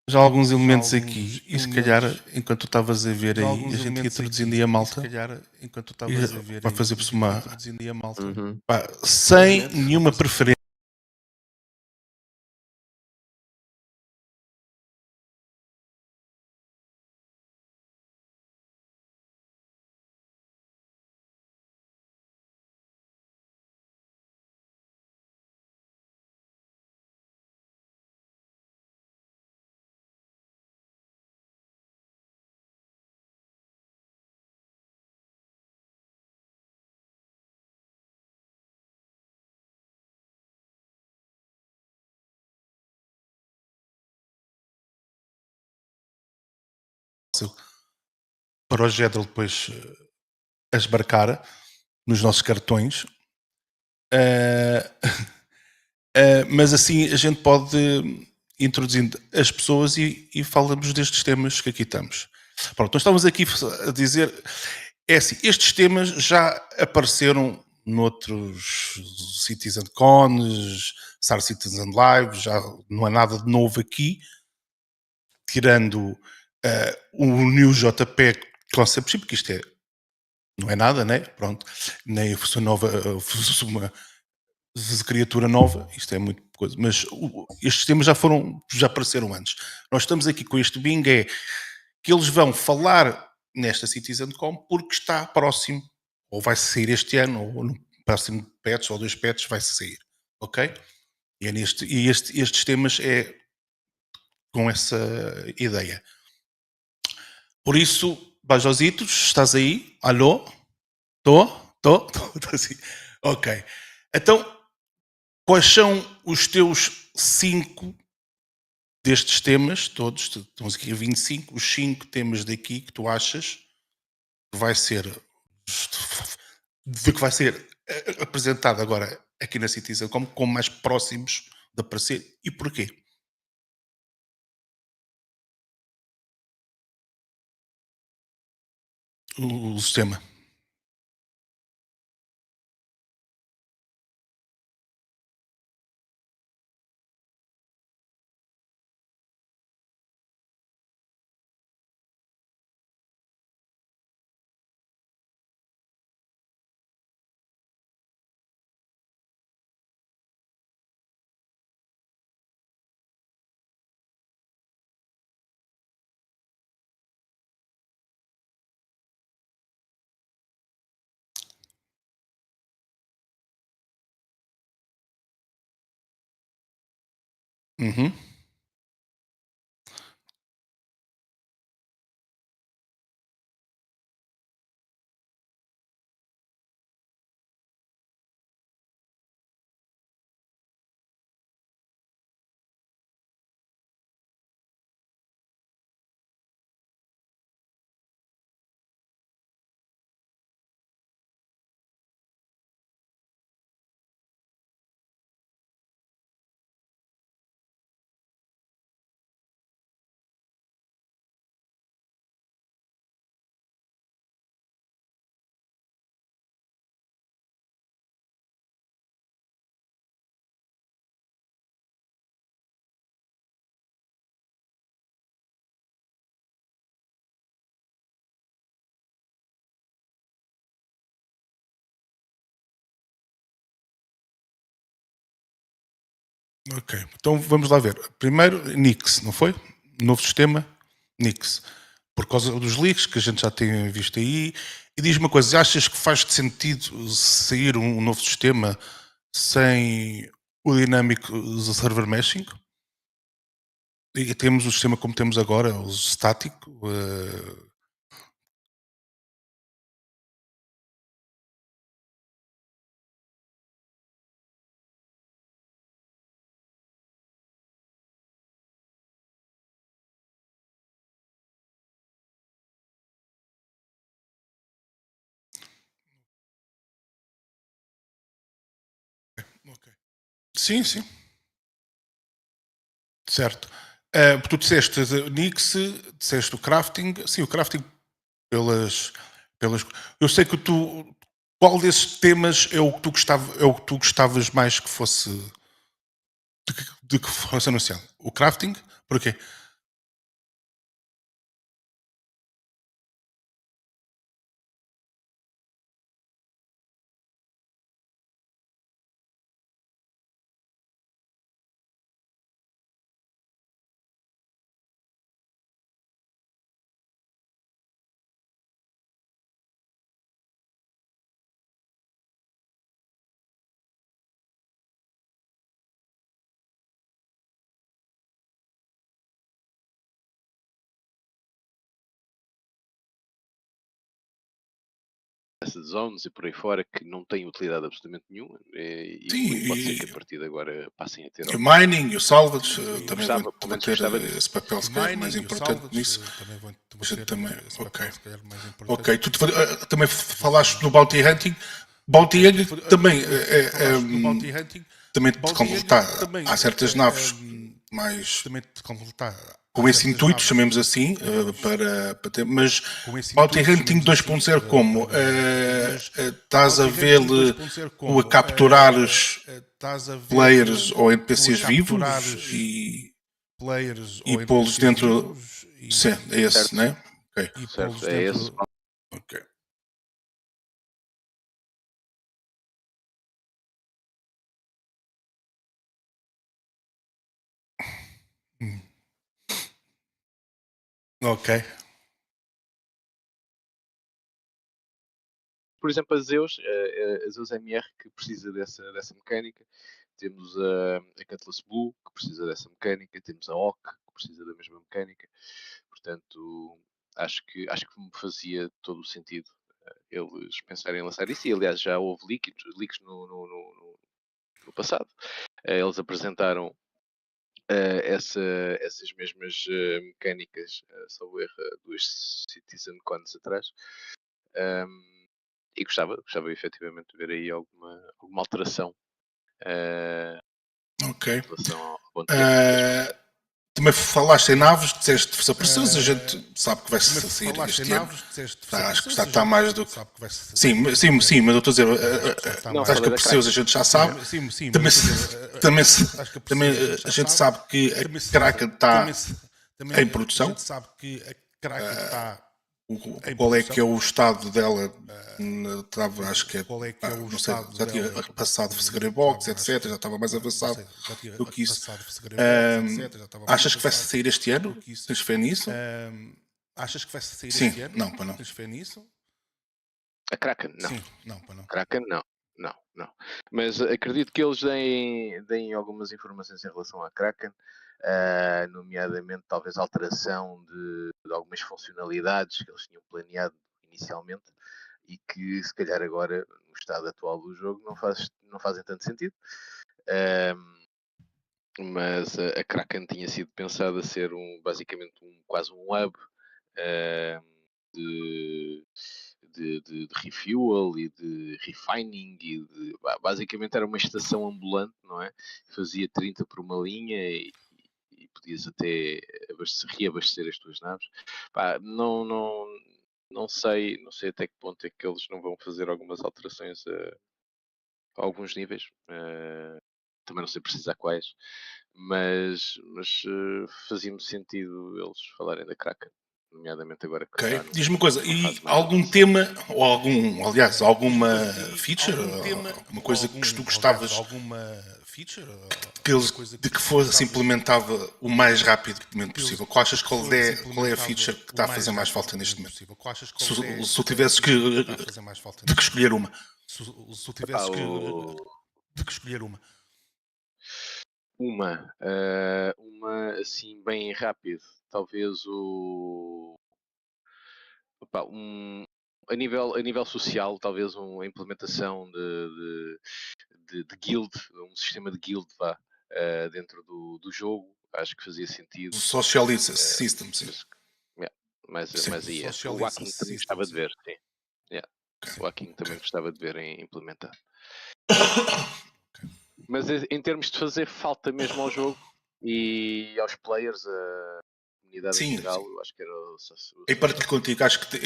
já há alguns elementos aqui e se calhar enquanto tu estavas a ver aí, a gente ia introduzindo aí a malta e vai fazer-se uma Uhum. pá, sem nenhuma preferência. Para o Gedel depois esbarcar nos nossos cartões. Eh, mas assim a gente pode ir introduzindo as pessoas e falamos destes temas que aqui estamos. Pronto, nós estamos aqui a dizer, é assim, estes temas já apareceram noutros Citizen Cons, Star Citizen Live, já não há nada de novo aqui, tirando o New JP Concept, porque isto não é nada, né? Pronto, nem fosse nova, fosse uma criatura nova, isto é muito coisa, mas estes temas já apareceram antes. Nós estamos aqui com este Bing, é que eles vão falar nesta CitizenCom porque está próximo, ou vai sair este ano, ou no próximo patch, ou 2 patches vai sair, ok? E, estes temas é com essa ideia. Por isso, Bajositos, estás aí? Alô? Estou? Assim. Ok. Então, quais são os teus 5 destes temas todos? Estamos aqui a 25, os 5 temas daqui que tu achas que vai ser de que vai ser apresentado agora aqui na Citizen como mais próximos de aparecer e porquê? O sistema. Uhum. Ok, então vamos lá ver. Primeiro, Nix, não foi? Novo sistema, Nix. Por causa dos leaks que a gente já tem visto aí. E diz uma coisa, achas que faz sentido sair um novo sistema sem o dinâmico do server meshing? E temos o sistema como temos agora, o estático. Ok. Sim, sim, certo. Tu disseste Nix, disseste o crafting. Sim, o crafting pelas, pelas. Eu sei que tu. Qual desses temas é o que é o que tu gostavas mais que fosse de que fosse anunciado? O crafting? Porquê? zones e por aí fora que não têm utilidade absolutamente nenhuma e Sim, pode ser que a partir de agora passem a ter e o alguma. mining e o salvage também Gostava, pelo vão menos ter gostava disso. esse papel, se calhar, mais importante nisso. A gente também, ok. Ok, tu também falaste do Bounty Hunting. Bounty Hunting também também há certas naves mais com esse intuito, chamemos assim, para ter, mas Bounty Hunting 2.0 como? Estás a ver o a capturares players ou NPCs vivos e pô-los dentro. Sim, é esse, Certo, né? Ok. certo, é esse. Ok. Ok. Por exemplo, a Zeus MR que precisa dessa mecânica. Temos a Cutlass Blue, que precisa dessa mecânica. Temos a Ock, que precisa da mesma mecânica. Portanto, acho que me fazia todo o sentido eles pensarem em lançar isso. E, aliás, já houve leaks no passado. Eles apresentaram essas mesmas mecânicas, salvo erro, duas Citizen Cons atrás. E gostava efetivamente de ver aí alguma alteração Ok. em relação ao Bounty Hunter 2.0. Também falaste em naves, disseste desapareceu, a gente sabe que vai sair este ano. Acho que está mais do que. Sim, sim, sim, mas eu estou a dizer, Não, acho que falei a da Perseus a gente já sabe. Também a gente sabe que a Kraken está em produção. Qual é que é o estado dela? Estava, acho que não sei, já tinha passado Segredo Box, etc. Já estava mais avançado do que isso. Achas que vai sair este ano? Tens fé nisso? Sim, não, para não. A Kraken, não. Kraken, não. Não. Mas acredito que eles deem algumas informações em relação à Kraken, nomeadamente talvez alteração de algumas funcionalidades que eles tinham planeado inicialmente e que se calhar agora, no estado atual do jogo, não fazem tanto sentido. Mas a Kraken tinha sido pensada a ser basicamente quase um hub de refuel e de refining basicamente era uma estação ambulante, não é? Fazia 30 por uma linha e podias até reabastecer as tuas naves. Não sei até que ponto é que eles não vão fazer algumas alterações a alguns níveis. Também não sei precisar quais, mas fazia-me sentido eles falarem da Kraken, nomeadamente agora que está Diz-me uma coisa, numa e fase mais algum avançada. tema, ou alguma feature, uma coisa que tu gostavas de que fosse implementada o mais rapidamente possível? Qual achas qual é a feature que está a fazer mais falta neste momento? Se tu tivesses que escolher uma. Epá, uma assim bem rápido, talvez a nível social, talvez a implementação de guild, um sistema de guild dentro do jogo, acho que fazia sentido. Socialist System, sim. Mas aí esse. O hacking também gostava de ver, sim. O hacking também gostava de ver implementado. Mas em termos de fazer falta mesmo ao jogo e aos players, a comunidade em geral, eu acho que era o em partilho contigo, acho que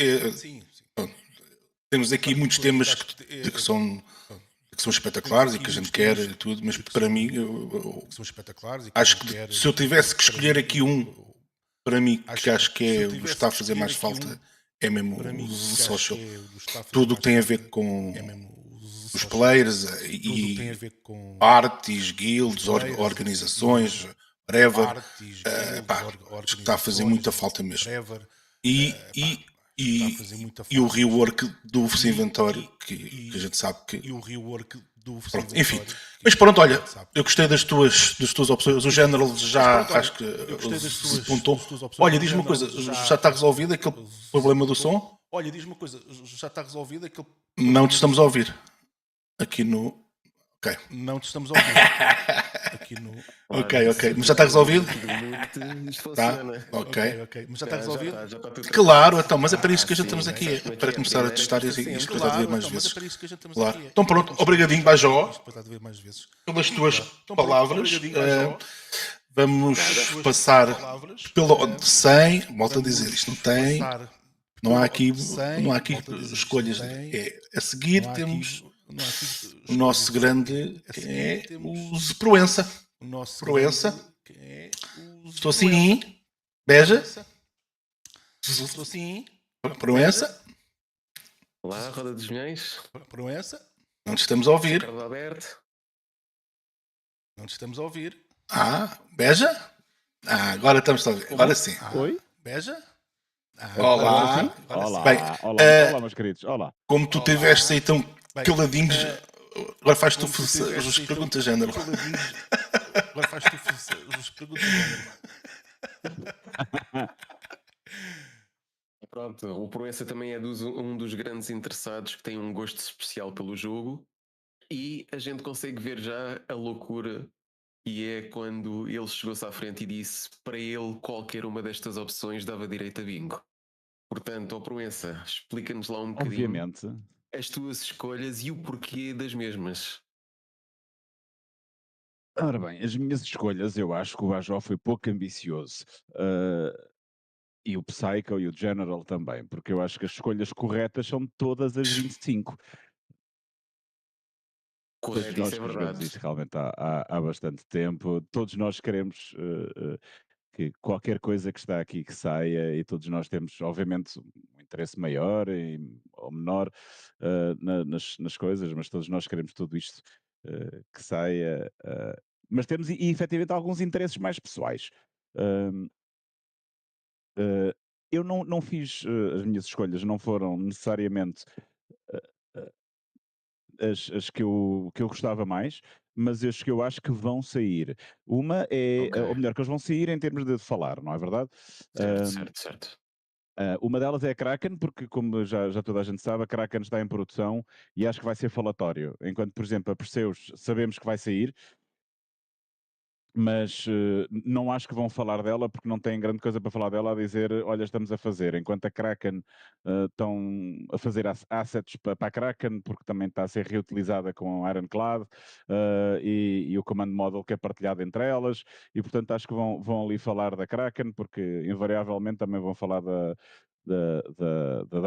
temos aqui muitos temas que são espetaculares e que a gente quer e tudo, mas para mim acho que se eu tivesse que escolher aqui para mim que acho que é o que está a fazer mais falta é mesmo o social. Tudo o que tem a ver com os players e parties, guilds, organizações, whatever, acho que está a fazer muita falta mesmo. E o rework do inventório que a gente sabe que pronto, enfim, mas pronto, olha, eu gostei das tuas opções. O General já acho que se apontou. Olha, diz-me uma coisa, já está resolvido aquele problema do som? Não te estamos a ouvir. Aqui no. Ok. Não te estamos a ouvir. Aqui no. Ok, ok. Mas já está resolvido? Tudo mute, isto Tá? funciona. Ok. Mas já está resolvido? Já está tudo Claro, tratado. então, mas é para isso que a gente estamos Sim, aqui. sabes como é que Para é? começar a Primeiro testar custa e sempre. depois há de ver mais Então, vezes. mas é para isso que a gente estamos Claro. aqui. Então pronto, obrigadinho, Bajó, Depois há de ver mais vezes. pelas tuas Então, pronto, palavras. obrigadinho, Bajó. Vamos Tuas passar palavras. pelo sem, volto a Vamos dizer, isto não tem. passar Não há pelo aqui, sem, não há aqui volto a dizer, isto não escolhas. tem. A seguir Não há temos aqui o nosso escolhas. grande A seguir é temos o Proença. o nosso Proença. grande, que é o Estou Proença. assim, beija. Estou assim, Proença. Olá, Roda dos Milhões. Proença. Não te estamos a ouvir. Carlos Alberto. Não te estamos a ouvir. Beija. Agora estamos a ouvir. Agora sim. Oi? Beija. Olá. Olá, Bem, olá, meus queridos. Olá. como tu tiveste aí tão caladinhos, agora faz tu as então perguntas, género. Agora faz tu as perguntas, género. Pronto, o Proença também é um dos grandes interessados que tem um gosto especial pelo jogo e a gente consegue ver já a loucura e é quando ele chegou-se à frente e disse para ele qualquer uma destas opções dava direito a bingo. Portanto, ó Proença, explica-nos lá um bocadinho Obviamente. as tuas escolhas e o porquê das mesmas. Ora bem, as minhas escolhas, eu acho que o Bajó foi pouco ambicioso. E o Psycho e o General também, porque eu acho que as escolhas corretas são todas as 25. Todos Correto, nós isso é que jogamos verdade. isto realmente há bastante tempo, todos nós queremos que qualquer coisa que está aqui que saia, e todos nós temos, obviamente, um interesse maior ou menor nas coisas, mas todos nós queremos tudo isto que saia. Mas temos, e efetivamente, alguns interesses mais pessoais. Uh, uh, eu não fiz, as minhas escolhas não foram necessariamente uh, as que eu gostava mais, mas as que eu acho que vão sair. Uma é, Ok, ou melhor, que eles vão sair em termos de falar, não é verdade? certo. Uma delas é a Kraken, porque como já toda a gente sabe, a Kraken está em produção e acho que vai ser falatório. Enquanto, por exemplo, a Perseus sabemos que vai sair, mas não acho que vão falar dela porque não têm grande coisa para falar dela a dizer, olha, estamos a fazer. Enquanto a Kraken estão a fazer assets para a Kraken, porque também está a ser reutilizada com a Ironclad e o Command Model que é partilhado entre elas, e portanto acho que vão ali falar da Kraken, porque invariavelmente também vão falar da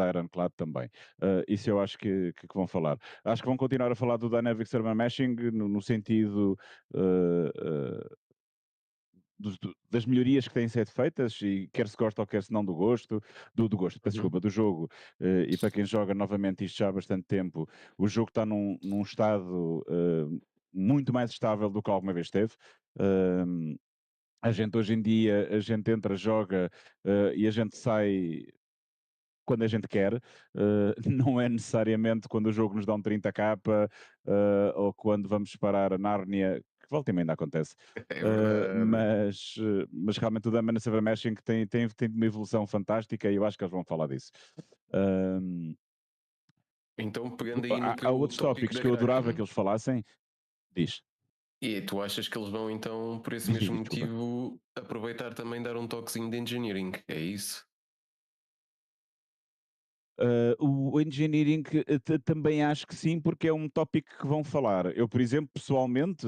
Ironclad também. Isso eu acho que vão falar. Acho que vão continuar a falar do Dynamic Server Meshing no sentido das melhorias que têm sido feitas, e quer se gosta ou quer se não do gosto, do gosto, peço desculpa, do jogo, e para quem joga novamente isto já há bastante tempo, o jogo está num estado muito mais estável do que alguma vez esteve. A gente hoje em dia, a gente entra, joga e a gente sai quando a gente quer, não é necessariamente quando o jogo nos dá um 30k ou quando vamos parar a Nárnia, que volta e meia ainda acontece. É verdade. Mas realmente o Diamond Saber Mashing tem uma evolução fantástica e eu acho que eles vão falar disso. Então, pegando aí no Há teu outros tópico tópicos da que eu adorava Kraken, que eles falassem. Diz. e tu achas que eles vão então, por esse Diz, mesmo desculpa. motivo, aproveitar também dar um toquezinho de engineering, é isso? O engineering também acho que sim, porque é um tópico que vão falar. Eu, por exemplo, pessoalmente,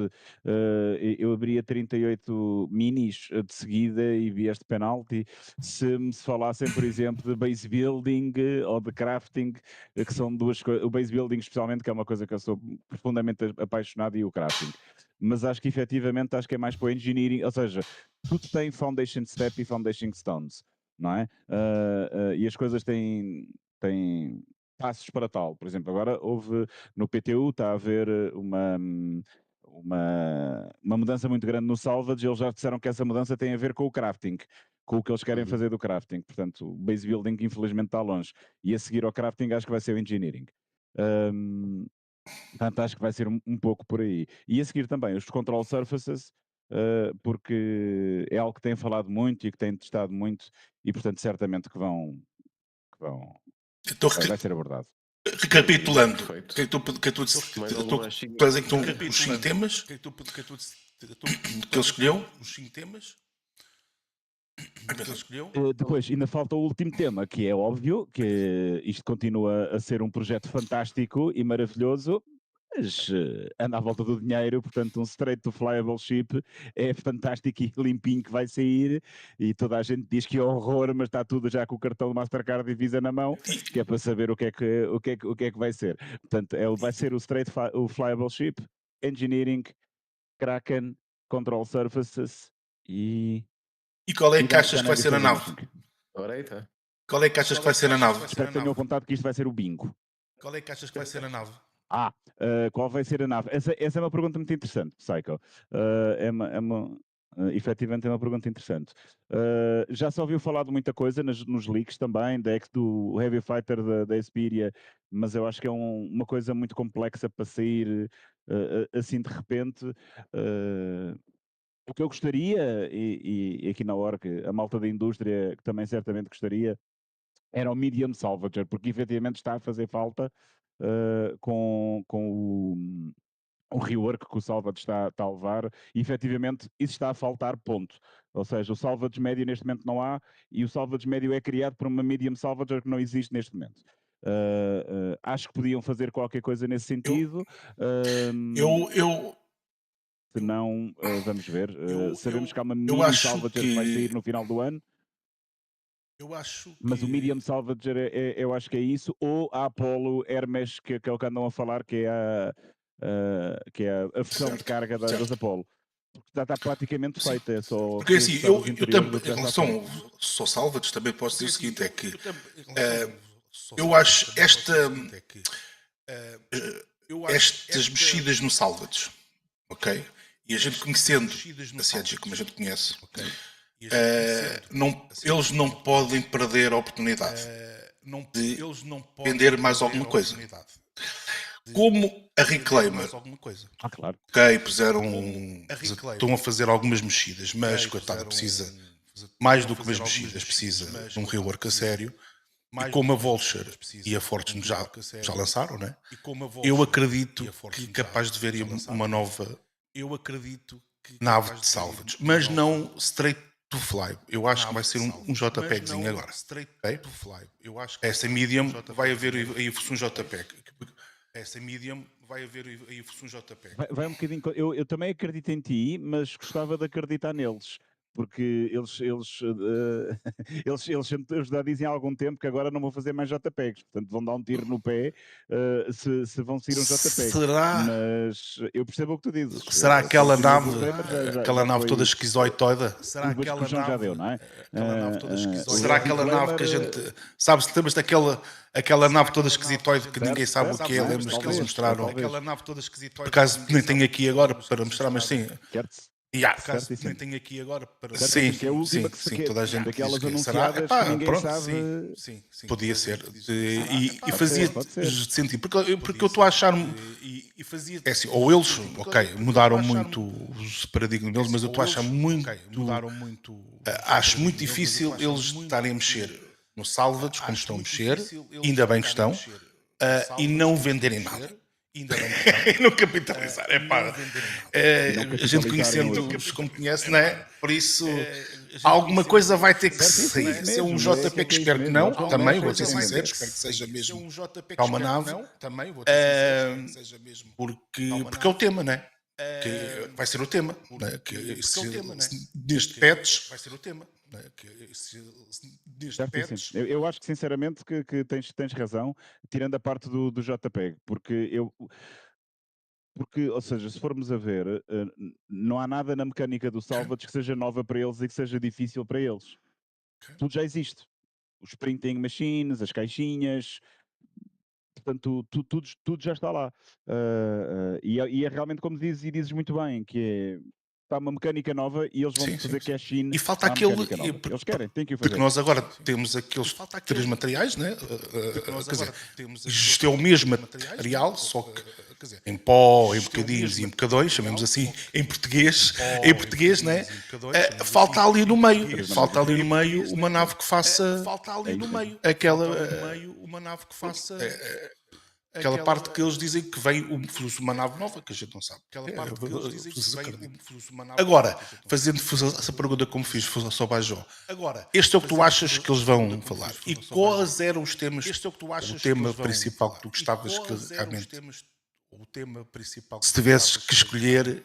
eu abria 38 minis de seguida e vi este penalti. Se me falassem, por exemplo, de base building ou de crafting, que são duas coisas, o base building especialmente, que é uma coisa que eu sou profundamente apaixonado, e o crafting. Mas acho que efetivamente acho que é mais para o engineering, ou seja, tudo tem foundation step e foundation stones, não é? E as coisas têm passos para tal. Por exemplo, agora houve no PTU, está a haver uma mudança muito grande no Salvage, eles já disseram que essa mudança tem a ver com o crafting, com o que eles querem fazer do crafting. Portanto, o base building infelizmente está longe. E a seguir ao crafting acho que vai ser o engineering. Portanto, acho que vai ser um pouco por aí. E a seguir também os control surfaces, porque é algo que têm falado muito e que têm testado muito, e portanto certamente que vão Então, vai ser abordado. Recapitulando, Perfeito. que Mais alguma achismo? quais é que estão os 5 temas que ele escolheu? Os 5 temas que ele escolheu? Depois, ainda falta o último tema, que é óbvio, que isto continua a ser um projeto fantástico e maravilhoso, mas anda à volta do dinheiro, portanto um straight to flyable ship é fantástico e limpinho que vai sair, e toda a gente diz que é horror, mas está tudo já com o cartão de Mastercard e Visa na mão, que é para saber o que é que vai ser. Portanto, vai ser o flyable ship, engineering, Kraken, control surfaces e... E qual é que achas que vai ser a nave? Ora aí está. Qual é que achas que vai ser a nave? Espero que tenham apontado que isto vai ser o bingo. Qual é que achas que vai ser a nave? Qual vai ser a nave? Essa é uma pergunta muito interessante, Psycho. Efetivamente é uma pergunta interessante. Já se ouviu falar de muita coisa nos leaks também, do Heavy Fighter da Xperia, mas eu acho que é uma coisa muito complexa para sair assim de repente. O que eu gostaria, e aqui na Org, a malta da indústria que também certamente gostaria, era o Medium Salvager, porque efetivamente está a fazer falta com o rework que o Salvage está a levar, e efetivamente isso está a faltar, ponto. Ou seja, o Salvage médio neste momento não há, e o Salvage médio é criado por uma Medium Salvager que não existe neste momento. Acho que podiam fazer qualquer coisa nesse sentido. Se não, vamos ver. Sabemos que há uma mini Salvager que vai sair no final do ano. Mas o Medium Salvager eu acho que é isso, ou a Apollo Hermes, que é o que andam a falar, que é a versão de carga das Apollo. Porque está praticamente feita, é só porque assim, reajustar os interiores do que em já está relação feito. só salvage, também posso dizer o seguinte, é que eu acho estas mexidas no salvage, ok? E a gente conhecendo a CG como a gente conhece, eles não podem perder a oportunidade de vender mais alguma coisa. Como a Reclaimer, claro. ok, estão a fazer algumas mexidas, mas coitada, precisa mais do que umas mexidas, precisa de um rework a sério. E como a Vulture e a Fortune já lançaram, né? Eu acredito que é capaz de ver uma nova nave de salvage, mas não straight to fly. Eu acho que vai ser um JPEGzinho agora. Okay? Essa medium vai haver aí um JPEG. Essa medium vai haver aí um JPEG. Vai um bocadinho. Eu também acredito em ti, mas gostava de acreditar neles. Porque eles já dizem há algum tempo que agora não vão fazer mais JPEGs, portanto vão dar um tiro no pé se vão sair um JPEG. Será? Mas eu percebo o que tu dizes. Será aquela nave, já nave toda esquizoitoida? Será aquela nave já deu, não é? Será aquela nave que a gente sabe, se lembras aquela nave toda esquisitoide que ninguém sabe o que é? Lembras que eles mostraram? Aquela nave toda esquisitoide. Por acaso nem tenho aqui agora para mostrar, mas sim. Nem tenho aqui agora para... Sim, toda a gente diz que será. Sim, podia ser. E fazia sentido. Porque eu estou a achar... É assim, ou eles, mudaram muito os paradigmas deles, mas eu estou a achar muito... Acho muito difícil eles estarem a mexer no salvage, como estão a mexer, ainda bem que estão, e não venderem nada. E não capitalizar, a gente conhecendo-os como conhece, não é? Por isso, alguma coisa vai ter que sair. Se é um JP, que espero que não, também, vou ser sincero, espero que seja mesmo uma nave, porque é o tema, não é? Que vai ser o tema, deste patch vai ser o tema. Eu acho que sinceramente que tens razão, tirando a parte do JPEG, porque, ou seja, se formos a ver, não há nada na mecânica do salvage que seja nova para eles e que seja difícil para eles. Tudo já existe. Os printing machines, as caixinhas, portanto, tudo já está lá. E é realmente como dizes muito bem, que é... Está uma mecânica nova e eles vão fazer cash-in. E falta aquele... Eles querem, têm que o fazer. Porque nós agora temos aqueles 3 materiais, né? Quer dizer, isto é o mesmo material, só que em pó, em bocadinhos e em bocadões, chamemos assim, em português, né? Falta ali no meio uma nave que faça aquela... aquela parte que eles dizem que vem uma nave nova, que a gente não sabe. Agora, fazendo essa pergunta como fiz sobre a Jó, este é o que tu achas que eles vão falar? E quais eram os temas, o tema principal que tu gostavas que realmente, se tivesses que escolher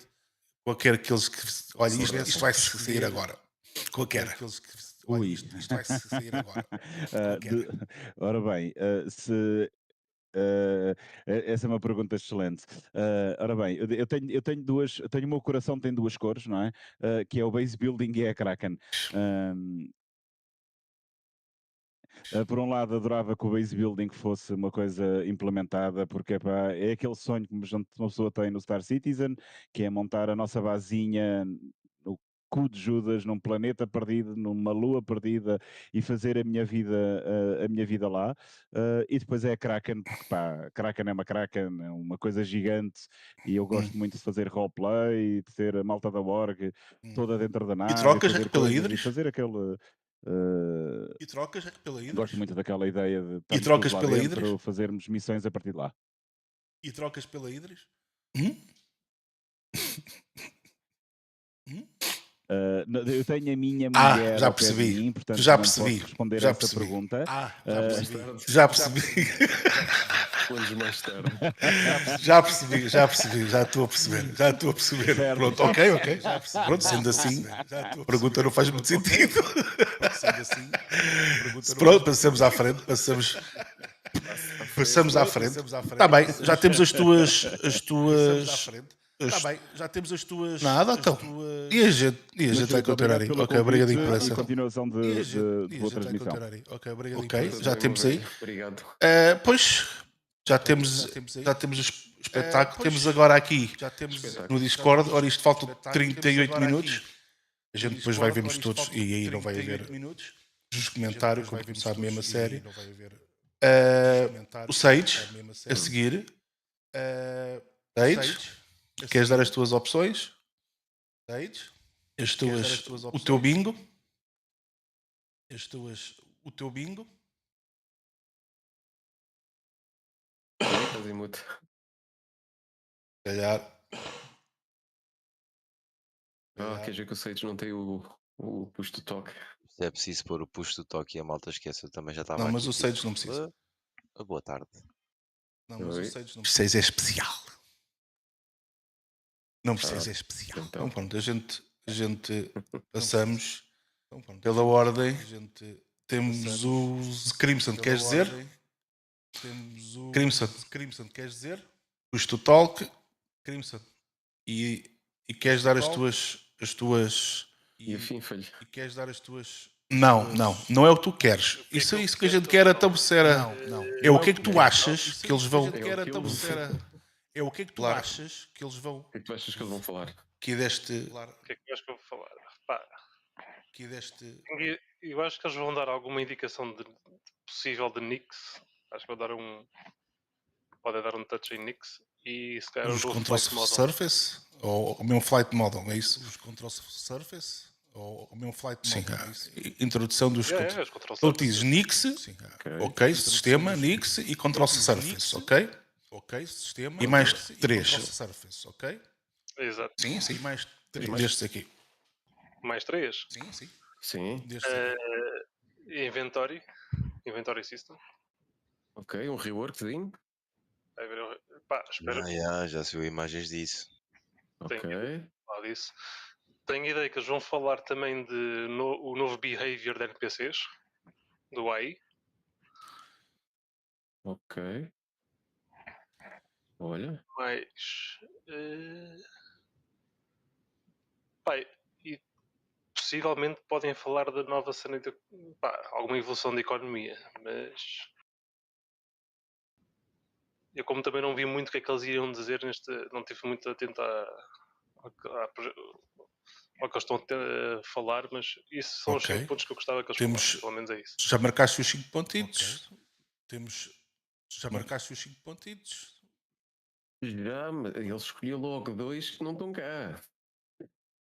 qualquer aqueles que, olha, isto vai sair agora, qualquer. Ui. Isto vai sair agora. Ora bem, essa é uma pergunta excelente. Ora bem, eu tenho o meu coração tem duas cores, não é? Que é o base building e é a Kraken. Por um lado, adorava que o base building fosse uma coisa implementada, porque epá, é aquele sonho que uma pessoa tem no Star Citizen, que é montar a nossa basinha no cu de Judas, num planeta perdido, numa lua perdida e fazer a minha vida lá. E depois é a Kraken, porque pá, Kraken é uma coisa gigante e eu gosto muito de fazer roleplay, de ter a malta da Org toda dentro da E nave, trocas fazer pela coisas e Idris? fazer aquele. Uh, E trocas pela Idris? Gosto muito daquela ideia de E estarmos todos trocas lá pela dentro, Idris? fazermos missões a partir de lá. E trocas pela Idris? Eu tenho a minha mulher já ao pé de percebi. mim, portanto Já não percebi. posso responder Já a essa percebi. pergunta. Mais tarde. Já percebi. Respondes mais tarde. Já percebi. Já estou a perceber. Certo. Pronto, ok. Pronto, sendo assim, a pergunta não faz muito sentido. Pronto, passamos à frente. Passamos à frente. Está bem, já temos as tuas. Já temos as tuas. Nada, então. E a gente vai continuar aí. Pelo Ok, obrigadinho por convite essa. e continuação de boa transmissão. Ok, já temos aí. Obrigado. Pois, já temos o espetáculo. Temos agora aqui no Discord. Ora, isto faltam 38 minutos. A gente depois vai vermos todos e aí não vai haver os comentários, como começar mesmo a série. O Sage, a seguir. Sage, queres dar as tuas opções? O teu bingo? O teu bingo? Estás em mute. Se calhar. Quer dizer que o Sage não tem o push to talk. Se é preciso pôr o push do toque e a malta esquece, eu também já estava Não, aqui. mas o Sage não precisa. Boa tarde. Não, mas o Sage é especial. Não precisa, é especial. Então pronto, a gente passamos pela ordem. Temos o Crimson, queres dizer? Crimson, queres dizer? Push to talk. Crimson. E queres dar as tuas... E o fim, falho. E queres dar as tuas... Não é o que tu queres. Isso é isso que a gente quer, então será. É o que é que tu achas que eles vão... É o que é que tu achas que eles vão... O que é que tu achas que eles vão falar? Que deste... O que é que eu acho que eu vou falar? Pá, Que deste... eu acho que eles vão dar alguma indicação de possível de Nix. Acho que vão dar podem dar um touch em Nix e se calhar Os o Control Flight Model. Surface? Ou o mesmo Flight Model, é isso? Os Control Surface? Ou o mesmo Flight Model, é isso? Introdução dos Os Control Surface. Então dizes Nix, ok, sistema, Nix e Control Surface, ok? Sistema. E mais 3. Surface, ok? Exato. Sim, mais 3 destes aqui. Mais 3? Sim. Destes aqui. Inventory System. Ok, um reworkzinho. Pá, espero. Já se viu imagens disso. Ok. Disso. Tenho ideia que eles vão falar também de o novo behavior de NPCs do AI. Ok. Olha. Mas e possivelmente podem falar da nova cena de alguma evolução da economia, mas eu como também não vi muito o que é que eles iriam dizer não estive muito atento ao que eles estão a falar, mas isso são os 5 pontos que eu gostava que eles falassem, pelo menos é isso. Já marcaste os 5 pontitos? Já marcaste os 5 pontitos? Já, mas ele escolheu logo 2 que não estão cá.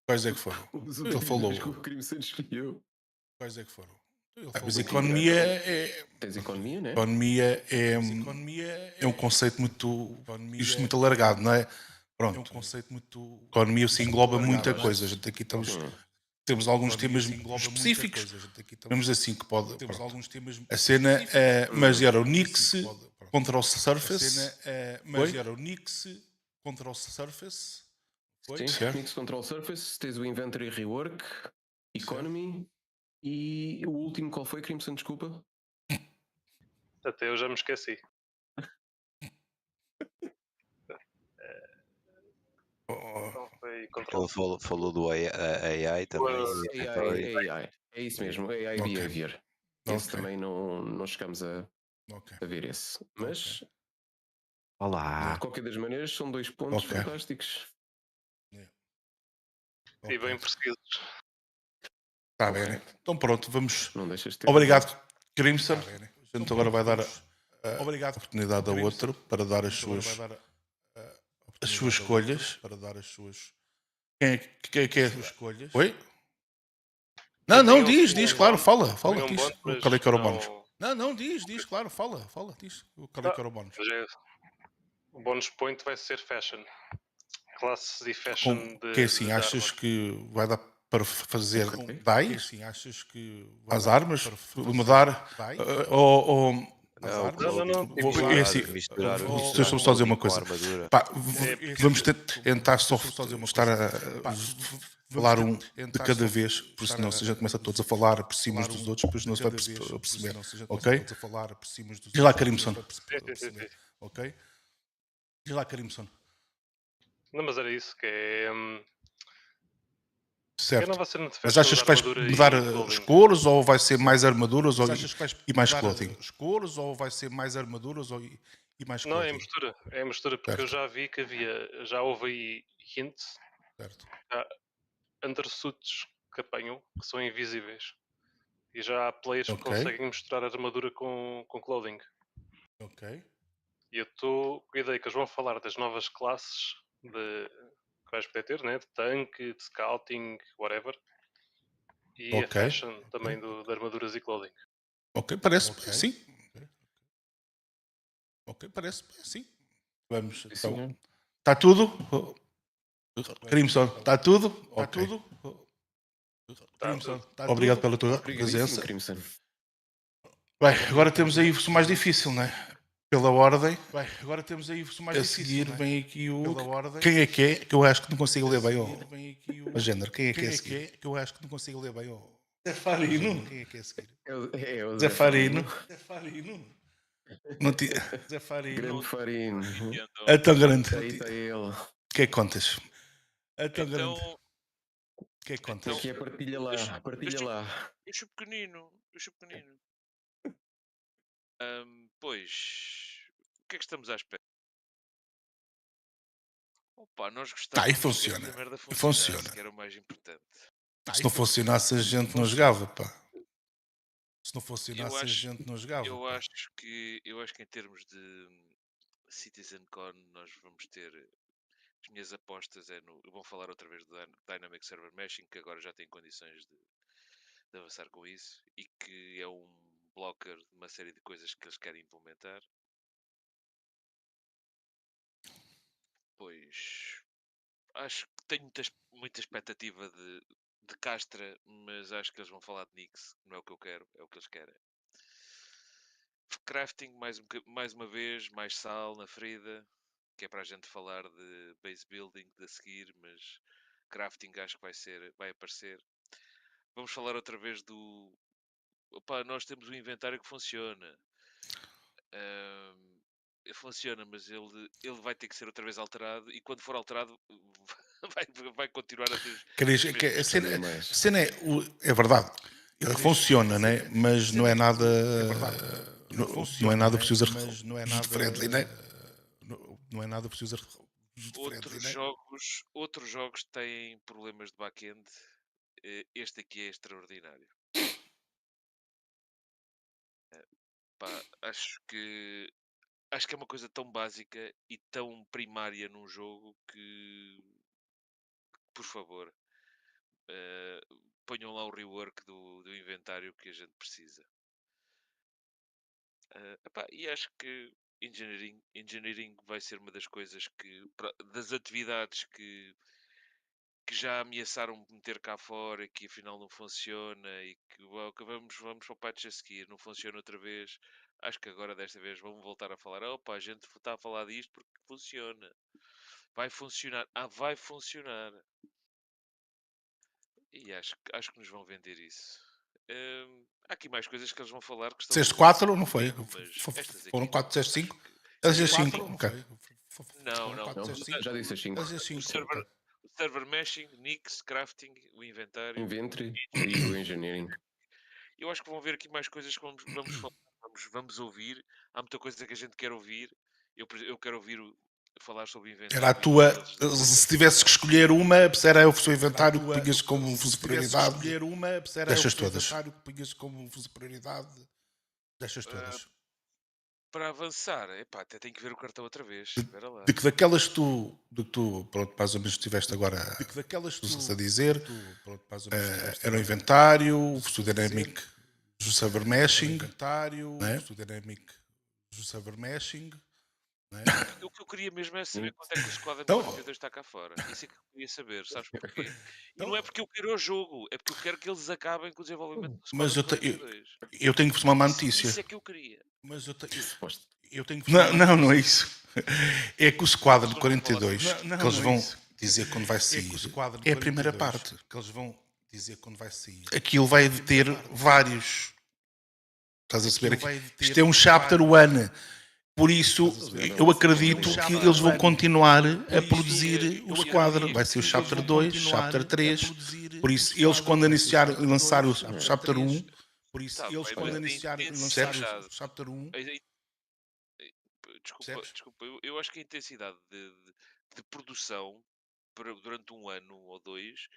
Quais é que foram? Os Ele falou. que o Crimson escolheu. Quais é que foram? Mas economia é. Tens economia, né? Economia é um conceito isto muito alargado, não é? Pronto. É um conceito muito. Economia se engloba muita coisa. A gente aqui temos alguns temas específicos. Vemos assim que pode. A cena mas era o Nix contra o Surface. Mas era o Nix contra o Surface. Sim, Certo. Mix Control Surface, tens o Inventory Rework, Economy e o último qual foi, Crimson? Desculpa. Até eu já me esqueci. Então foi control. Ele falou do AI também. AI. É isso mesmo, AI Ok. Behavior. Esse Ok. também não chegamos a ver esse. Mas, Olá. de qualquer das maneiras, são 2 pontos Ok. fantásticos. E bem perseguidos. Está bem. Então pronto, vamos. Não deixas de ter Obrigado, Crimson. A gente agora vai dar a oportunidade a outro para dar as suas escolhas. Para dar as suas. Quem é que é? As suas escolhas. Oi? Não, diz, claro, fala, diz. Qual é que era o bónus? Não, diz, claro, fala, diz. Qual é que era o bónus? O bónus point vai ser fashion. Classes e fashion Que assim, achas que vai dar para fazer dice? Assim, achas que as armas mudar ou Não. assim, Misturar deixa-me só dizer uma coisa. Pá, vamos tentar só estar a falar de cada vez, porque senão se a gente começa todos a falar por cima uns dos outros, depois não se vai perceber. Ok? Diz lá, Crimson. Ok? Diz lá, Crimson. Não, mas era isso, que é... Certo. não vai ser Mas achas que vais mudar as cores ou vai ser mais armaduras e mais clothing? As cores ou vai ser mais armaduras e mais clothing? Não, é mistura, porque eu já vi que já houve aí hints, undersuits que apanham, que são invisíveis. E já há players que conseguem misturar armadura com clothing. Ok. E eu estou com a ideia que eles vão falar das novas classes que vais poder ter, né? De tanque, de scouting, whatever. E a fashion também de armaduras e clothing. Ok, parece sim. Ok, parece sim. Vamos, então. Está tudo? Crimson, está tudo? Está tudo? Crimson, obrigado pela tua presença. Crimson. Bem, agora temos aí o mais difícil, não é? Pela ordem. Bem, agora temos aí o mais difícil. A seguir vem aqui o. Pela ordem. Quem é que é? Que eu acho que não consigo ler bem. O género, quem é que é a seguir? Que eu acho que não consigo ler bem. Zé Farino. Quem é que é a seguir? É o Zé Farino. Não tinha. Zé Farino. Grande Farino. É tão grande. Aí está ele. O que é que contas? É tão grande. O que é partilha lá? Partilha lá. Eu sou pequenino. Pois, o que é que estamos à espera? Opa, nós gostávamos E funciona. que esta merda Funciona. que era o mais importante. Se não funcionasse, a gente não jogava, pá. Se não funcionasse, a gente não jogava. Eu acho que em termos de CitizenCon nós vamos ter. As minhas apostas vão falar outra vez do Dynamic Server Meshing, que agora já tem condições de avançar com isso e que é um blocker de uma série de coisas que eles querem implementar. Pois acho que tenho muita expectativa de Castra, mas acho que eles vão falar de Nix, não é o que eu quero, é o que eles querem. Crafting, mais uma vez, mais sal na ferida, que é para a gente falar de base building de a seguir, mas crafting acho que vai aparecer. Vamos falar outra vez do... Opa, nós temos um inventário que funciona. Funciona, mas ele vai ter que ser outra vez alterado e quando for alterado vai continuar a ter... A cena é verdade. Ele funciona, né? Mas não é nada. Não é nada por user friendly, né? Não é nada por user Outros jogos têm problemas de back-end. Este aqui é extraordinário. Pá, acho que é uma coisa tão básica e tão primária num jogo que, por favor, ponham lá o rework do inventário que a gente precisa. E acho que engineering vai ser uma das coisas das atividades que já ameaçaram meter cá fora, que afinal não funciona e que vamos para o patch a seguir, não funciona outra vez. Acho que agora desta vez vamos voltar a falar. Opa, a gente está a falar disto porque funciona. Vai funcionar. Vai funcionar. E acho que nos vão vender isso. Há aqui mais coisas que eles vão falar que estão. Disseste 4 ou não foi? Mas estas aqui Foram 4, disseste 5? acho que- Eu dizia 5, ok. Não. Já disse as 5. Eu dizia 5, ok. O server meshing, Nix, crafting, o inventário. Inventory e o engineering. Eu acho que vão ver aqui mais coisas que vamos falar, vamos ouvir. Há muita coisa que a gente quer ouvir. Eu quero ouvir falar sobre o inventário. Era a tua. Se tivesses que escolher uma, era o seu inventário que punhas como prioridade. Destas todas. Destas todas. Para avançar, até tenho que ver o cartão outra vez. Espera lá. De que daquelas tu, pronto, mais ou menos estiveste agora a dizer, era o inventário, o fluxo dynamic do server meshing, O que eu queria mesmo é saber quando é que o Squadron Então- 42 está cá fora. Isso é que eu queria saber, sabes porquê? E não é porque eu quero o jogo, é porque eu quero que eles acabem com o desenvolvimento do Mas Squadron 42. eu tenho-vos uma má notícia. Isso é que eu queria. Suposto. Não é isso. É que o Squadron 42, que eles vão dizer quando vai sair, é a primeira parte. Aquilo vai ter vários. Estás a saber? Isto é um chapter 1. Por isso, eu acredito que eles vão continuar a produzir o Squadron. Vai ser o chapter 2, chapter 3. Por isso, eles quando lançar o chapter 1, chapter 1, Desculpa, eu acho que a intensidade de produção durante um ano ou dois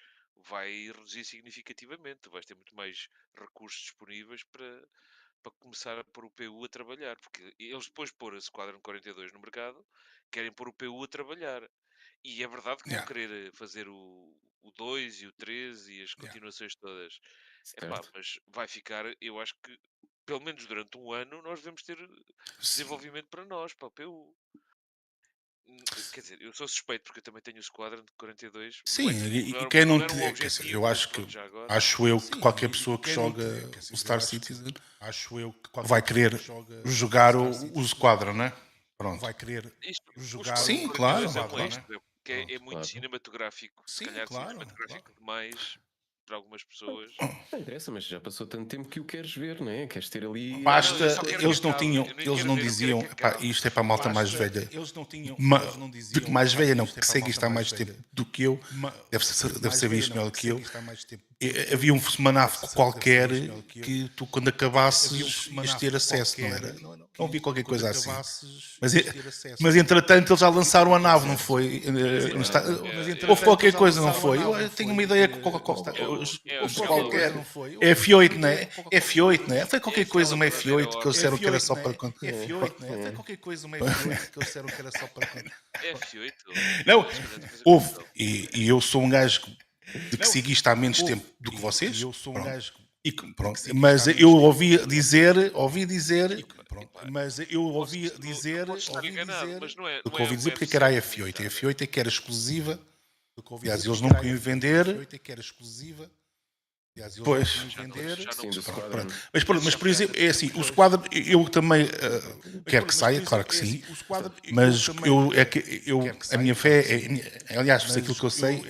vai reduzir significativamente. Vais ter muito mais recursos disponíveis para começar a pôr o PU a trabalhar. Porque eles depois de pôr a Squadron 42 no mercado, querem pôr o PU a trabalhar. E é verdade que vão querer fazer o 2 e o 3 e as continuações todas. Mas vai ficar, eu acho que pelo menos durante um ano nós devemos ter desenvolvimento para nós, para o PU. Quer dizer, eu sou suspeito porque eu também tenho o Squadron de 42. Sim, não e quem não era um te, objetivo, eu mas acho que pronto, já agora. acho eu que qualquer pessoa que joga o Star Citizen vai querer jogar o Squadron, não é? Pronto. Vai querer jogar. Sim, O claro, 42 é um claro. extra, porque é muito Claro. cinematográfico. Se Sim, calhar claro, cinematográfico demais para algumas pessoas. Não interessa, mas já passou tanto tempo que o queres ver, não é? Queres ter ali. Basta, eu só quero eles que não acabe. tinham, Eu nem eles quero não ver, eu quero diziam, que pá, acabe. isto é para a malta mais velha. Porque mais velha não, que segue isto há mais tempo do que eu, deve saber isto melhor do que eu. Havia um semanáfico qualquer que tu, quando acabasses, ias ter acesso, não era? Não vi qualquer coisa assim. Mas entretanto, eles já lançaram a nave, não foi? Houve qualquer coisa, não foi? Eu tenho uma ideia que qualquer. F8, não é? F8, não é? Foi qualquer coisa, uma F8 que eles disseram que era só para. F8, não é? Foi qualquer coisa, uma F8 que eles disseram que era só para. F8? Não, houve. E eu sou um gajo de que sigo isto há menos tempo do que vocês. Pronto. Mas eu ouvi dizer. Mas eu ouvi dizer. Mas não é, O que ouvi dizer porque é que era a F8. A F8 é que era exclusiva. Aliás, eles não queriam vender. Pois. Sim, do Squadron. Mas por exemplo, é assim, o Squadron, eu também quero que saia, claro que sim, mas a minha fé é, aliás, sei aquilo que eu sei,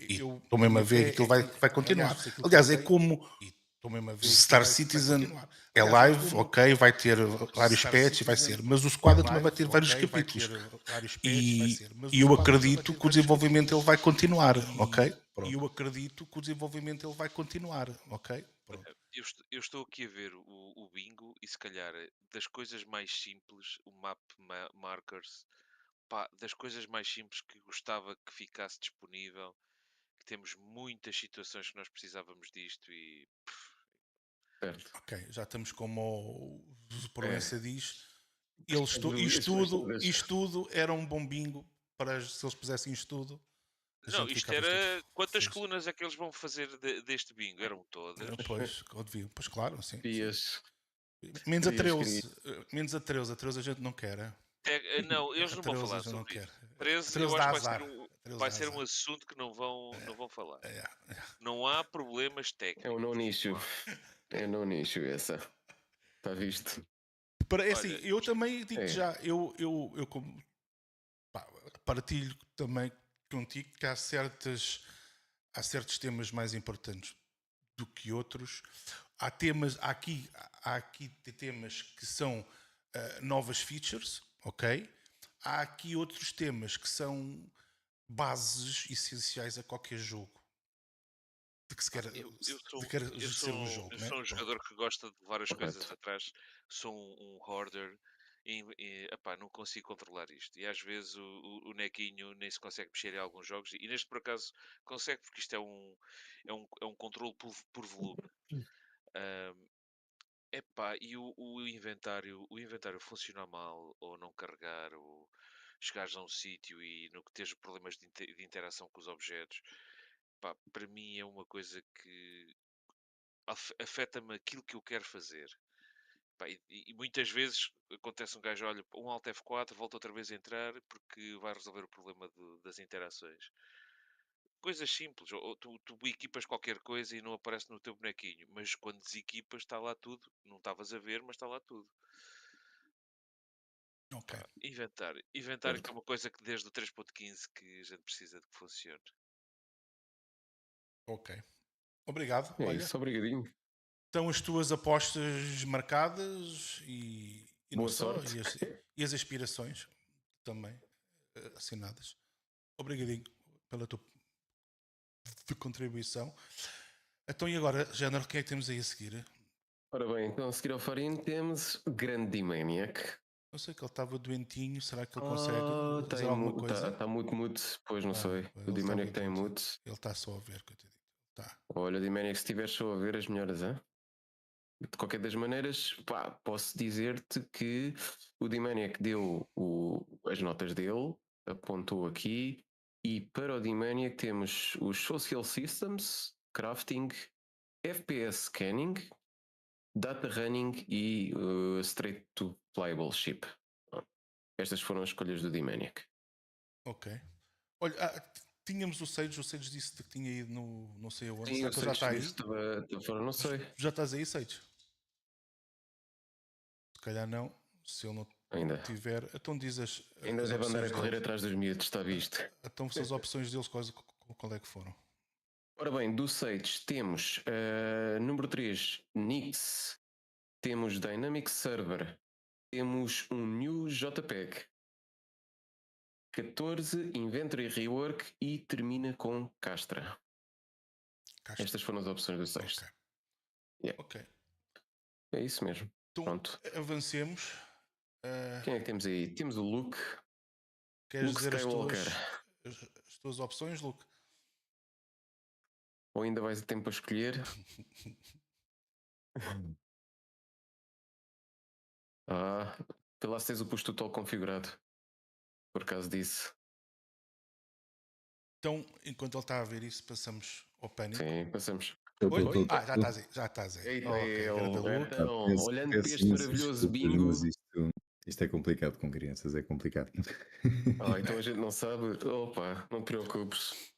e estou mesmo a ver que aquilo vai continuar. Aliás, é como o Star Citizen é live, ok, vai ter vários patches, vai ser, mas o Squadron também vai ter vários capítulos. E eu acredito que o desenvolvimento ele vai continuar, ok? E eu acredito que o desenvolvimento ele vai continuar, ok? Pronto. Eu estou aqui a ver o bingo e se calhar das coisas mais simples, o map markers, das coisas mais simples que gostava que ficasse disponível, que temos muitas situações que nós precisávamos disto e Certo. Ok, já estamos como o Supermança diz. Isto tudo era um bom bingo para se eles pusessem isto tudo. Não, gente isto ficava era. tipo, Quantas "Foda-se." colunas é que eles vão fazer deste bingo? Eram todas. Pois, ou deviam. Pois claro, sim. Pias. Menos a Querias, 13. Menos a 13. A 13 a gente não quer. Não, eles A não vão 13 a falar gente não sobre quer. isso. A 13, 13 eu acho dá que vai ser azar. um, A 13 vai dá ser um azar. assunto que não vão falar. É. Não há problemas É um técnicos. não nicho. É um não nicho essa. Está visto? É assim, Olha, eu também digo É. já, eu como pá, partilho também contigo que há certos temas mais importantes do que outros. Há aqui temas que são novas features, ok? Há aqui outros temas que são bases essenciais a qualquer jogo de que se quer, eu de que quer ser um jogo, eu né? sou um Pronto. jogador que gosta de várias coisas Correto. atrás. Sou um hoarder. Epá, não consigo controlar isto. E às vezes o nequinho nem se consegue mexer em alguns jogos. E neste, por acaso, consegue, porque isto é um controle por volume. Epá, e o inventário funciona mal, ou não carregar, ou chegares a um sítio e no que tens problemas de interação com os objetos. Pá, para mim é uma coisa que afeta-me aquilo que eu quero fazer. Pá, e muitas vezes acontece um gajo, olha, um Alt F4, volta outra vez a entrar porque vai resolver o problema das interações. Coisas simples, ou tu equipas qualquer coisa e não aparece no teu bonequinho, mas quando desequipas está lá tudo. Não estavas a ver, mas está lá tudo. Ok, Pá, inventário que é Certo. uma coisa que desde o 3.15 que a gente precisa de que funcione. ok. Obrigado. É Olha, isso, obrigadinho. estão as tuas apostas marcadas e não Boa só, sorte. e as aspirações também assinadas. Obrigadinho pela tua contribuição. Então, e agora, género, quem é que temos aí a seguir? Ora bem, então a seguir ao Farinho temos Grande Maniac. Não sei que ele estava doentinho, será que ele consegue Está dizer alguma coisa? tá muito, pois não sei. O Ele estava D-Maniac está em doentinho. mute. Ele está só a ver, coitadinho. Tá. Olha, D-Maniac, se estiveres só a ver as melhoras, hein? De qualquer das maneiras, pá, posso dizer-te que o D-Maniac deu as notas dele, apontou aqui, e para o D-Maniac temos os Social Systems, Crafting, FPS Scanning, Data Running e Straight to Playable Ship. Estas foram as escolhas do D-Maniac. Ok. Olha, tínhamos o Sage disse que tinha ido no não sei aonde. Sim, Será eu que ele sei já está que aí? estava fora, não sei. Já estás aí, Sage? Se calhar não. Se ele não Ainda. tiver, então diz as Ainda deve andar a opções correr dele. atrás dos miúdos, está visto. Então, se as opções deles, qual é que foram? Ora bem, do Sage temos número 3, Nix, temos Dynamic Server, temos um New JPEG, 14, Inventory Rework e termina com Castra. Estas foram as opções do Sage. Ok. Yeah. Ok. É isso mesmo. Então, Pronto. avancemos. Quem é que temos aí? Temos o Luke. Queres Luke dizer Skywalker. as tuas opções, Luke? Ou ainda vais a tempo para escolher? Vê lá se tens o push total configurado. Por causa disso. Então, enquanto ele está a ver isso, passamos ao pânico. Sim, passamos. Oi? Já estás aí. Eita, Ok, grande Luke. então, olhando para este imenso maravilhoso desculpas, bingo. mas isto é complicado com crianças, é complicado. Então a gente não sabe. Opa, não te preocupes.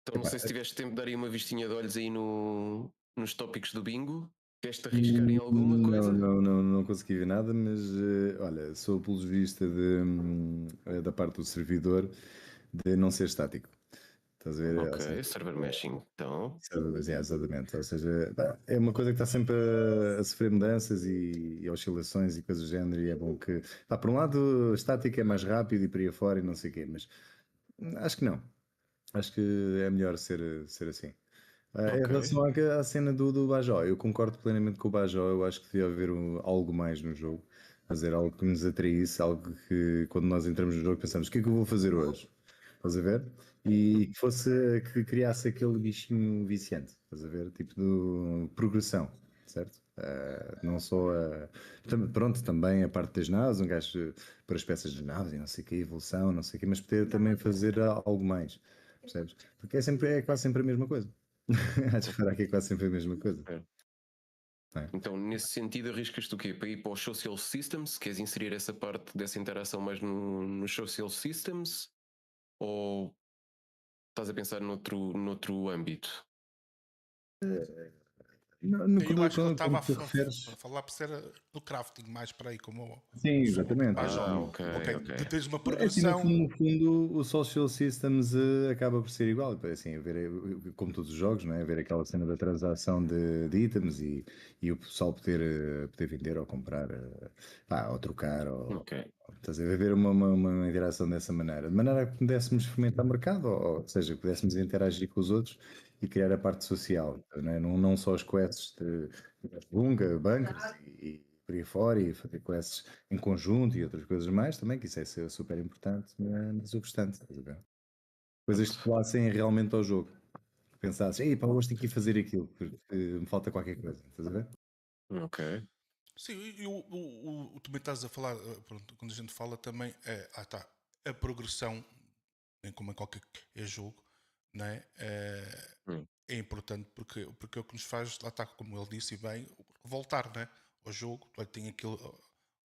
Então não sei se tiveste tempo de dar aí uma vistinha de olhos aí nos tópicos do bingo. Queres-te arriscar em alguma coisa? Não consegui ver nada, mas olha, sou apologista da parte do servidor de não ser estático. Estás a ver? Ok, server meshing. Então. Exatamente. Ou seja, é uma coisa que está sempre a sofrer mudanças e oscilações e coisas do género. E é bom que, por um lado, estática é mais rápido e por aí afora e não sei o quê, mas acho que não. Acho que é melhor ser assim. Em relação à cena do Bajó, eu concordo plenamente com o Bajó. Eu acho que devia haver algo mais no jogo, fazer algo que nos atraísse, algo que quando nós entramos no jogo pensamos: o que é que eu vou fazer hoje? Estás a ver? E que criasse aquele bichinho viciante, estás a ver? Tipo de progressão, certo? Não só pronto, também a parte das naves, um gajo para as peças das naves e não sei o que, evolução, não sei o que, mas poder também fazer algo mais. percebes? Porque é quase sempre a mesma coisa. Há de reparar que é quase sempre a mesma coisa. É. É. Então, nesse sentido, arriscas-te o quê? Para ir para os social systems? Queres inserir essa parte dessa interação mais nos social systems? Ou estás a pensar noutro âmbito? Eu acho que ele estava Como te referes. a falar por ser do crafting, mais para aí, como Sim, exatamente. para jogos. Ok, Ok, ok. de teres uma É assim, progressão. no fundo, o Social Systems acaba por ser igual. Assim, como todos os jogos, não é? Haver aquela cena da transação de itens e o pessoal poder vender ou comprar, ou trocar, Ok. estás a ver? Haver uma interação dessa maneira. De maneira que pudéssemos fomentar o mercado, ou seja, que pudéssemos interagir com os outros e criar a parte social, não é? Não só as quests de bunga, bunkers e por aí fora, e fazer quests em conjunto e outras coisas mais também, que isso é super importante, mas o restante, estás a ver? Coisas que colassem realmente ao jogo. Pensasses, ei, pá, hoje tenho que ir fazer aquilo, porque me falta qualquer coisa, estás a ver? Ok. Sim, e o também estás a falar, pronto, quando a gente fala também, tá, a progressão, bem como em qualquer jogo, não é? É importante porque é o que nos faz, lá está, como ele disse, e bem, voltar, né, ao jogo. Olha, tem aquilo,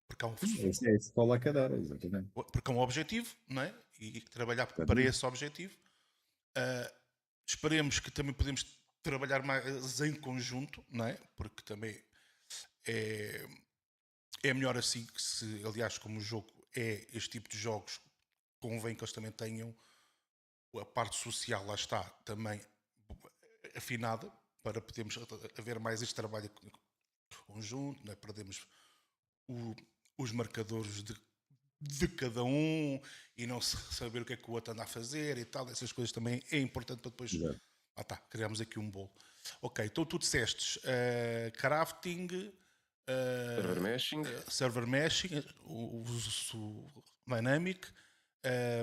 porque há É isso que a cadar, exatamente. porque é um objetivo, não é? E trabalhar para Exatamente. esse objetivo. Esperemos que também podemos trabalhar mais em conjunto, não é? Porque também é melhor assim que se, aliás, como o jogo é este tipo de jogos, convém que eles também tenham a parte social, lá está, também afinada, para podermos haver mais este trabalho conjunto, não é? Perdemos os marcadores de cada um e não saber o que é que o outro anda a fazer e tal, essas coisas também é importante para depois criamos aqui um bolo. Ok, então tu disseste crafting, server meshing, o dynamic,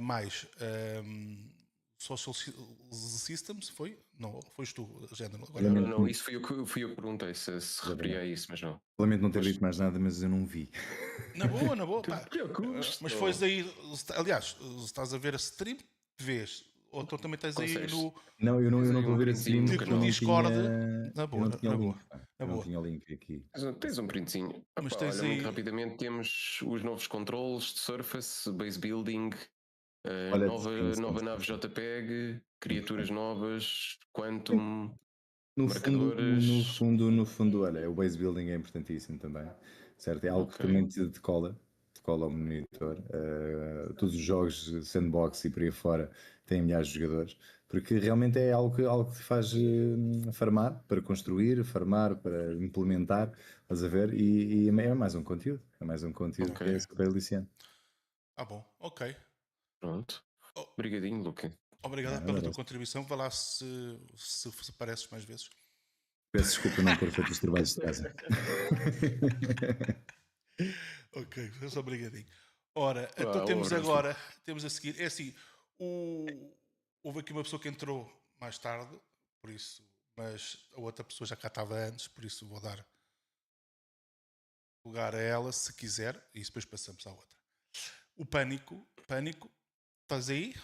mais social systems, foi? Não, foste tu, género. Agora, Não, isso fui eu que perguntei se referia a isso, mas não. Lamento não ter dito mais nada, mas eu não vi. Na boa, Tu pá. te preocupes, Mas foi aí, aliás, se estás a ver a stream, vês. Ou então também tens aí Consegues. no Não, eu não Tens aí estou a um ver a printzinho stream no porque tipo eu canal. não Discord. tinha, Na eu boa, não tinha na link. boa. Pá. Na Eu não boa. tinha link aqui. Tens um printzinho. Mas Opa, tens olha, muito aí. rapidamente temos os novos controles de Surface, Base Building, Olha, nova nave JPEG, criaturas novas, Quantum, No marcadores. fundo, olha, o base building é importantíssimo também, certo? É algo que Ok. também te cola ao monitor. Todos os jogos sandbox e por aí fora têm milhares de jogadores, porque realmente é algo que te faz farmar para construir, farmar para implementar, estás a ver? E é mais um conteúdo, Ok. que é super aliciante. Bom, ok. Pronto. Oh, Obrigadinho, Luca. obrigado pela tua contribuição. Vá lá se apareces mais vezes. Peço desculpa não ter feito os trabalhos de casa. Ok, mas obrigadinho. Ora, então temos a seguir, é assim, houve aqui uma pessoa que entrou mais tarde, por isso, mas a outra pessoa já cá estava antes, por isso vou dar lugar a ela se quiser, e depois passamos à outra. O Pânico, estás aí?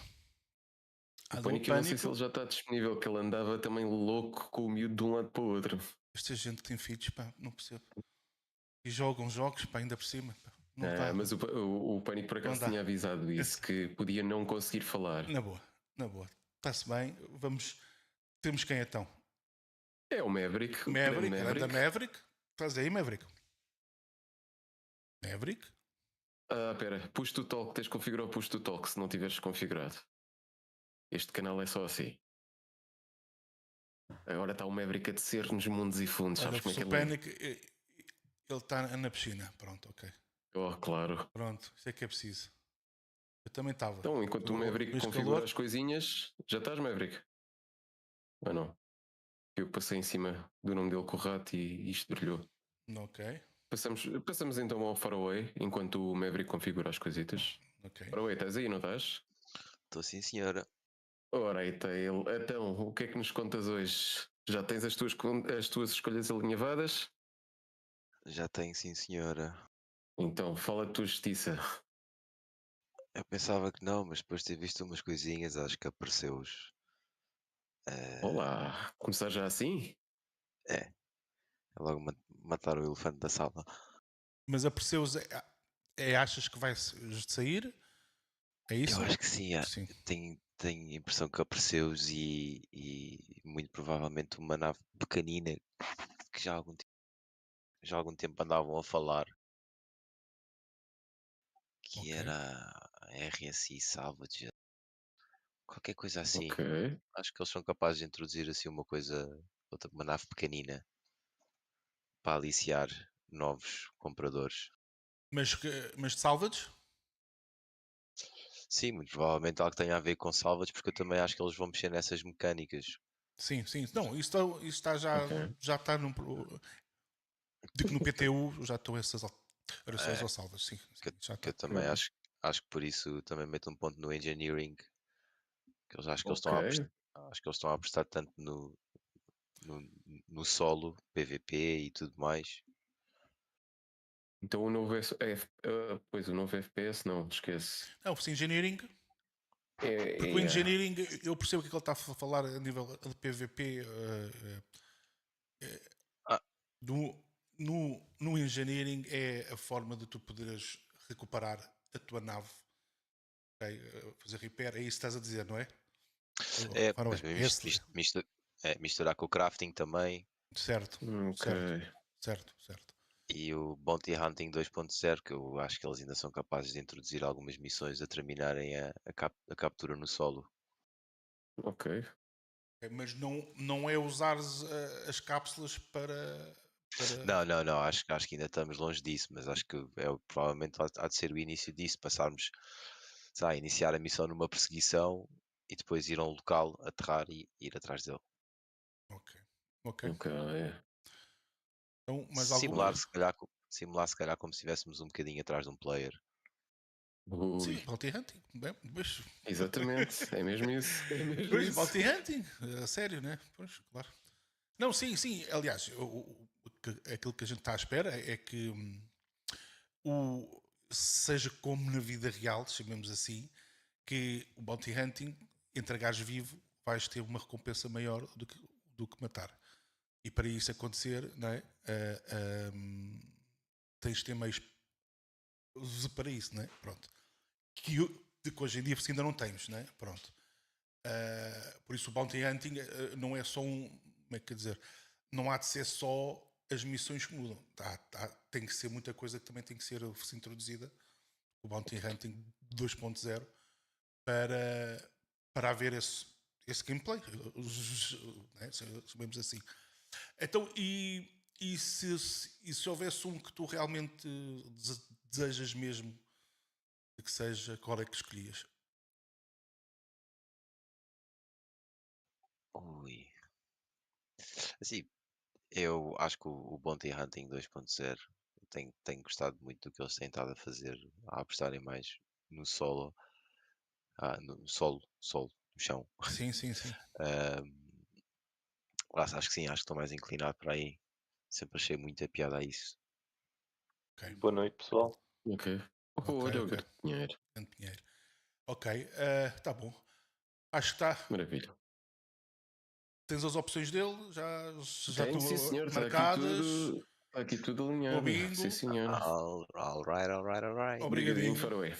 O Pânico, eu não sei se ele já está disponível, que ele andava também louco com o miúdo de um lado para o outro. Esta gente que tem filhos, pá, não percebo. E jogam jogos, pá, ainda por cima. Pá, não dá. Mas o Pânico por acaso tinha avisado isso, que podia não conseguir falar. Na boa. Está-se bem, temos quem então? É o Maverick. Anda Maverick. Estás aí, Maverick? Maverick? Espera, push to talk, tens de configurar o push to talk se não tiveres configurado. Este canal é só assim. Agora está o Maverick a descer nos mundos e fundos. Olha, Sabes como é que o Panic, ele está na piscina. Pronto, ok. Oh, claro. Pronto, isso é que é preciso. Eu também estava. Então, enquanto o Maverick configura as coisinhas, já estás, Maverick? Ou não? Eu passei em cima do nome dele com o rato e isto brilhou. Ok. Passamos então ao Faraway, enquanto o Maverick configura as coisitas. Ok. Faraway, estás aí, não estás? Estou sim, senhora. Ora, aí está ele. Então, o que é que nos contas hoje? Já tens as tuas escolhas alinhavadas? Já tenho, sim, senhora. Então, fala a tua justiça. Eu pensava que não, mas depois de ter visto umas coisinhas, acho que apareceu-os. Olá, começar já assim? É logo matar o elefante da sala. Mas a Perseus achas que vai sair? É isso? Eu acho que sim. Sim. Tenho a impressão que apareceu e muito provavelmente uma nave pequenina que já há algum tempo andavam a falar, que Ok. era a RSI Salvage, qualquer coisa assim. Ok. Acho que eles são capazes de introduzir assim uma nave pequenina para aliciar novos compradores. Mas de salvage? Sim, muito provavelmente algo que tenha a ver com salvage, porque eu também acho que eles vão mexer nessas mecânicas. Sim. Não, isso está Ok. já está num. De que no PTU já estão essas alterações É, ou salvas, sim, já que está. eu também acho que por isso também meto um ponto no engineering, que eles acho que eles estão Ok. acho que eles estão a apostar tanto no, no solo, PVP e tudo mais. Então o novo pois o novo FPS não, esquece. Não, se engineering, porque o É, engineering, eu percebo o que é que ele está a falar a nível de PVP. Ah, No engineering é a forma de tu poderes recuperar a tua nave, okay? Fazer repair, é isso que estás a dizer, não é? mas É esse, misturar com o crafting também certo, ok. certo. e o Bounty Hunting 2.0, que eu acho que eles ainda são capazes de introduzir algumas missões a terminarem a captura no solo. Ok. Mas não é usar as cápsulas para. Não, acho que ainda estamos longe disso, mas acho que provavelmente há de ser o início disso, passarmos, sei lá, iniciar a missão numa perseguição e depois ir a um local, aterrar e ir atrás dele. Ok. É. Então, mais alguma? Simular se calhar como se estivéssemos um bocadinho atrás de um player. Sim, Ui, bounty hunting. Bem, mas, exatamente. É mesmo isso. É mesmo pois, isso. bounty hunting, a sério, né? Pois, claro. Não, sim. Aliás, aquilo que a gente está à espera é que seja como na vida real, chamemos assim, que o bounty hunting, entregares vivo, vais ter uma recompensa maior do que matar. E para isso acontecer, não é? Tens de ter meios para isso, não é? Pronto. Que hoje em dia ainda não temos, não é? Pronto. Por isso o bounty hunting não é só como é que quer dizer? Não há de ser só as missões que mudam. Tem que ser muita coisa que também tem que ser introduzida. O bounty hunting 2.0 para haver esse gameplay, né? Sabemos assim. Então, se houvesse um que tu realmente desejas mesmo que seja, qual é que escolhias? Ui. Assim, eu acho que o Bounty Hunting 2.0 tenho gostado muito do que eles têm estado a fazer, a apostarem mais no solo, no solo, no chão. Sim. Acho que sim, acho que estou mais inclinado para aí. Sempre achei muita piada a isso. Ok. Boa noite, pessoal. Ok. Olha o Ok. dinheiro. Pinheiro. Ok, tá bom. Acho que está. Maravilha. Tens as opções dele, já Tem, estão sim senhor. marcadas. Está aqui tudo O alinhado. Sim bingo. senhor. All right. Obrigadinho, Obrigadinho. Faroé.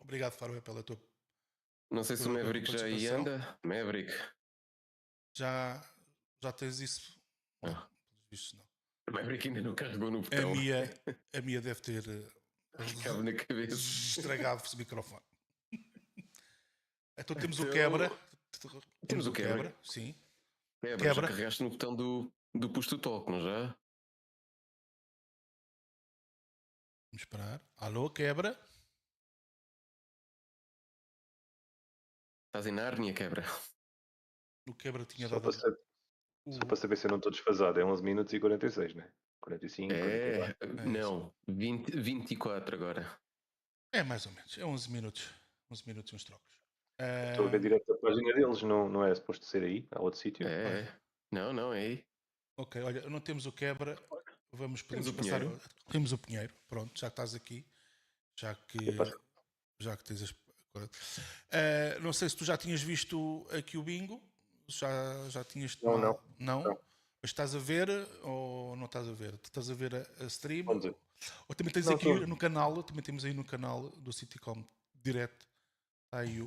Obrigado, Faroé, pela tua Não sei se o Maverick já aí participação. anda. Maverick. Já tens isso? Não, Ah. pelos vistos não. O Maverick ainda não carregou no A botão. Mia deve ter Cabe na cabeça. estragado o microfone. Então temos o Então, quebra. temos o quebra. Sim. Já carregaste no botão do push to talk, não já? Vamos esperar. Alô, quebra. Estás em Nárnia, quebra. O quebra tinha Só dado. para saber se eu não estou desfasado, é 11 minutos e 46, né? 45, 44. Não, 24 agora. É mais ou menos. É 11 minutos. 11 minutos e uns trocos. Estou a ver direto a página deles, não é suposto ser aí, há outro sítio. Não, é aí. Ok, olha, não temos o quebra. Temos Podemos o passar. Pinheiro. Temos o Pinheiro. Pronto, já estás aqui. Já que tens as. Não sei se tu já tinhas visto aqui o bingo. já tinhas Não, tomado? não. Mas estás a ver ou não estás a ver? Tu estás a ver a stream? Onde? Ou também tens Não, aqui tô. no canal, também temos aí no canal do Citycom direto, está aí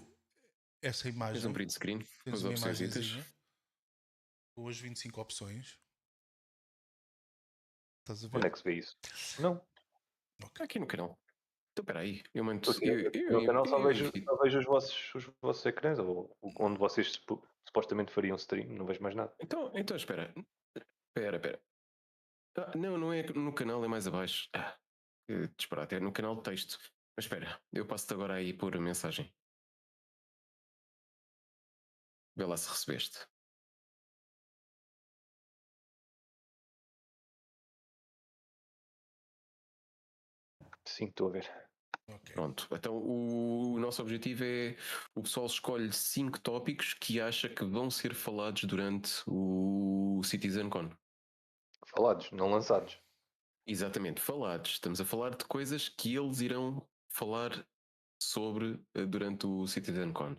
essa Tens imagem. um print screen com Tens as uma opções. imagenzinha com as 25 opções. Estás a ver? Onde é que se vê isso? Não. Ok. Aqui no canal. Então, espera aí. Eu mando. Aqui no canal só vejo os vossos ecrãs, ou onde vocês supostamente fariam stream, não vejo mais nada. Então espera. Espera. Não é no canal, é mais abaixo. Que disparate, é no canal de texto. Mas espera, eu passo-te agora aí por mensagem. Vê lá se recebeste. Sim, estou a ver. Ok. Pronto, então o nosso objetivo é o pessoal escolhe 5 tópicos que acha que vão ser falados durante o CitizenCon. Falados, não lançados. Exatamente, falados. Estamos a falar de coisas que eles irão falar sobre durante o CitizenCon.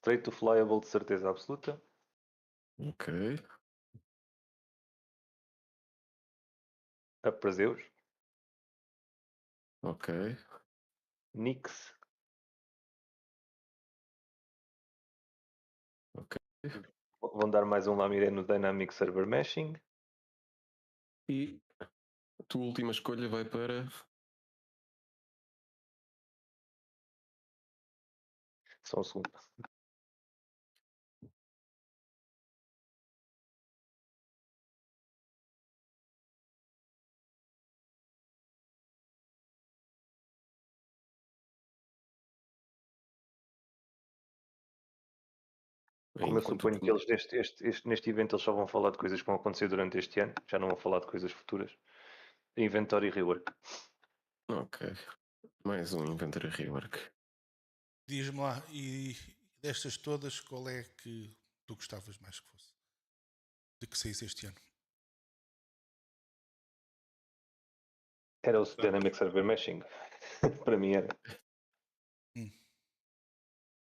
Straight to flyable de certeza absoluta. Ok. Up para Zeus. Ok. Nix. Ok. Vão dar mais um lamiré no Dynamic Server Meshing. E a tua última escolha vai para. Só um segundo. Como eu Enquanto suponho que eles neste evento eles só vão falar de coisas que vão acontecer durante este ano, já não vão falar de coisas futuras. Inventory e rework. Ok. Mais um Inventory Rework. Diz-me lá, e destas todas, qual é que tu gostavas mais que fosse? De que saísse este ano? Era o Dynamic Server Meshing. Para mim era.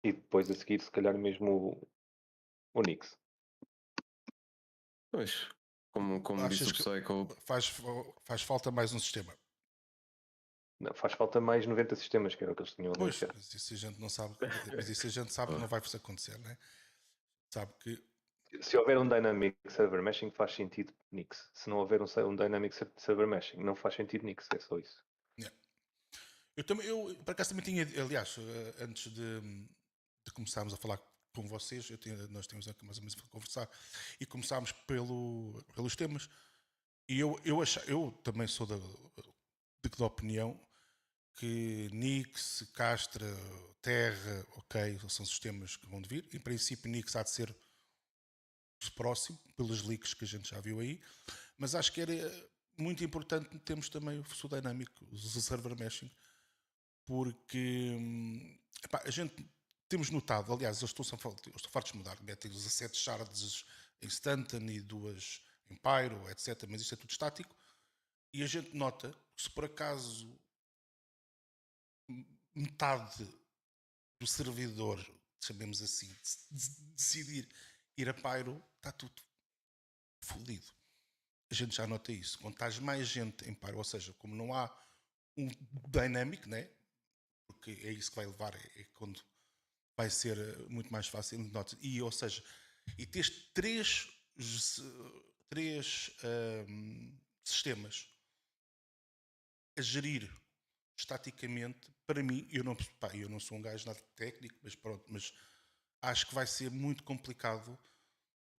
E depois a seguir, se calhar mesmo o Nix. Pois, como disse o Achas que Psycho, faz falta mais um sistema? Não, faz falta mais 90 sistemas, que era o que eles tinham Pois, anunciado. mas isso a gente não sabe, mas isso a gente sabe que não vai acontecer, né? Sabe que Se houver um Dynamic Server Meshing, faz sentido Nix. Se não houver um Dynamic Server Meshing, não faz sentido Nix. É só isso. yeah. Eu por acaso também tinha, aliás, antes de começarmos a falar com vocês, nós tínhamos mais ou menos a conversar e começámos pelos temas. E eu também sou da opinião que Nix, Castra, Terra, ok, são sistemas que vão de vir. Em princípio, Nix há de ser próximo, pelos leaks que a gente já viu aí, mas acho que era muito importante termos também o fluxo dinâmico, o server meshing, porque epá, a gente temos notado, aliás, eu estou fartos de mudar, metem 17 shards instantane e 2 em Pyro, etc. Mas isso é tudo estático. E a gente nota que se por acaso metade do servidor, chamemos assim, decidir ir a Pyro, está tudo fodido. A gente já nota isso. Quando estás mais gente em Pyro, ou seja, como não há um dynamic, né? Porque é isso que vai levar, é quando vai ser muito mais fácil. E, ou seja, e tens três sistemas a gerir estaticamente, para mim, eu não sou um gajo nada técnico, mas pronto, mas acho que vai ser muito complicado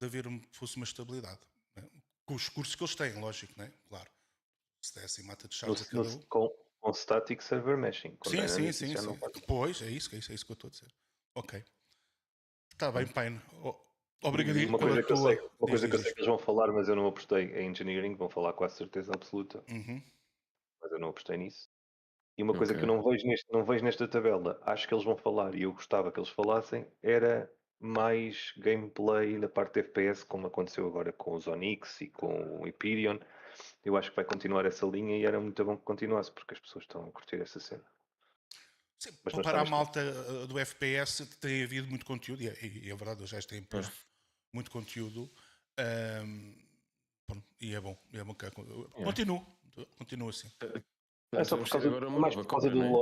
de haver fosse uma estabilidade. Né? Com os cursos que eles têm, lógico, né? Claro. Se dessem mata de chaves a cada um. Com static server meshing. Com Sim. já não faz. Pois, é isso que eu estou a dizer. Ok. Está bem, Paine. E Obrigadinho uma pela coisa que eu sei, tua... uma coisa que eu Diz. sei que eles vão falar, mas eu não apostei em engineering, vão falar quase certeza absoluta, Uhum. mas eu não apostei nisso. E uma coisa Ok. que eu não vejo nesta tabela, acho que eles vão falar e eu gostava que eles falassem, era mais gameplay na parte de FPS, como aconteceu agora com os Onyx e com o Hyperion. Eu acho que vai continuar essa linha e era muito bom que continuasse, porque as pessoas estão a curtir essa cena. Sim, Mas para a nós malta do FPS tem havido muito conteúdo, e é verdade, eles já têm posto muito conteúdo. E é bom que continua assim. É só por causa, agora uma mais nova por causa compra, do não é?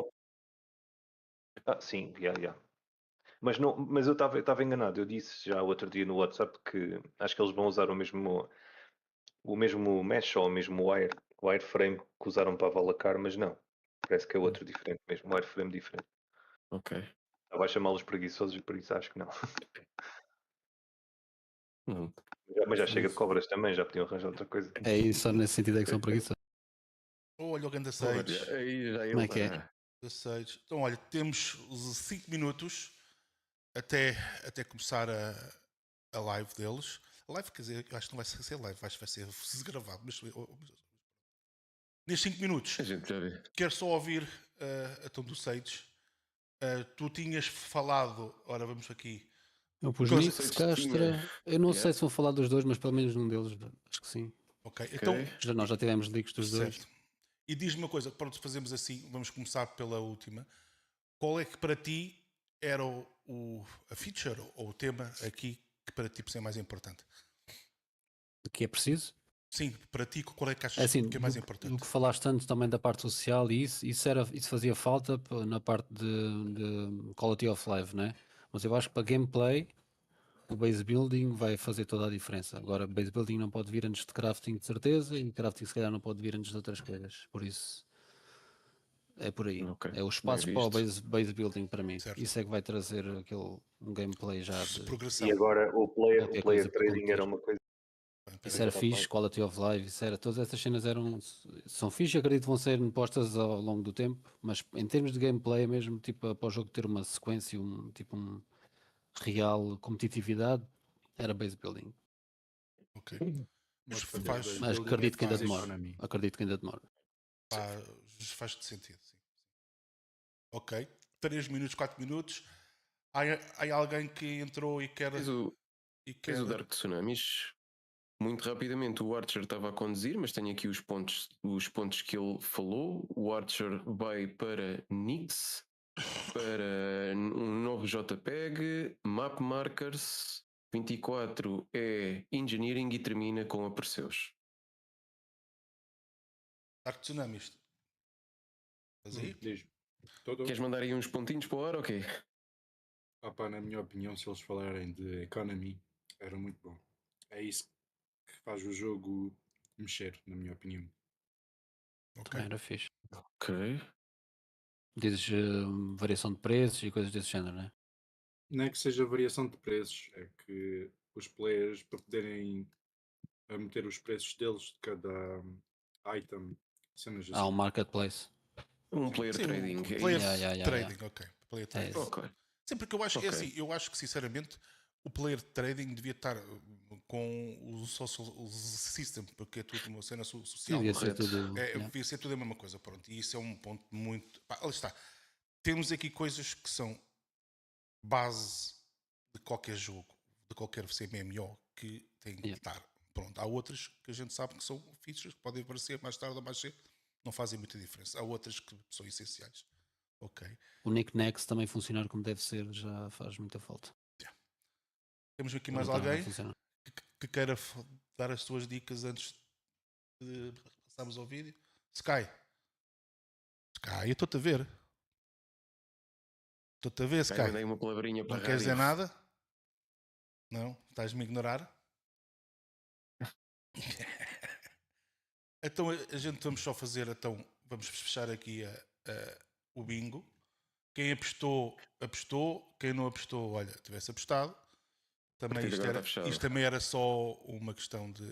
lock. Sim, yeah. Mas eu estava enganado. Eu disse já outro dia no WhatsApp que acho que eles vão usar o mesmo mesh ou o mesmo wireframe que usaram para a Valacar, mas não. Parece que é outro diferente mesmo, um wireframe diferente. Ok. Estava a chamá-los preguiçosos e por isso acho que não. Mas já chega de cobras também, já podiam arranjar outra coisa. É isso, só nesse sentido é que são preguiçosos. Olha o ganda Sage. Aí já Como é que é? Então, olha, temos os 5 minutos até começar a live deles. A live, quer dizer, eu acho que não vai ser live, acho que vai ser gravado. Mas nestes 5 minutos, a gente já vê. quero só ouvir a tom do Sage. Tu tinhas falado, ora vamos aqui. Eu pus Coisa- Nix, Castra. Eu não sei se vou falar dos dois, mas pelo menos num deles, acho que sim. Ok, então. Nós já tivemos leaks dos dois. E diz-me uma coisa, pronto, fazemos assim, vamos começar pela última. Qual é que para ti era a feature ou o tema aqui que para ti é mais importante? Que é preciso? Sim, para ti qual é que achas assim, que é mais importante? Do que falaste tanto também da parte social e isso fazia falta na parte de quality of life, né? Mas eu acho que para gameplay o base building vai fazer toda a diferença. Agora, base building não pode vir antes de crafting de certeza e crafting se calhar não pode vir antes de outras coisas. Por isso é por aí. É o espaço para o base building para mim. Certo. Isso é que vai trazer um gameplay já de progressão. E agora o player trading era uma coisa. Isso era fixe, quality of life, isso era, todas essas cenas são fixe, acredito que vão ser postas ao longo do tempo, mas em termos de gameplay mesmo, tipo, para o jogo ter uma sequência, um real competitividade, era base building. Ok. Mas acredito que ainda demora. Acredito que ainda demora. Faz-te sentido, sim. Ok. 3 minutos, 4 minutos. Há alguém que entrou e quer... Fez o Dark Tsunamis. Muito rapidamente, o Archer estava a conduzir, mas tenho aqui os pontos que ele falou. O Archer vai para Nix, para um novo JPEG, Map Markers, 24 é Engineering e termina com a Perseus. Dark Tsunamis. Estás aí? Queres mandar aí uns pontinhos para o ar ou quê? Na minha opinião, se eles falarem de economy, era muito bom. É isso que faz o jogo mexer, na minha opinião. Também era fixe. Ok. Dizes variação de preços e coisas desse género, não é? Não é que seja variação de preços, é que os players, para poderem meter os preços deles de cada item, cenas assim. Um marketplace. Player trading. Trading, ok. Player trading. Okay. Sim, porque eu acho que sinceramente o player trading devia estar com o social system, porque é tudo uma cena social. Devia ser tudo, devia ser tudo a mesma coisa, pronto. E isso é um ponto muito... ali está. Temos aqui coisas que são base de qualquer jogo, de qualquer MMO, que tem que estar. Pronto. Há outras que a gente sabe que são features, que podem aparecer mais tarde ou mais cedo, não fazem muita diferença. Há outras que são essenciais. Ok. O Nicknax também funcionar como deve ser já faz muita falta. Temos aqui mais alguém que queira dar as suas dicas antes de passarmos ao vídeo? Sky, eu estou-te a ver. Estou-te a ver, Sky. Mandei uma palavrinha para não queres dizer nada? Não? Estás-me a ignorar? Então a gente vamos só fazer, vamos fechar aqui o bingo. Quem apostou, quem não apostou, olha, tivesse apostado. Também isto também era só uma questão de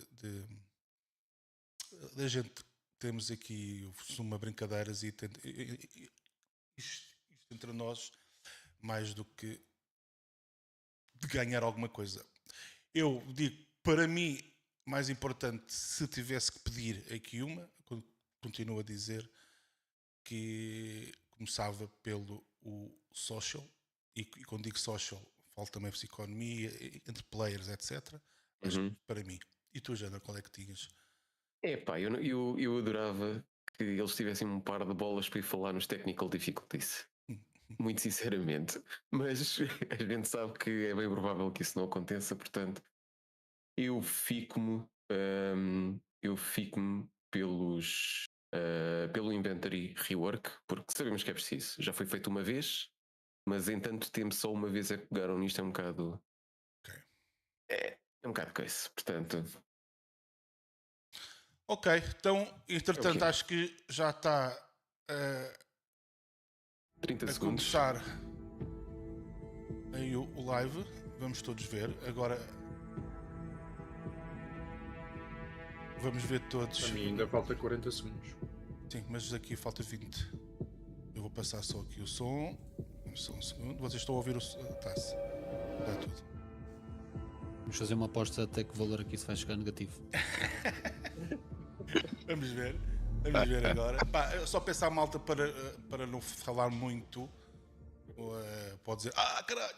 gente. Temos aqui uma brincadeiras e isto entre nós, mais do que de ganhar alguma coisa. Eu digo, para mim, mais importante, se tivesse que pedir aqui continuo a dizer que começava pelo social, e quando digo social, falo também de economia, entre players, etc. Mas para mim. E tu, Jana, qual é que tinhas? Eu adorava que eles tivessem um par de bolas para ir falar nos technical difficulties. muito sinceramente. Mas a gente sabe que é bem provável que isso não aconteça, portanto, eu fico-me pelo inventory rework, porque sabemos que é preciso. Já foi feito uma vez, mas em tanto tempo só uma vez é que pegaram nisto, é um bocado. Ok. É um bocado coisa, portanto. Ok, então, entretanto, Ok. acho que já está 30 a segundos. começar aí o live. Vamos todos ver. Agora vamos ver todos. A mim ainda falta 40 segundos. Sim, mas aqui falta 20. Eu vou passar só aqui o som. Só um segundo. Vocês estão a ouvir o som? Está-se. Está tudo. Vamos fazer uma aposta até que valor aqui se vai chegar negativo. Vamos ver. Vamos ver agora. Pá, só pensar, malta, para não falar muito. Pode dizer, caralho!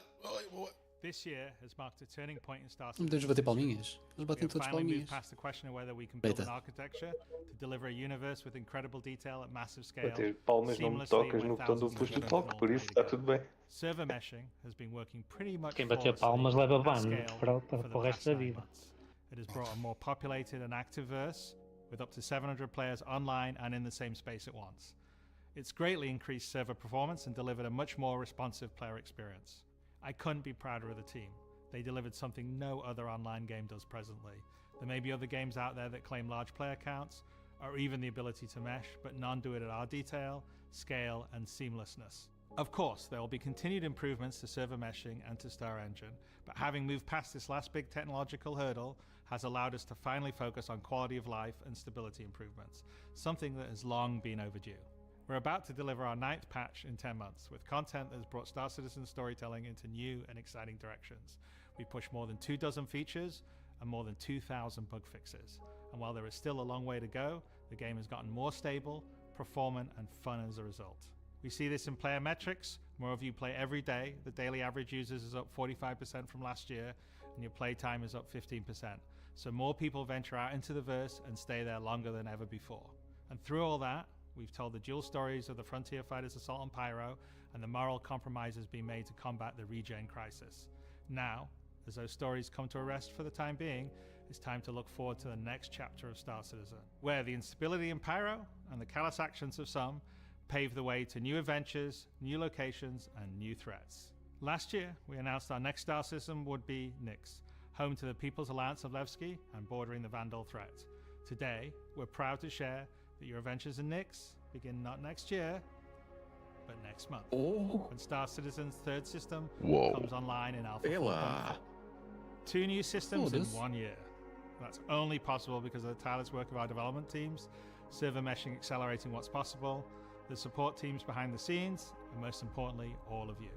This year has marked a turning point in Star Não podemos bater palminhas. Eles batem todos finally moved palminhas. past the question of whether we can build Eita. an architecture to deliver a universe with incredible detail at massive scale. Bater palmas não me seamlessly tocas when no botão thousands duplo of do people toque, all por play isso está together. tudo bem. Server meshing has been working pretty much Quem bater flawlessly palmas leva at ban scale para for the o resto past da 9 vida. months. It has brought a more populated and active verse with up to 700 players online and in the same space at once. It's greatly increased server performance and delivered a much more responsive player experience. I couldn't be prouder of the team. They delivered something no other online game does presently. There may be other games out there that claim large player counts, or even the ability to mesh, but none do it at our detail, scale, and seamlessness. Of course, there will be continued improvements to server meshing and to Star Engine, but having moved past this last big technological hurdle has allowed us to finally focus on quality of life and stability improvements, something that has long been overdue. We're about to deliver our 9th patch in 10 months, with content that has brought Star Citizen storytelling into new and exciting directions. We pushed more than 24 features and more than 2,000 bug fixes. And while there is still a long way to go, the game has gotten more stable, performant, and fun as a result. We see this in player metrics. More of you play every day. The daily average users is up 45% from last year, and your play time is up 15%. So more people venture out into the verse and stay there longer than ever before. And through all that, we've told the dual stories of the Frontier Fighters Assault on Pyro and the moral compromises being made to combat the regen crisis. Now, as those stories come to a rest for the time being, it's time to look forward to the next chapter of Star Citizen, where the instability in Pyro and the callous actions of some pave the way to new adventures, new locations, and new threats. Last year, we announced our next Star Citizen would be Nyx, home to the People's Alliance of Levski and bordering the Vandal threat. Today, we're proud to share that your adventures in Nyx begin not next year, but next month. When Star Citizen's third system comes online in Alpha 4.4. 2 new systems in 1 year. That's only possible because of the tireless work of our development teams, server meshing accelerating what's possible, the support teams behind the scenes, and most importantly, all of you.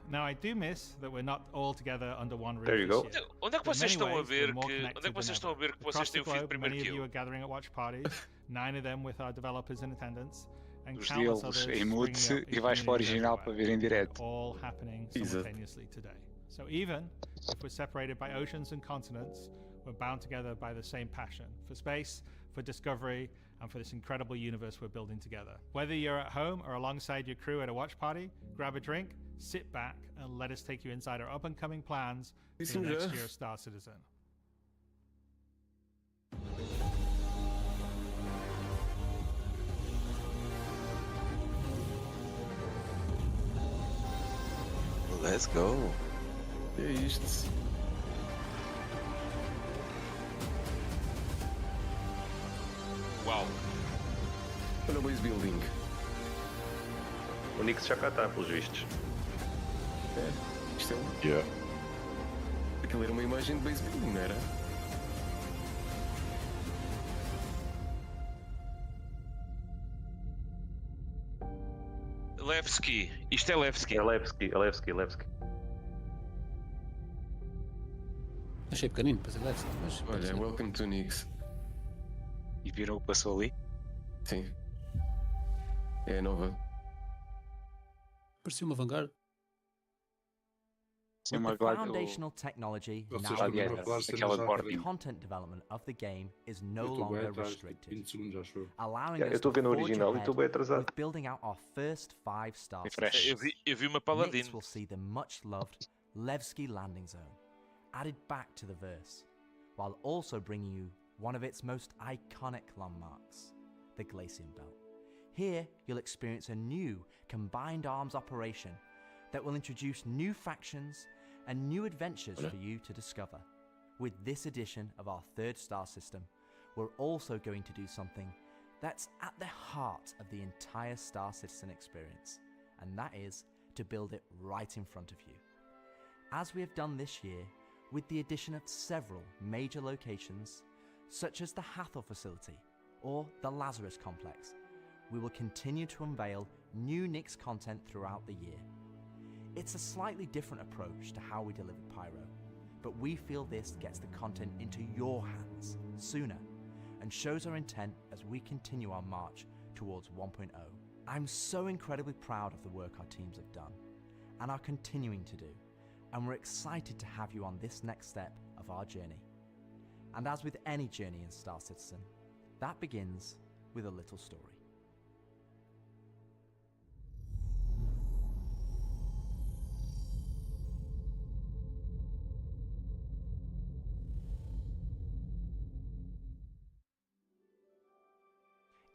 Now, I do miss that we're not all together under one roof There you this go. year. Onde é que In vocês many estão a ways, we're ver more que connected onde é que than vocês estão a ever. ver que vocês Across the têm o feed globe, primeiro many que of you eu? are gathering at watch parties, 9 of them with our developers in attendance, and Os countless deles others em springing mute up in e vais para o communities original para everywhere, ver em and direto. all happening simultaneously today. So even if we're separated by oceans and continents, we're bound together by the same passion for space, for discovery, and for this incredible universe we're building together. Whether you're at home or alongside your crew at a watch party, grab a drink, sit back, and let us take you inside our up-and-coming plans for the next year of Star Citizen. Let's go. É isto. Uau! Olha o base building. O Nix já cá está, pelos vistos. Isto é um... Yeah. Aquilo era uma imagem de base building, não era? Levski. Isto é Levski. É Levski, é Levski, é Levski. Achei pequenino, depois é leve, mas pode Olha, ser. welcome to Nyx. E viram o que passou ali? Sim. É a nova. Parecia uma Vanguard. Sim, With uma the glide, foundational technology Ou now seja, in também gladiator, para place, falar aquela cenas de rápidas. the boarding. content development of the game is no Eu estou bem longer atrás, tipo restricted, 20 segundos, acho eu. allowing Yeah, eu us to estou vendo o forge original e ahead estou bem atrasado. with building out our first 5-star É fresh. systems. Eu vi uma Next paladino. will see the much-loved Levski landing zone added back to the verse, while also bringing you one of its most iconic landmarks, the Glacian Belt. Here, you'll experience a new combined arms operation that will introduce new factions and new adventures for you to discover. With this edition of our 3rd star system, we're also going to do something that's at the heart of the entire Star Citizen experience, and that is to build it right in front of you. As we have done this year, with the addition of several major locations, such as the Hathor facility or the Lazarus complex, we will continue to unveil new Nyx content throughout the year. It's a slightly different approach to how we deliver Pyro, but we feel this gets the content into your hands sooner and shows our intent as we continue our march towards 1.0. I'm so incredibly proud of the work our teams have done and are continuing to do, and we're excited to have you on this next step of our journey. And as with any journey in Star Citizen, that begins with a little story.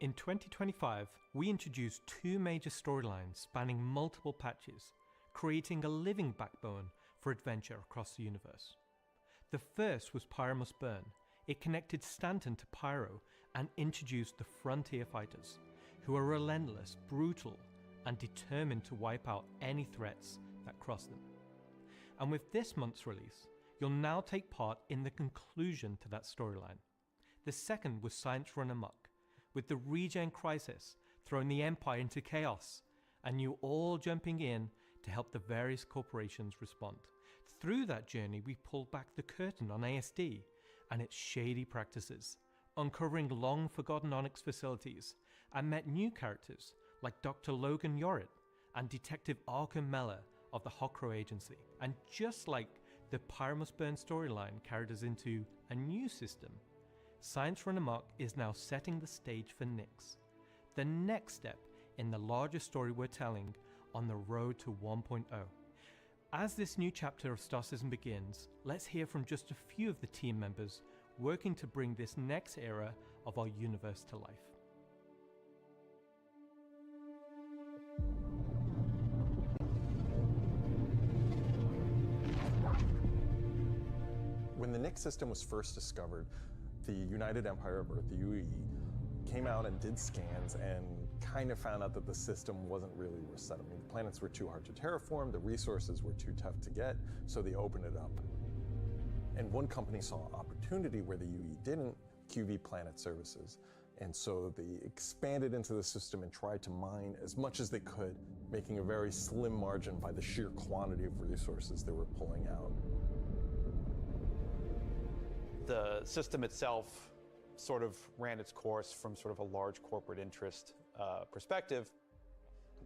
In 2025, we introduced 2 major storylines spanning multiple patches, creating a living backbone for adventure across the universe. The first was Pyro Must Burn. It connected Stanton to Pyro and introduced the Frontier Fighters, who are relentless, brutal, and determined to wipe out any threats that cross them. And with this month's release, you'll now take part in the conclusion to that storyline. The second was Science Run Amok, with the Regen Crisis throwing the Empire into chaos, and you all jumping in to help the various corporations respond. Through that journey, we pulled back the curtain on ASD and its shady practices, uncovering long-forgotten Onyx facilities, and met new characters like Dr. Logan Yorit and Detective Arkham Mella of the Hokro Agency. And just like the Pyro Must Burn storyline carried us into a new system, Science Run Amok is now setting the stage for Nyx, the next step in the larger story we're telling on the road to 1.0. As this new chapter of Star Citizen begins, let's hear from just a few of the team members working to bring this next era of our universe to life. When the Nyx system was first discovered, the United Empire of Earth, the UE, came out and did scans and kind of found out that the system wasn't really worth settling. The planets were too hard to terraform, the resources were too tough to get, so they opened it up. And one company saw opportunity where the UE didn't, QV Planet Services. And so they expanded into the system and tried to mine as much as they could, making a very slim margin by the sheer quantity of resources they were pulling out. The system itself sort of ran its course from sort of a large corporate interest perspective,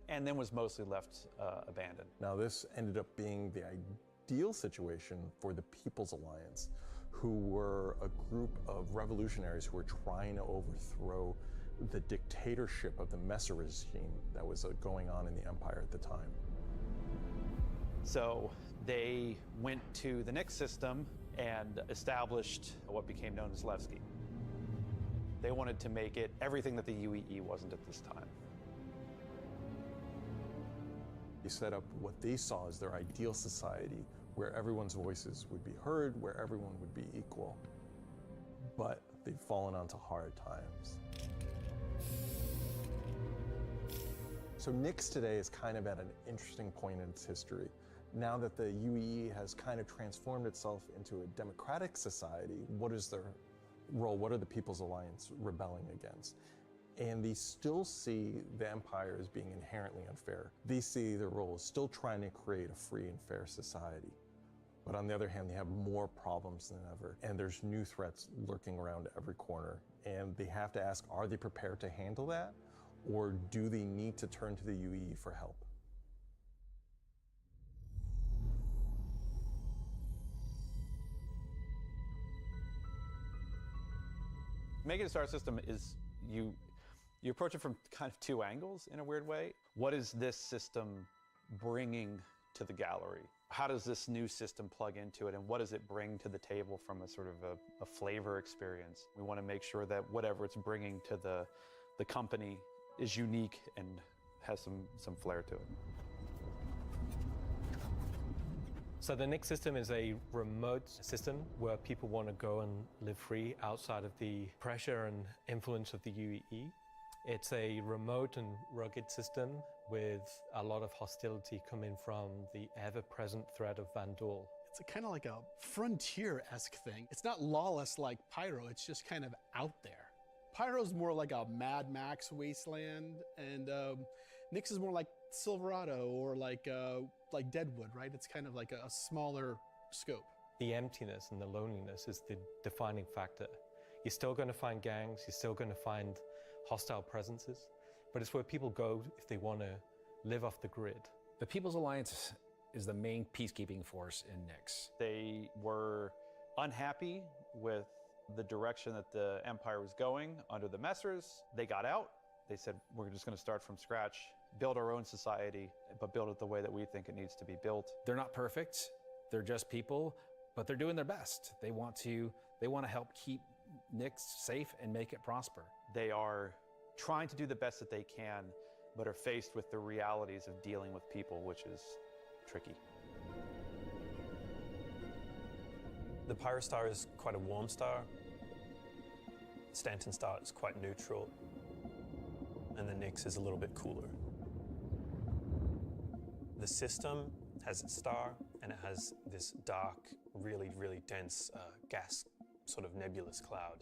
and then was mostly left abandoned. Now this ended up being the ideal situation for the People's Alliance, who were a group of revolutionaries who were trying to overthrow the dictatorship of the Messer regime that was going on in the Empire at the time. So they went to the Nyx system and established what became known as Levski. They wanted to make it everything that the UEE wasn't at this time. They set up what they saw as their ideal society, where everyone's voices would be heard, where everyone would be equal. But they've fallen onto hard times. So Nyx today is kind of at an interesting point in its history. Now that the UEE has kind of transformed itself into a democratic society, what is their role? What are the People's Alliance rebelling against? And they still see the Empire as being inherently unfair. They see their role as still trying to create a free and fair society. But on the other hand, they have more problems than ever, and there's new threats lurking around every corner. And they have to ask, are they prepared to handle that? Or do they need to turn to the UEE for help? Making a star system is you approach it from kind of two angles in a weird way. What is this system bringing to the gallery? How does this new system plug into it, and what does it bring to the table from a sort of a flavor experience? We want to make sure that whatever it's bringing to the company is unique and has some flair to it. So the Nix system is a remote system where people want to go and live free outside of the pressure and influence of the UEE. It's a remote and rugged system with a lot of hostility coming from the ever-present threat of Vandal. It's kind of like a frontier-esque thing. It's not lawless like Pyro, it's just kind of out there. Pyro's more like a Mad Max wasteland, and Nix is more like Silverado or like Deadwood, right? It's kind of like a smaller scope. The emptiness and the loneliness is the defining factor. You're still going to find gangs, you're still going to find hostile presences, but it's where people go if they want to live off the grid. The People's Alliance is the main peacekeeping force in Nix. They were unhappy with the direction that the Empire was going under the Messers. They got out. They said, we're just going to start from scratch, build our own society, but build it the way that we think it needs to be built. They're not perfect. They're just people, but they're doing their best. They want to help keep Nix safe and make it prosper. They are trying to do the best that they can, but are faced with the realities of dealing with people, which is tricky. The Pyro Star is quite a warm star. Stanton Star is quite neutral. And the Nix is a little bit cooler. The system has its star, and it has this dark, really, really dense gas, sort of nebulous cloud.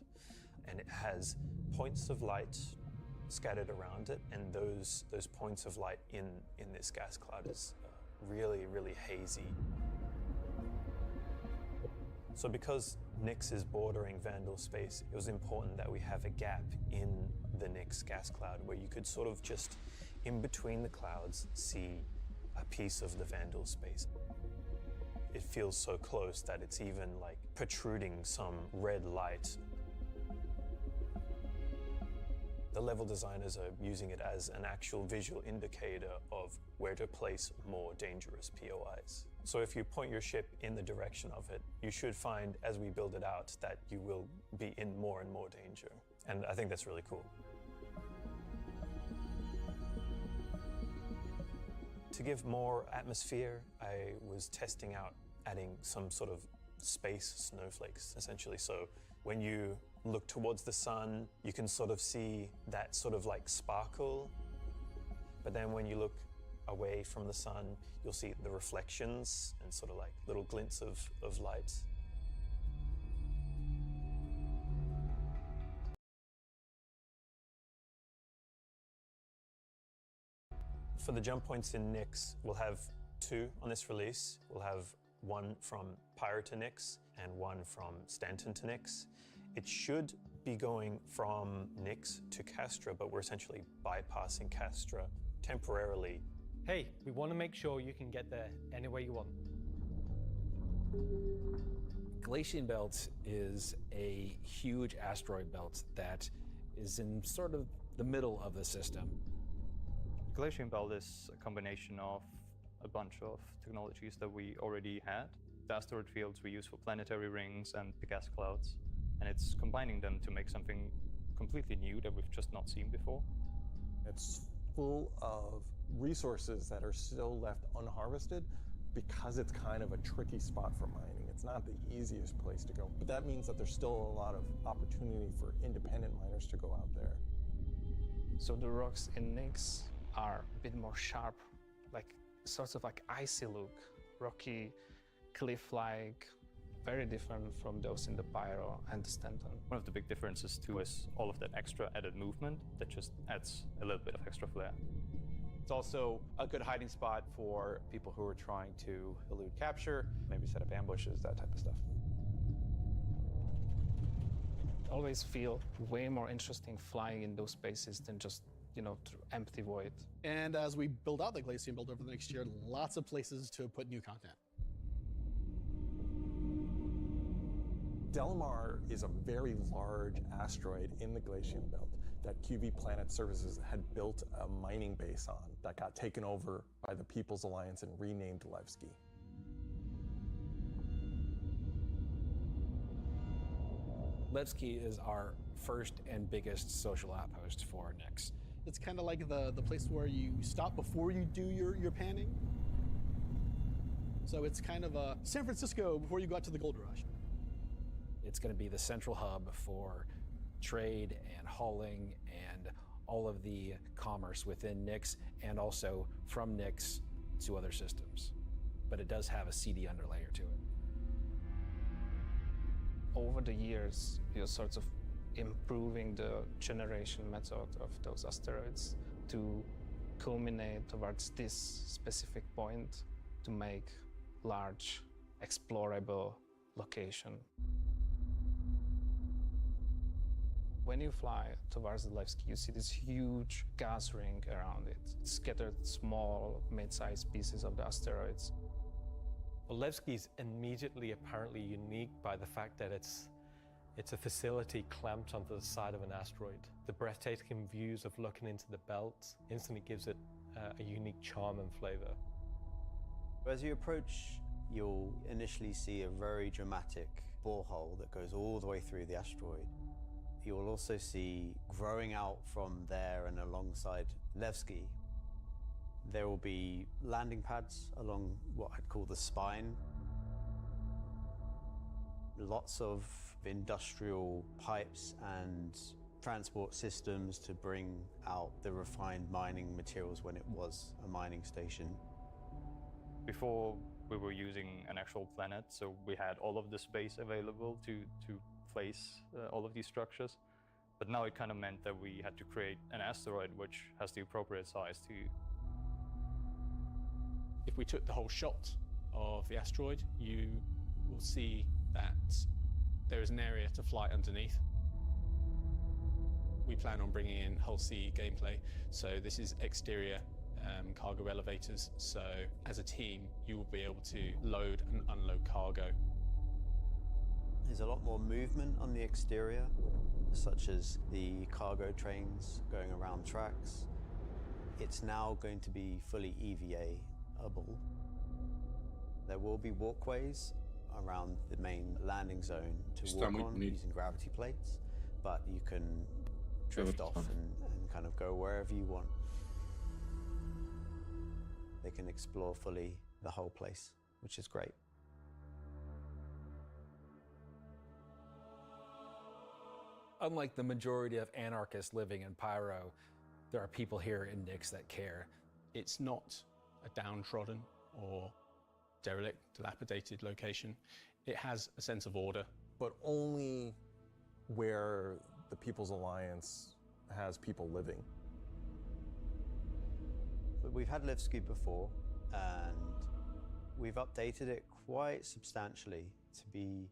And it has points of light scattered around it, and those points of light in this gas cloud is really, really hazy. So because Nix is bordering Vandal space, it was important that we have a gap in the Nix gas cloud where you could sort of just, in between the clouds, see a piece of the Vandal space. It feels so close that it's even like protruding some red light. The level designers are using it as an actual visual indicator of where to place more dangerous POIs. So if you point your ship in the direction of it, you should find, as we build it out, that you will be in more and more danger. And I think that's really cool. To give more atmosphere, I was testing out adding some sort of space snowflakes, essentially. So when you look towards the sun, you can sort of see that sort of like sparkle. But then when you look away from the sun, you'll see the reflections and sort of like little glints of light. For the jump points in Nix, we'll have 2 on this release. We'll have one from Pyro to Nix and one from Stanton to Nix. It should be going from Nix to Castra, but we're essentially bypassing Castra temporarily. Hey, we want to make sure you can get there any way you want. Glacian Belt is a huge asteroid belt that is in sort of the middle of the system. Glacian Belt is a combination of a bunch of technologies that we already had. The asteroid fields we use for planetary rings and the gas clouds, and it's combining them to make something completely new that we've just not seen before. It's full of resources that are still left unharvested because it's kind of a tricky spot for mining. It's not the easiest place to go, but that means that there's still a lot of opportunity for independent miners to go out there. So the rocks in Nix are a bit more sharp, like sorts of like icy look, rocky, cliff-like, very different from those in the Pyro and the Stanton. One of the big differences too is all of that extra added movement that just adds a little bit of extra flair. It's also a good hiding spot for people who are trying to elude capture, maybe set up ambushes, that type of stuff. Always feel way more interesting flying in those spaces than just, through empty void. And as we build out the Glacian Belt over the next year, lots of places to put new content. Delamar is a very large asteroid in the Glacian belt that QV Planet Services had built a mining base on that got taken over by the People's Alliance and renamed Levski. Levski is our first and biggest social outpost for Nyx. It's kind of like the place where you stop before you do your panning. So it's kind of a San Francisco before you go out to the gold rush. It's going to be the central hub for trade and hauling and all of the commerce within Nyx and also from Nyx to other systems. But it does have a CD underlayer to it. Over the years, you're sort of improving the generation method of those asteroids to culminate towards this specific point to make large, explorable location. When you fly towards the Levski, you see this huge gas ring around it, scattered small, mid-sized pieces of the asteroids. Well, Levski is immediately apparently unique by the fact that it's a facility clamped onto the side of an asteroid. The breathtaking views of looking into the belt instantly gives it a unique charm and flavor. As you approach, you'll initially see a very dramatic borehole that goes all the way through the asteroid. You'll also see growing out from there and alongside Levski, there will be landing pads along what I'd call the spine. Lots of industrial pipes and transport systems to bring out the refined mining materials when it was a mining station. Before, we were using an actual planet, so we had all of the space available to place all of these structures. But now it kind of meant that we had to create an asteroid which has the appropriate size to. If we took the whole shot of the asteroid, you will see that there is an area to fly underneath. We plan on bringing in hull C gameplay, so this is exterior cargo elevators, so as a team you will be able to load and unload cargo. There's a lot more movement on the exterior, such as the cargo trains going around tracks. It's now going to be fully EVA-able. There will be walkways around the main landing zone to walk on using gravity plates, but you can drift off and kind of go wherever you want. They can explore fully the whole place, which is great. Unlike the majority of anarchists living in Pyro, there are people here in Nyx that care. It's not a downtrodden or derelict, dilapidated location. It has a sense of order. But only where the People's Alliance has people living. But we've had Levski before, and we've updated it quite substantially to be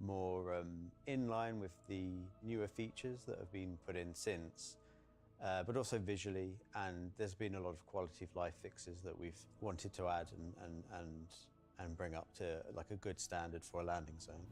more in line with the newer features that have been put in since, but also visually, and there's been a lot of quality of life fixes that we've wanted to add and bring up to like a good standard for a landing zone.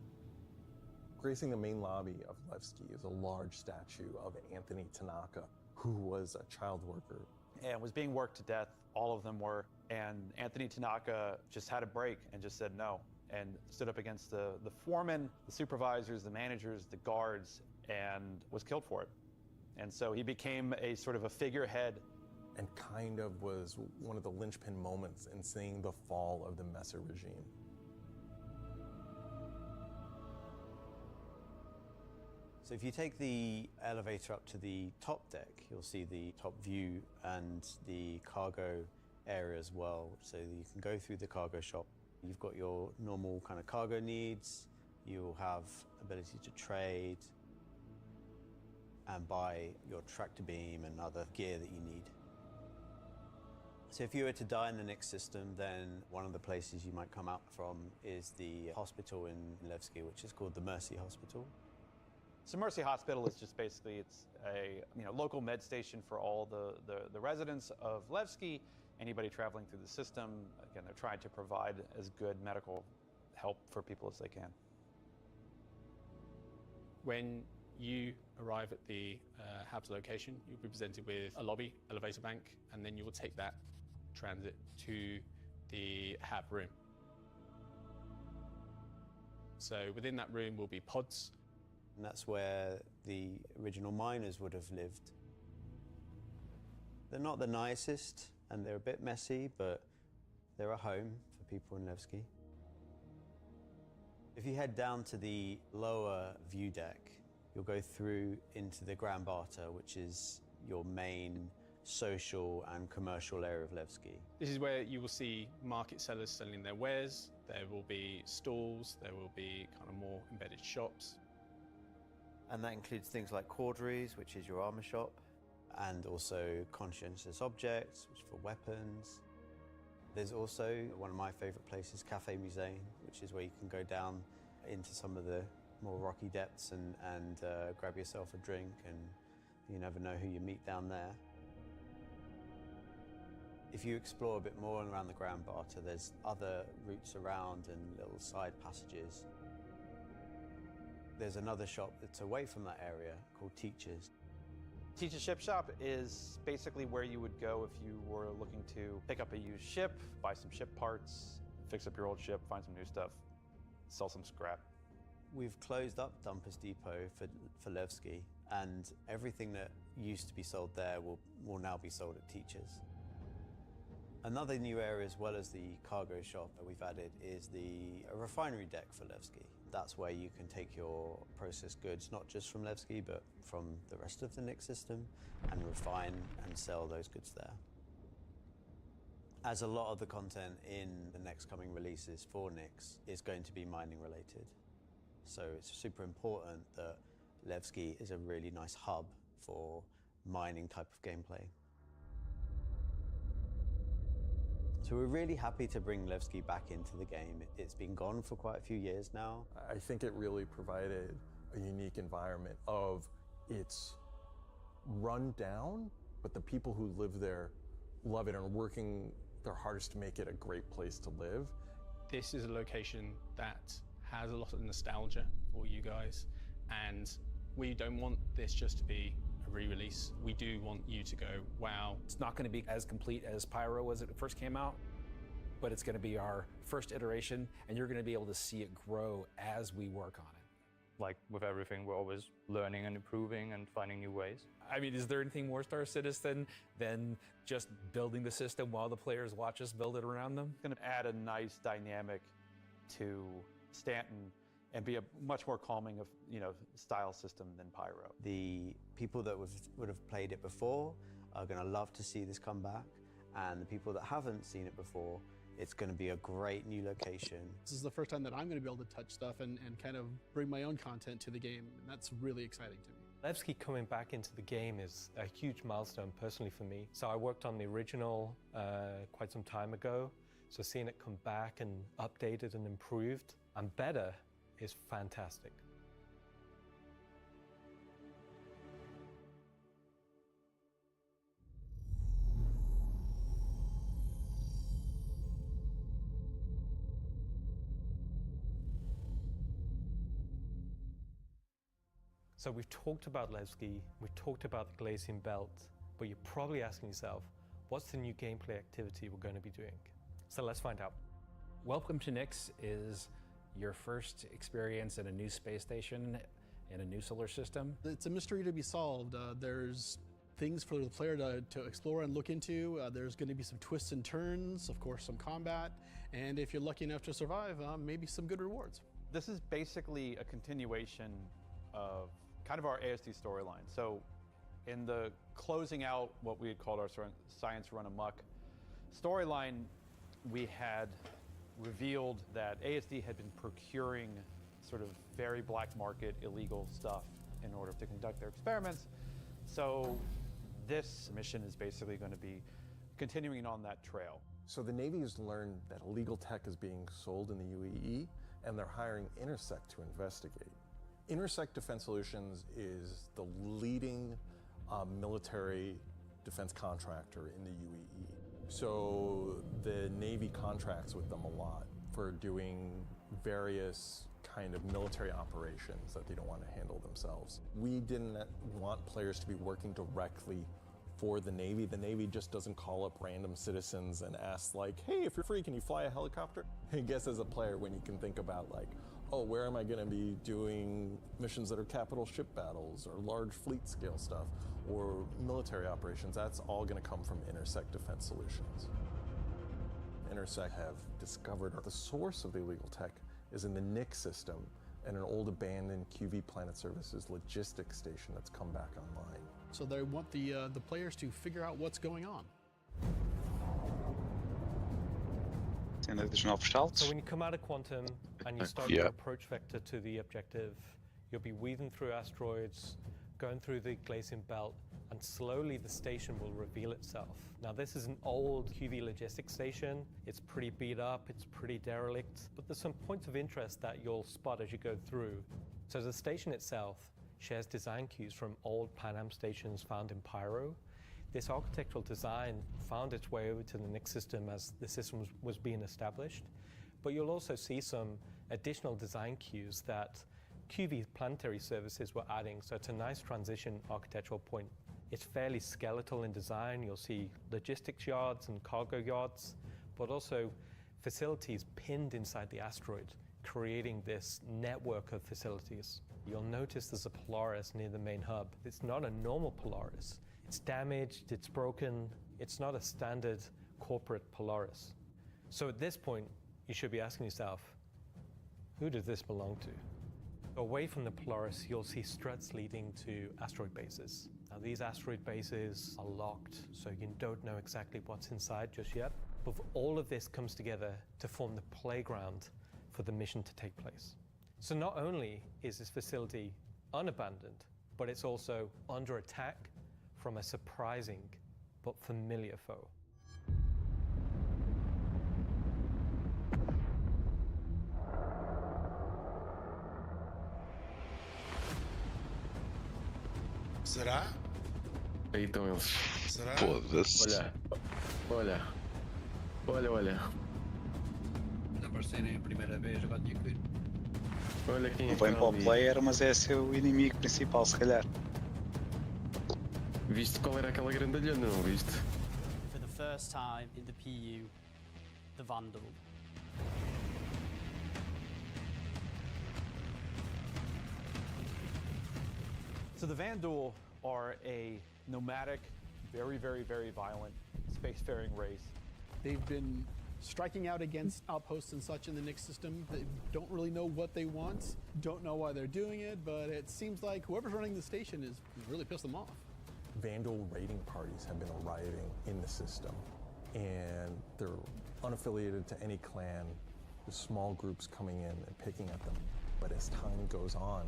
Gracing the main lobby of Levski is a large statue of Anthony Tanaka, who was a child worker. And was being worked to death, all of them were. And Anthony Tanaka just had a break and just said no, and stood up against the foremen, the supervisors, the managers, the guards, and was killed for it. And so he became a sort of a figurehead. And kind of was one of the linchpin moments in seeing the fall of the Messer regime. So if you take the elevator up to the top deck, you'll see the top view and the cargo area as well. So you can go through the cargo shop. You've got your normal kind of cargo needs. You'll have ability to trade and buy your tractor beam and other gear that you need. So if you were to die in the Nyx system, then one of the places you might come out from is the hospital in Levski, which is called the Mercy Hospital. So Mercy Hospital is just basically, it's a local med station for all the residents of Levski, anybody traveling through the system. Again, they're trying to provide as good medical help for people as they can. When you arrive at the HAB's location, you'll be presented with a lobby, elevator bank, and then you will take that transit to the HAB room. So within that room will be pods. And that's where the original miners would have lived. They're not the nicest, and they're a bit messy, but they're a home for people in Levski. If you head down to the lower view deck, you'll go through into the Grand Barter, which is your main social and commercial area of Levski. This is where you will see market sellers selling their wares. There will be stalls, there will be kind of more embedded shops. And that includes things like Corderies, which is your armor shop, and also conscientious objects, which is for weapons. There's also one of my favorite places, Cafe Musée, which is where you can go down into some of the more rocky depths and grab yourself a drink, and you never know who you meet down there. If you explore a bit more around the Grand Barter, there's other routes around and little side passages. There's another shop that's away from that area called Teachers. Teach's Ship Shop is basically where you would go if you were looking to pick up a used ship, buy some ship parts, fix up your old ship, find some new stuff, sell some scrap. We've closed up Dumpers Depot for Levski, and everything that used to be sold there will now be sold at Teachers. Another new area, as well as the cargo shop that we've added, is the refinery deck for Levski. That's where you can take your processed goods, not just from Levski, but from the rest of the Nix system, and refine and sell those goods there. As a lot of the content in the next coming releases for Nix is going to be mining related. So it's super important that Levski is a really nice hub for mining type of gameplay. So we're really happy to bring Levski back into the game. It's been gone for quite a few years now. I think it really provided a unique environment of it's run down, but the people who live there love it and are working their hardest to make it a great place to live. This is a location that has a lot of nostalgia for you guys, and we don't want this just to be a re-release. We do want you to go, wow. It's not going to be as complete as Pyro was when it first came out, but it's going to be our first iteration, and you're going to be able to see it grow as we work on it. Like with everything, we're always learning and improving and finding new ways. I mean, is there anything more Star Citizen than just building the system while the players watch us build it around them? It's going to add a nice dynamic to Stanton and be a much more calming of, style system than Pyro. The people that would have played it before are going to love to see this come back, and the people that haven't seen it before, it's going to be a great new location. This is the first time that I'm going to be able to touch stuff and kind of bring my own content to the game, and that's really exciting to me. Levski coming back into the game is a huge milestone personally for me. So I worked on the original quite some time ago, so seeing it come back and updated and improved and better is fantastic. So we've talked about Levski, we've talked about the Glacian Belt, but you're probably asking yourself, what's the new gameplay activity we're going to be doing? So let's find out. Welcome to Nix is your first experience in a new space station in a new solar system. It's a mystery to be solved. There's things for the player to explore and look into. There's going to be some twists and turns, of course, some combat, and if you're lucky enough to survive, maybe some good rewards. This is basically a continuation of kind of our ASD storyline. So in the closing out what we had called our Science Run Amok storyline, we had revealed that ASD had been procuring sort of very black market illegal stuff in order to conduct their experiments. So this mission is basically going to be continuing on that trail. So the Navy has learned that illegal tech is being sold in the UAE, and they're hiring Intersect to investigate. Intersect Defense Solutions is the leading military defense contractor in the UAE. So the Navy contracts with them a lot for doing various kind of military operations that they don't want to handle themselves. We didn't want players to be working directly for the Navy. The Navy just doesn't call up random citizens and ask like, hey, if you're free, can you fly a helicopter? I guess as a player, when you can think about like, oh, where am I going to be doing missions that are capital ship battles or large fleet scale stuff or military operations, that's all going to come from Intersect Defense Solutions. Intersect have discovered the source of the illegal tech is in the Nix system and an old abandoned QV Planet Services logistics station that's come back online. So they want the players to figure out what's going on. So when you come out of Quantum and you start your approach vector to the objective, you'll be weaving through asteroids, going through the Glacian Belt, and slowly the station will reveal itself. Now this is an old QV logistics station. It's pretty beat up, it's pretty derelict, but there's some points of interest that you'll spot as you go through. So the station itself shares design cues from old Pan Am stations found in Pyro. This architectural design found its way over to the Nix system as the system was being established, but you'll also see some additional design cues that QV Planetary Services were adding, so it's a nice transition architectural point. It's fairly skeletal in design. You'll see logistics yards and cargo yards, but also facilities pinned inside the asteroid, creating this network of facilities. You'll notice there's a Polaris near the main hub. It's not a normal Polaris. It's damaged, it's broken. It's not a standard corporate Polaris. So at this point, you should be asking yourself, who does this belong to? Away from the Polaris, you'll see struts leading to asteroid bases. Now these asteroid bases are locked, so you don't know exactly what's inside just yet. But all of this comes together to form the playground for the mission to take place. So not only is this facility unabandoned, but it's also under attack from a surprising but familiar foe. Será? Aí estão eles. Será? Foda-se. Olha. Não aparecerem a primeira vez, agora tinha que ver. Olha quem é Não que vem está para o ali. player, mas é seu inimigo principal, se calhar. Viste qual era aquela grandalhona, não viste? For the first time in the PU, the Vandal. So the Vandal are a nomadic, very, very, very violent spacefaring race. They've been striking out against outposts and such in the Nix system. They don't really know what they want, don't know why they're doing it, but it seems like whoever's running the station is really pissed them off. Vandal raiding parties have been arriving in the system, and they're unaffiliated to any clan. There's small groups coming in and picking at them. But as time goes on,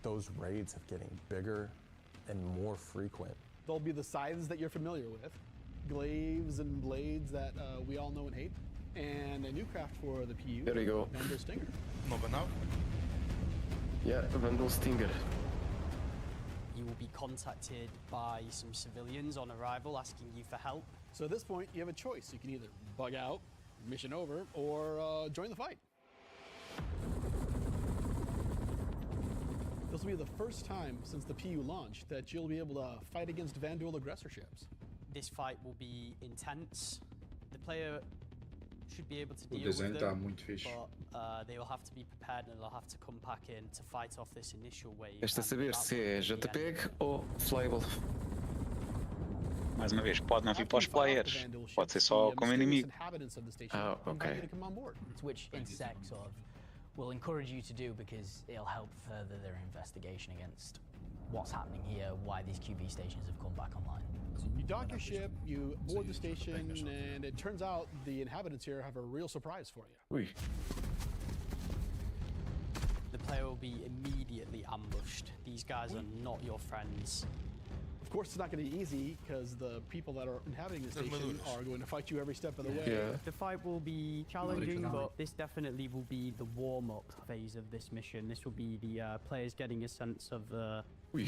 those raids are getting bigger and more frequent. They'll be the scythes that you're familiar with, glaives and blades that we all know and hate, and a new craft for the PU. There we go. Vandal Stinger. Nova nave? Yeah, Vandal Stinger. You will be contacted by some civilians on arrival asking you for help. So at this point, you have a choice. You can either bug out, mission over, or join the fight. This will be the first time since the PU launched that you'll be able to fight against Vandal aggressor ships. This fight will be intense. The player should be able to O deal with desenho está them, muito fixe. but they will have to be prepared and they'll have to come back in to fight off this initial wave. Resta and saber that se will é be the end. JPEG ou Flyable. Mais uma vez, pode não vir para os players. Pode ser só como inimigo. Ah, ok. Which Intersect sort of will encourage you to do because it'll help further their investigation against what's happening here, why these QV stations have come back online. You dock your ship, you board the station, and it turns out the inhabitants here have a real surprise for you. Ui. The player will be immediately ambushed. These guys are not your friends. Of course, it's not going to be easy because the people that are inhabiting the station are going to fight you every step of the way. Yeah. The fight will be challenging, but this definitely will be the warm-up phase of this mission. This will be the players getting a sense of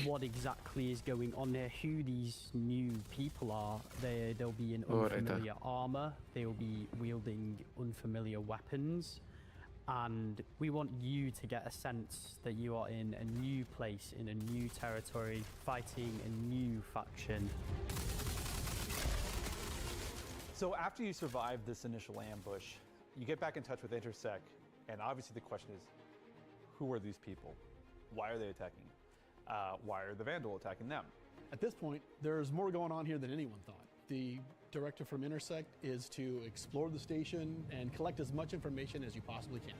what exactly is going on there, who these new people are. They'll be in unfamiliar armor. They will be wielding unfamiliar weapons. and we want you to get a sense that you are in a new place, in a new territory, fighting a new faction. So after you survive this initial ambush, you get back in touch with Intersec, and obviously the question is, who are these people? Why are they attacking? Why are the Vandal attacking them? At this point, there's more going on here than anyone thought. The directive from Intersect is to explore the station and collect as much information as you possibly can.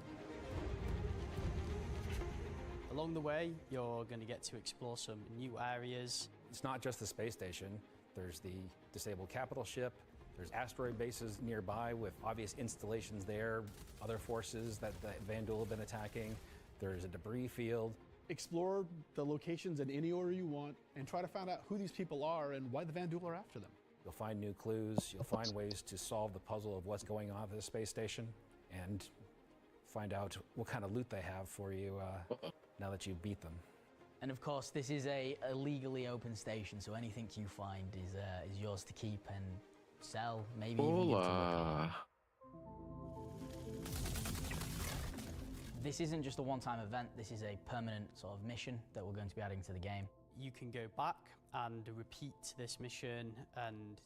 Along the way, you're going to get to explore some new areas. It's not just the space station. There's the disabled capital ship. There's asteroid bases nearby with obvious installations there, other forces that the Vandal have been attacking. There's a debris field. Explore the locations in any order you want and try to find out who these people are and why the Vandal are after them. You'll find new clues. You'll find ways to solve the puzzle of what's going on at the space station and find out what kind of loot they have for you now that you beat them. And of course, this is a legally open station, so anything you find is yours to keep and sell, maybe even give to look. This isn't just a one-time event, this is a permanent sort of mission that we're going to be adding to the game. You can go back and repeat this mission and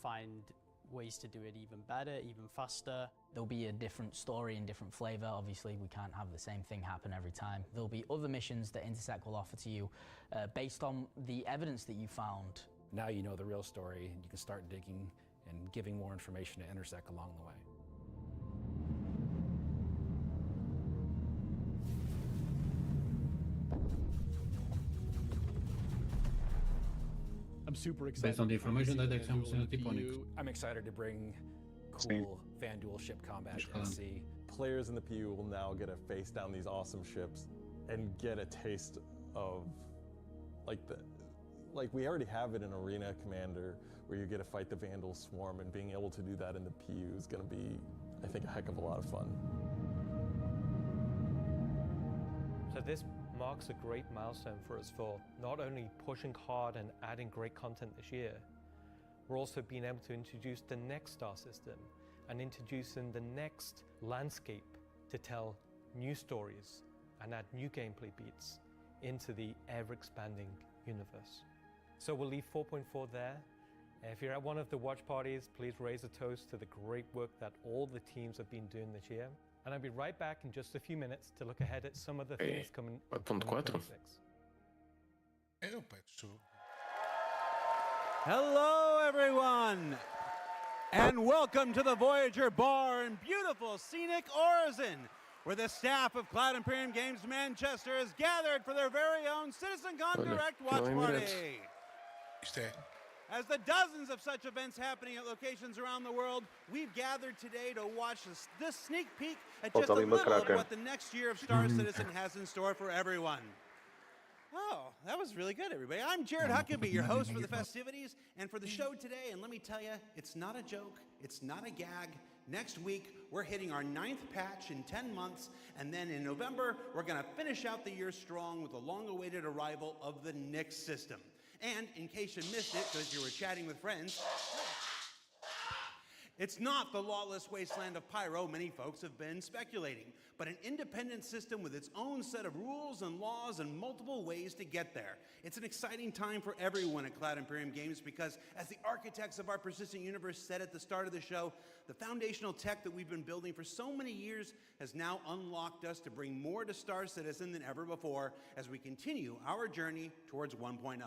find ways to do it even better, even faster. There'll be a different story and different flavor. Obviously, we can't have the same thing happen every time. There'll be other missions that Intersec will offer to you based on the evidence that you found. Now you know the real story, and you can start digging and giving more information to Intersec along the way. I'm super excited. Based on the information that they come to Onyx. I'm excited to bring cool Vandal ship combat to sea. Players in the PU will now get to face down these awesome ships and get a taste of like we already have it in Arena Commander where you get to fight the Vandal swarm, and being able to do that in the PU is going to be, I think, a heck of a lot of fun. So this marks a great milestone for us for not only pushing hard and adding great content this year, we're also being able to introduce the next star system and introducing the next landscape to tell new stories and add new gameplay beats into the ever-expanding universe. So we'll leave 4.4 there. If you're at one of the watch parties, please raise a toast to the great work that all the teams have been doing this year. And I'll be right back in just a few minutes to look ahead at some of the things coming in 2026. Hello, everyone, and welcome to the Voyager Bar in beautiful scenic Orizon, where the staff of Cloud Imperium Games Manchester has gathered for their very own CitizenCon Direct watch party. As the dozens of such events happening at locations around the world, we've gathered today to watch this sneak peek at just a little of what the next year of Star Citizen has in store for everyone. Oh, that was really good, everybody. I'm Jared Huckabee, your host for the festivities and for the show today. And let me tell you, it's not a joke. It's not a gag. Next week, we're hitting our 9th patch in 10 months. And then in November, we're going to finish out the year strong with the long-awaited arrival of the Nix system. And in case you missed it, because you were chatting with friends, it's not the lawless wasteland of Pyro many folks have been speculating, but an independent system with its own set of rules and laws and multiple ways to get there. It's an exciting time for everyone at Cloud Imperium Games because, as the architects of our persistent universe said at the start of the show, the foundational tech that we've been building for so many years has now unlocked us to bring more to Star Citizen than ever before as we continue our journey towards 1.0.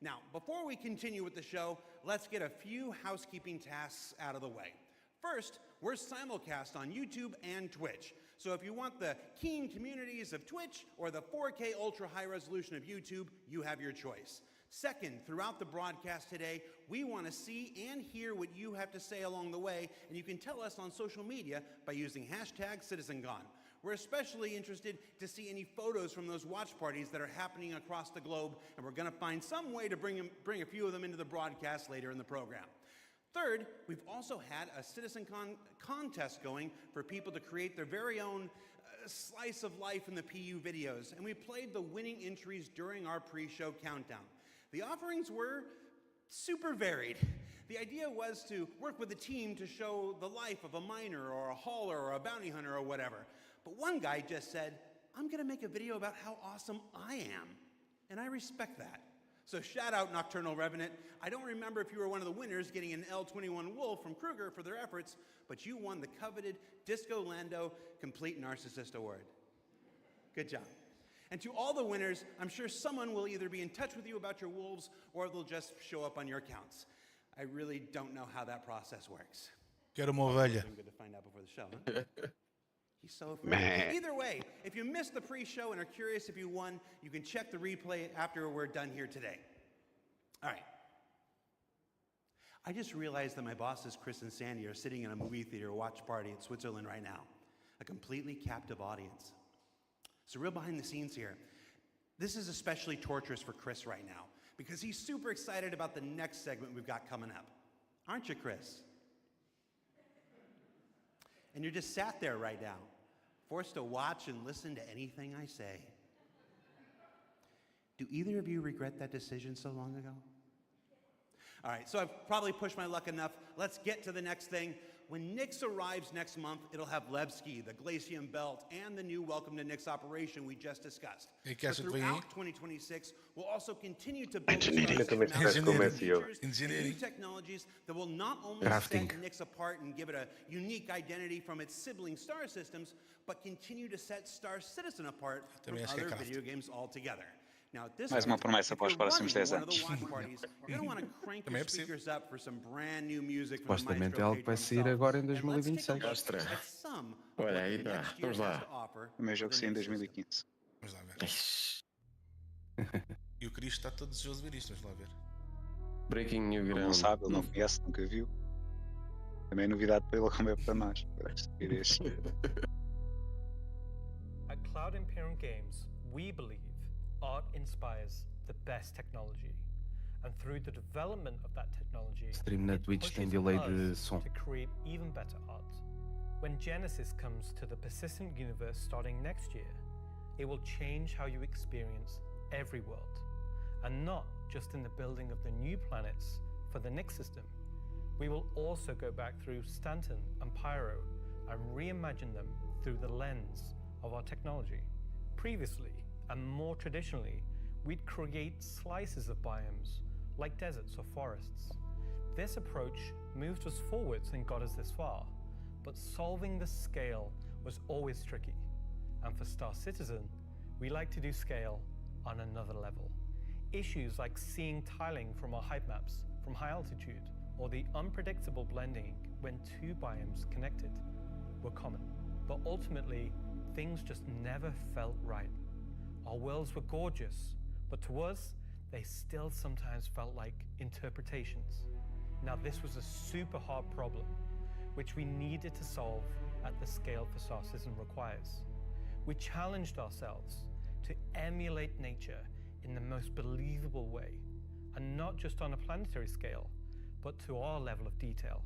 Now, before we continue with the show, let's get a few housekeeping tasks out of the way. First, we're simulcast on YouTube and Twitch. So if you want the keen communities of Twitch or the 4K ultra high resolution of YouTube, you have your choice. Second, throughout the broadcast today, we want to see and hear what you have to say along the way, and you can tell us on social media by using #CitizenCon. We're especially interested to see any photos from those watch parties that are happening across the globe, and we're going to find some way to bring a few of them into the broadcast later in the program. Third, we've also had a CitizenCon contest going for people to create their very own slice of life in the PU videos, and we played the winning entries during our pre-show countdown. The offerings were super varied. The idea was to work with a team to show the life of a miner or a hauler or a bounty hunter or whatever. But one guy just said, I'm gonna make a video about how awesome I am. And I respect that. So shout out Nocturnal Revenant. I don't remember if you were one of the winners getting an L21 Wolf from Kruger for their efforts, but you won the coveted Disco Lando Complete Narcissist Award. Good job. And to all the winners, I'm sure someone will either be in touch with you about your wolves or they'll just show up on your accounts. I really don't know how that process works. Quero uma ovelha. Good to find out before the show, huh? He's so afraid. Either way, if you missed the pre-show and are curious if you won, you can check the replay after we're done here today. All right. I just realized that my bosses, Chris and Sandy, are sitting in a movie theater watch party in Switzerland right now. A completely captive audience. So real behind the scenes here. This is especially torturous for Chris right now because he's super excited about the next segment we've got coming up. Aren't you, Chris? And you're just sat there right now, forced to watch and listen to anything I say. Do either of you regret that decision so long ago? All right, so I've probably pushed my luck enough. Let's get to the next thing. When Nyx arrives next month, it'll have Levski, the Glacium Belt, and the new Welcome to Nyx operation we just discussed. But throughout 2026, we'll also continue to build new technologies that will not only set Nyx apart and give it a unique identity from its sibling star systems, but continue to set Star Citizen apart from other video games altogether. Now, at this Mais uma promessa para os próximos 10 anos. Supostamente é algo que vai sair agora em 2026. Olha aí, tá. Vamos lá. O meu jogo saiu em 2015. Vamos lá ver. E o Cristo está todo desejoso de ver isto, vamos lá ver. Breaking New Ground. Ele não sabe, ele não conhece, nunca viu. Também é novidade para ele como é para nós. At Cloud Imperium Games, we believe art inspires the best technology, and through the development of that technology, Stream na Twitch tem delay de som. to create even better art. When Genesis comes to the persistent universe starting next year, it will change how you experience every world, and not just in the building of the new planets for the Nyx system. We will also go back through Stanton and Pyro and reimagine them through the lens of our technology. Previously, and more traditionally, we'd create slices of biomes, like deserts or forests. This approach moved us forwards and got us this far, but solving the scale was always tricky. And for Star Citizen, we like to do scale on another level. Issues like seeing tiling from our height maps from high altitude, or the unpredictable blending when two biomes connected, were common. But ultimately, things just never felt right. Our worlds were gorgeous, but to us, they still sometimes felt like interpretations. Now, this was a super hard problem, which we needed to solve at the scale for Star Citizen requires. We challenged ourselves to emulate nature in the most believable way, and not just on a planetary scale, but to our level of detail.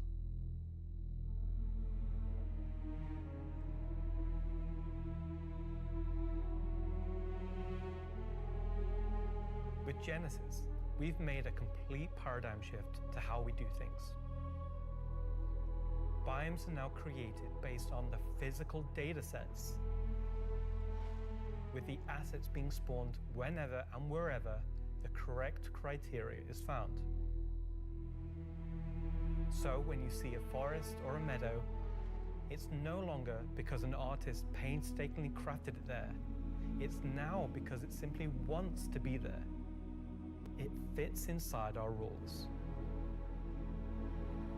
With Genesis, we've made a complete paradigm shift to how we do things. Biomes are now created based on the physical data sets, with the assets being spawned whenever and wherever the correct criteria is found. So when you see a forest or a meadow, it's no longer because an artist painstakingly crafted it there. It's now because it simply wants to be there. It fits inside our rules.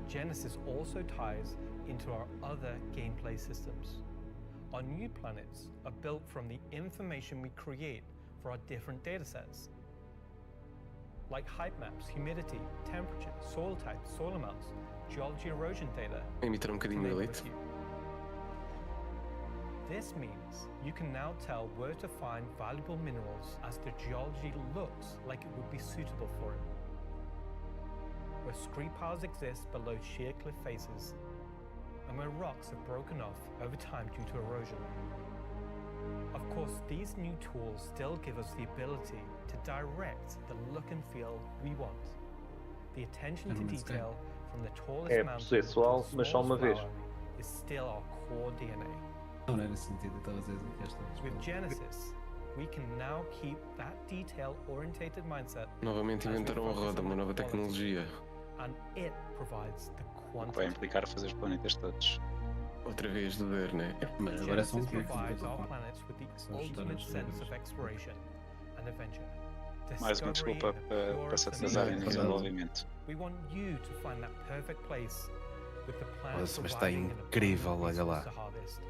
Genesis also ties into our other gameplay systems. Our new planets are built from the information we create for our different datasets, like height maps, humidity, temperature, soil types, soil amounts, geology erosion data. Imitar bocadinho de Elite. This means you can now tell where to find valuable minerals as the geology looks like it would be suitable for it. Where scree piles exist below sheer cliff faces, and where rocks have broken off over time due to erosion. Of course, these new tools still give us the ability to direct the look and feel we want. The attention to detail from the tallest mountain to the smallest flower is still our core DNA. Não era esse sentido, eu estava a dizer que esta With Genesis, we can now keep that detail-orientated mindset. Novamente inventaram a roda, uma nova tecnologia. And it provides the O que vai implicar fazer os planetas todos. Outra vez de ver, né? Mas agora são Genesis poucos. provides our planets with the ultimate sense of exploration and adventure. Mais uma desculpa para se atrasarem no desenvolvimento. We want you to find that perfect place with the plants Nossa, mas está surviving and the incrível, olha lá. resources to harvest.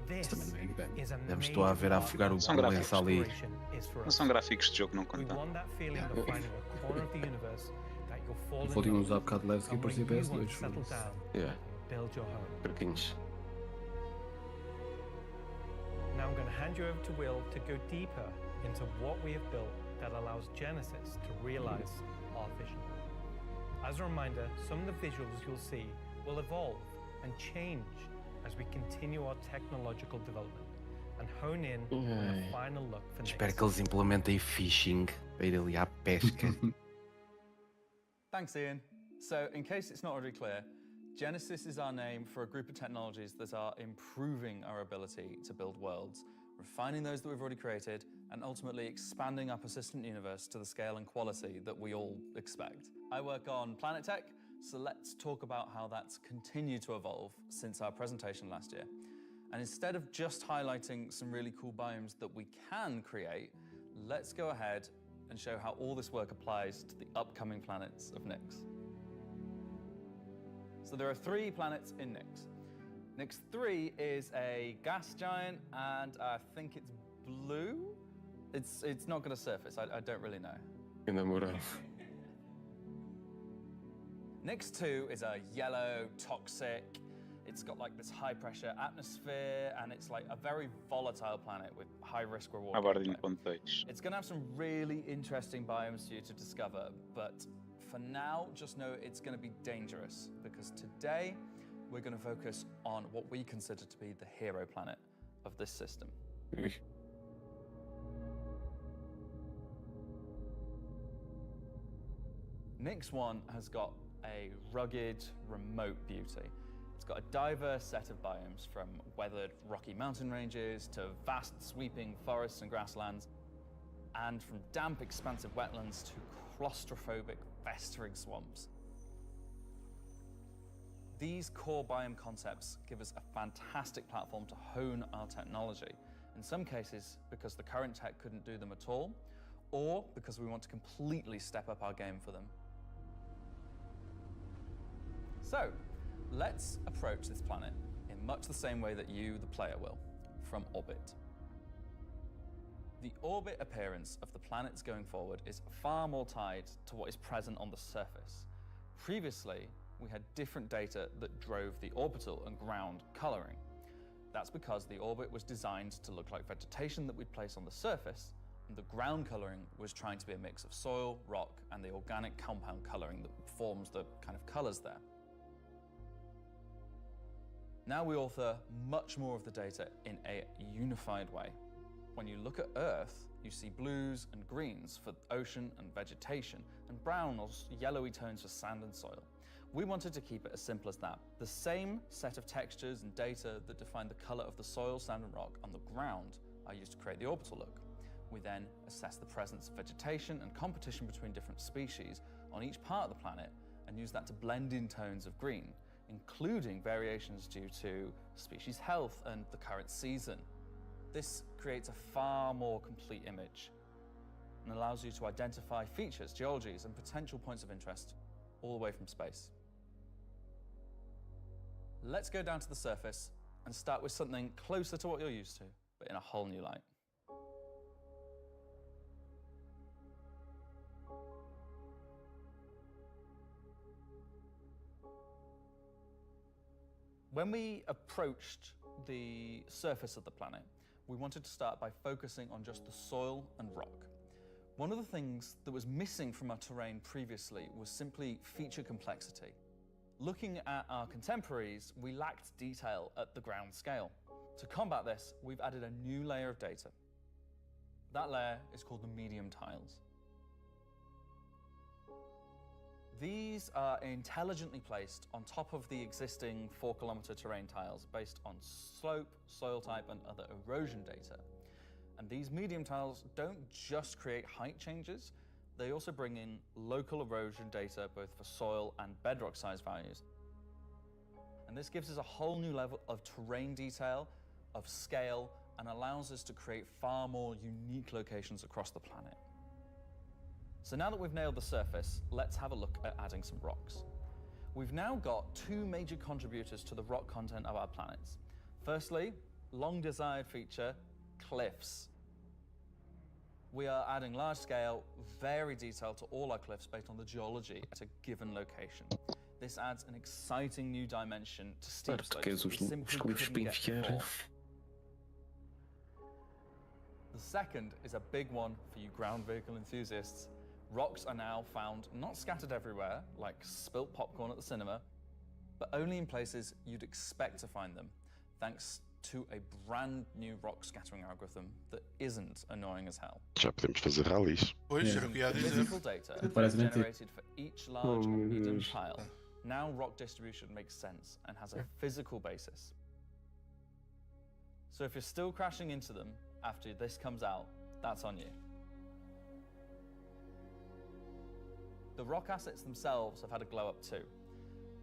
This Também is a Deves estou a ver a afogar o São balanço gráficos. ali. Não são gráficos de jogo, não We contam. want that feeling of finding a corner of the universe that you'll fall O in Folding love usar bocado leve que and where parecia you want PS2. to settle down Yeah, and build your home. fraquinhos. Now I'm going to hand you over to Will to go deeper into what we have built that allows Genesis to realize our vision. As a reminder, some of the visuals you'll see will evolve and change as we continue our technological development and hone in on the final look for Espero Nyx. que eles implementem phishing para ir ali à pesca. Thanks, Ian. So, in case it's not already clear, Genesis is our name for a group of technologies that are improving our ability to build worlds, refining those that we've already created, and ultimately expanding our persistent universe to the scale and quality that we all expect. I work on Planet Tech, so let's talk about how that's continued to evolve since our presentation last year. And instead of just highlighting some really cool biomes that we can create, let's go ahead and show how all this work applies to the upcoming planets of Nyx. So there are 3 planets in Nyx. Nyx 3 is a gas giant, and I think it's blue. It's not going to surface. I don't really know. Na moral. Nyx 2 is a yellow, toxic. It's got like this high pressure atmosphere, and it's like a very volatile planet with high risk reward. Aguardem 1.2. It's going to have some really interesting biomes for you to discover, but for now, just know it's going to be dangerous, because today we're going to focus on what we consider to be the hero planet of this system. Nyx 1 has got a rugged, remote beauty. It's got a diverse set of biomes, from weathered rocky mountain ranges to vast sweeping forests and grasslands, and from damp, expansive wetlands to claustrophobic, festering swamps. These core biome concepts give us a fantastic platform to hone our technology, in some cases because the current tech couldn't do them at all, or because we want to completely step up our game for them. So, let's approach this planet in much the same way that you, the player, will, from orbit. The orbit appearance of the planets going forward is far more tied to what is present on the surface. Previously, we had different data that drove the orbital and ground coloring. That's because the orbit was designed to look like vegetation that we'd place on the surface, and the ground coloring was trying to be a mix of soil, rock, and the organic compound coloring that forms the kind of colors there. Now we author much more of the data in a unified way. When you look at Earth, you see blues and greens for ocean and vegetation, and brown or yellowy tones for sand and soil. We wanted to keep it as simple as that. The same set of textures and data that define the color of the soil, sand, and rock on the ground are used to create the orbital look. We then assess the presence of vegetation and competition between different species on each part of the planet, and use that to blend in tones of green, including variations due to species health and the current season. This creates a far more complete image and allows you to identify features, geologies, and potential points of interest all the way from space. Let's go down to the surface and start with something closer to what you're used to, but in a whole new light. When we approached the surface of the planet, we wanted to start by focusing on just the soil and rock. One of the things that was missing from our terrain previously was simply feature complexity. Looking at our contemporaries, we lacked detail at the ground scale. To combat this, we've added a new layer of data. That layer is called the medium tiles. These are intelligently placed on top of the existing 4-kilometer terrain tiles based on slope, soil type, and other erosion data. And these medium tiles don't just create height changes, they also bring in local erosion data both for soil and bedrock size values. And this gives us a whole new level of terrain detail, of scale, and allows us to create far more unique locations across the planet. So now that we've nailed the surface, let's have a look at adding some rocks. We've now got 2 major contributors to the rock content of our planets. Firstly, long desired feature, cliffs. We are adding large scale, very detailed to all our cliffs based on the geology at a given location. This adds an exciting new dimension to steep slopes we simply couldn't get before. The second is a big one for you ground vehicle enthusiasts. Rocks are now found not scattered everywhere, like spilt popcorn at the cinema, but only in places you'd expect to find them, thanks to a brand new rock scattering algorithm that isn't annoying as hell. Já podemos fazer rallies. Physical data is generated for each large and medium tile. Now rock distribution makes sense and has a physical basis. So if you're still crashing into them after this comes out, that's on you. The rock assets themselves have had a glow up too.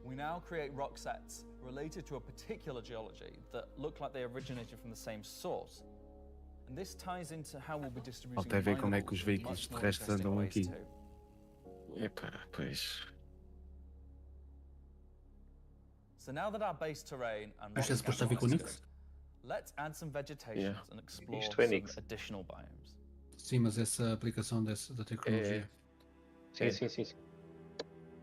We now create rock sets related to a particular geology that look like they originated from the same source. And this ties into how we'll be distributing Falta ver como é que os veículos terrestres andam aqui. Epá, pois. So now that our base terrain and Acho que é suposto haver com Nix? let's add some vegetation and explore Isto é some Nix. additional biomes. Sim, mas essa aplicação da tecnologia. Sim.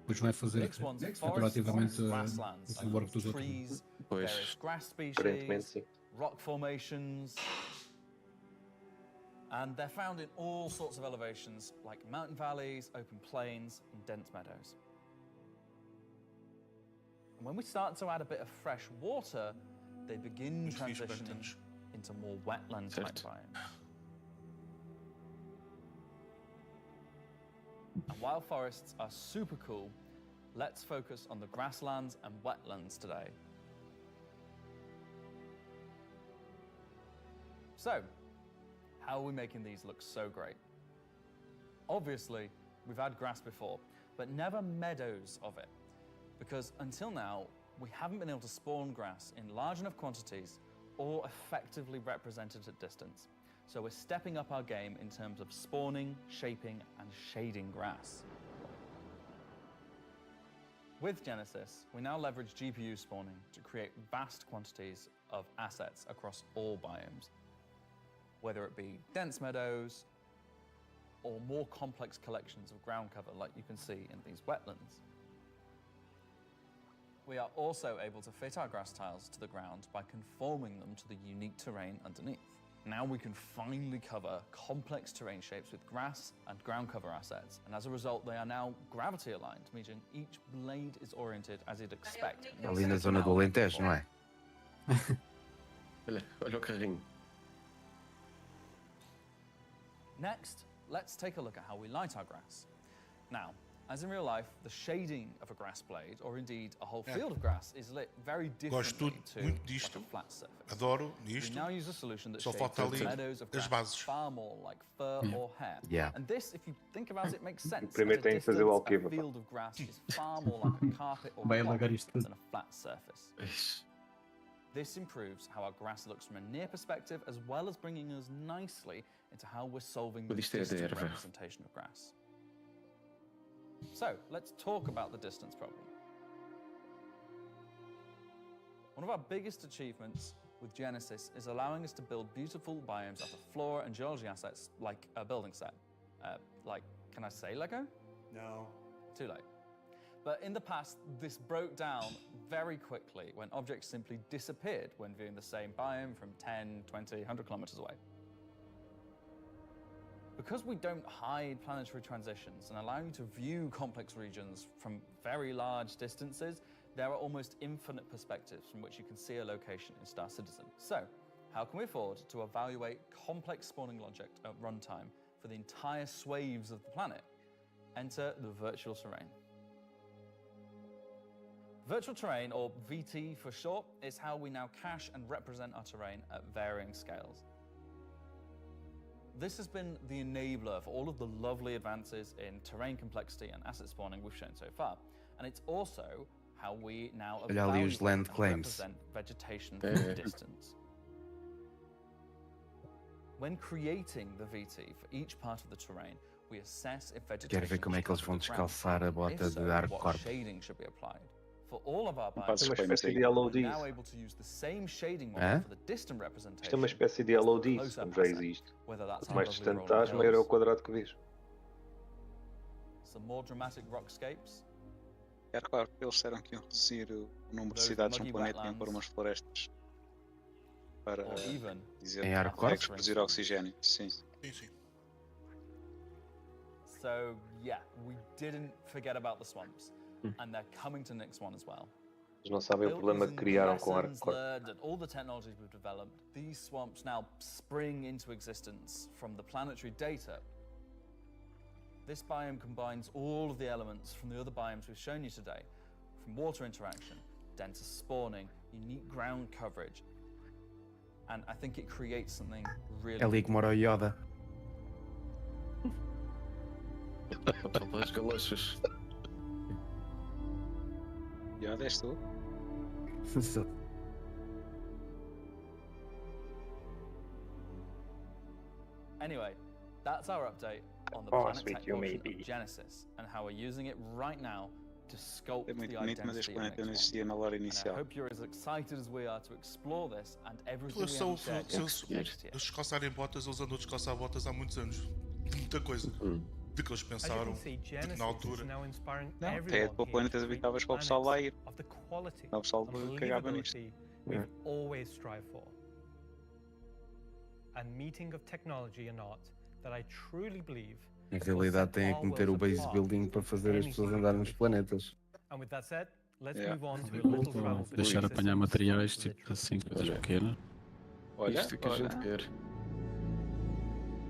Depois vai fazer Next one's comparativamente forests, grasslands, o work dos outros. trees, Pois. various grass Aparentemente, species, sim. rock formations, and they're found in all sorts of elevations like mountain valleys, open plains, and dense meadows. And when we start to add a bit of fresh water, they begin transitioning into more wetland type biomes. And while forests are super cool, let's focus on the grasslands and wetlands today. So, how are we making these look so great? Obviously, we've had grass before, but never meadows of it. Because until now, we haven't been able to spawn grass in large enough quantities or effectively represented at distance. So we're stepping up our game in terms of spawning, shaping, and shading grass. With Genesis, we now leverage GPU spawning to create vast quantities of assets across all biomes, whether it be dense meadows or more complex collections of ground cover like you can see in these wetlands. We are also able to fit our grass tiles to the ground by conforming them to the unique terrain underneath. Now we can finally cover complex terrain shapes with grass and ground cover assets, and as a result they are now gravity aligned, meaning each blade is oriented as you'd expect. Ali na zona do Alentejo, não é? Olha o carrinho. Next, let's take a look at how we light our grass. Now, as in real life, the shading of a grass blade, or indeed a whole field of grass, is lit very differently to muito a flat surface. Adoro We isto. now use a solution that Só shades falta ali meadows of as grass bases. far more like fur or hair. Yeah. And this, if you think about it, makes sense. primeiro At a tem que fazer o distance, alqueva, a pá. field of grass is far more like a carpet or Vai cloth alagar isto tudo. than a flat surface. This improves how our grass looks from a near perspective, as well as bringing us nicely into how we're solving the Mas isto é distant erva. representation of grass. So, let's talk about the distance problem. One of our biggest achievements with Genesis is allowing us to build beautiful biomes out of flora and geology assets like a building set. Can I say Lego? No. Too late. But in the past, this broke down very quickly when objects simply disappeared when viewing the same biome from 10, 20, 100 kilometers away. Because we don't hide planetary transitions and allow you to view complex regions from very large distances, there are almost infinite perspectives from which you can see a location in Star Citizen. So, how can we afford to evaluate complex spawning logic at runtime for the entire swathes of the planet? Enter the virtual terrain. Virtual terrain, or VT for short, is how we now cache and represent our terrain at varying scales. This has been the enabler for all of the lovely advances in terrain complexity and asset spawning we've shown so far. And it's also how we now Olha ali os land evaluate and claims. represent vegetation from a distance. When creating the VT for each part of the terrain, we assess if vegetation Quero ver como é que eles vão descalçar a bota de what AngryBirds. shading should be applied. For all of our Fazes biomes, uma espécie de we're LODs. now able to use the same shading model Hã? for the distant representation. Isto é uma espécie de as the LODs, close-up como já asset, existe. whether that's Quanto our mais lovely distante rolling estás, maior é o hills, quadrado que vês. some more dramatic rockscapes, É claro, eles disseram que iam reduzir o número de Those cidades no muggy planeta e iam wetlands. pôr umas florestas para or even dizer Em que AngryBirds? consegues reduzir oxigênio. Sim. Sim, sim. So yeah, we didn't forget about the swamps, and they're coming to next one as well. Eles não sabem o Built problema que using criaram com lessons AngryBirds. learned and all the technologies we've developed, these swamps now spring into existence from the planetary data. This biome combines all of the elements from the other biomes we've shown you today, from water interaction, denser spawning, unique ground coverage, and I think it creates something really É ali que mora o Yoda. Faltam as galochas. Já deste tu? Anyway, that's our update on the Oh, planet sweet tech you portion may be. of Genesis and how we're using it right now to sculpt É muito the bonito, mas identity este of planeta não Next existia na One. lora And I inicial. hope you're as excited as we are to explore this and everything we Se haven't shared eles next year. descalçarem botas, eles andam a descalçar botas há muitos anos. De muita coisa. De que eles pensaram. De que na altura. Não, até para planetas habitáveis para o pessoal lá ir. Não, o pessoal cagava nisto. We've always strived for. And meeting of technology and art that I truly believe. Na realidade têm que meter o base building para fazer as pessoas andarem nos planetas. And with that said, let's Yeah. move on to a little travel Vou deixar between apanhar systems. materiais, tipo assim, coisas pequenas. Olha, Isto que a gente quer.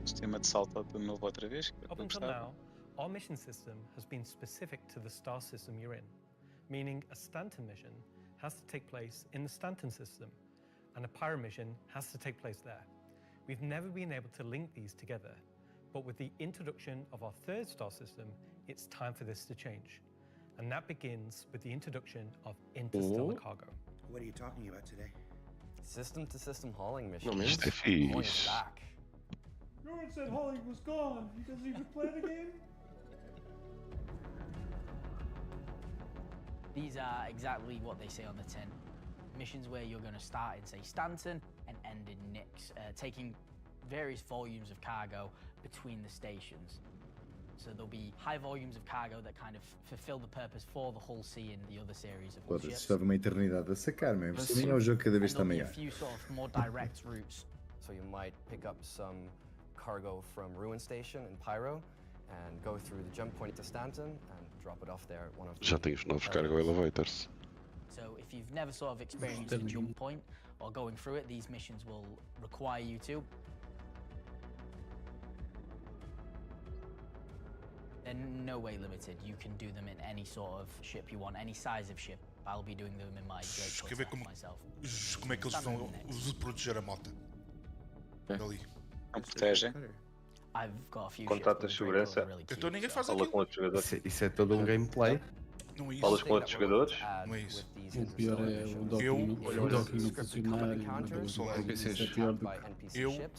o sistema de salto de novo outra vez. Que eu Up until gostava. now, our mission system has been specific to the star system you're in, meaning a Stanton mission has to take place in the Stanton system, and a Pyro mission has to take place there. We've never been able to link these together, but with the introduction of our third star system, it's time for this to change. And that begins with the introduction of interstellar cargo. What are you talking about today? System-to-system hauling mission. Não, mas isto é Point is fixe. back. No one said Holly was gone. He doesn't even play the game? These are exactly what they say on the tin. Missions where you're going to start in, say, Stanton and end in Nix, taking various volumes of cargo between the stations. So there'll be high volumes of cargo that kind of fulfill the purpose for the Hull C and the other series of Hull Foda-se, ships. estava uma eternidade a sacar, mesmo. Para mim é o jogo cada vez está And there'll be maior. a few sort of more direct routes. So you might pick up some cargo from Ruin Station in Pyro and go through the jump point to Stanton and drop it off there at one of the Já tem os novos cargo elevators. So if you've never sort of experienced a jump point or going through it, these missions will require you to. They're no way limited. You can do them in any sort of ship you want, any size of ship. I'll be doing them in my great Quer ver como, como é que eles vão proteger a moto? Dali. Não protegem. I've got a few Contatos de segurança. Então ninguém faz Fala aquilo. com outros jogadores. Isso é todo um gameplay. Não é isso. Falas com outros jogadores. Não é isso. O pior é o docking não funcionar e uma coisa é pior do que... Eu,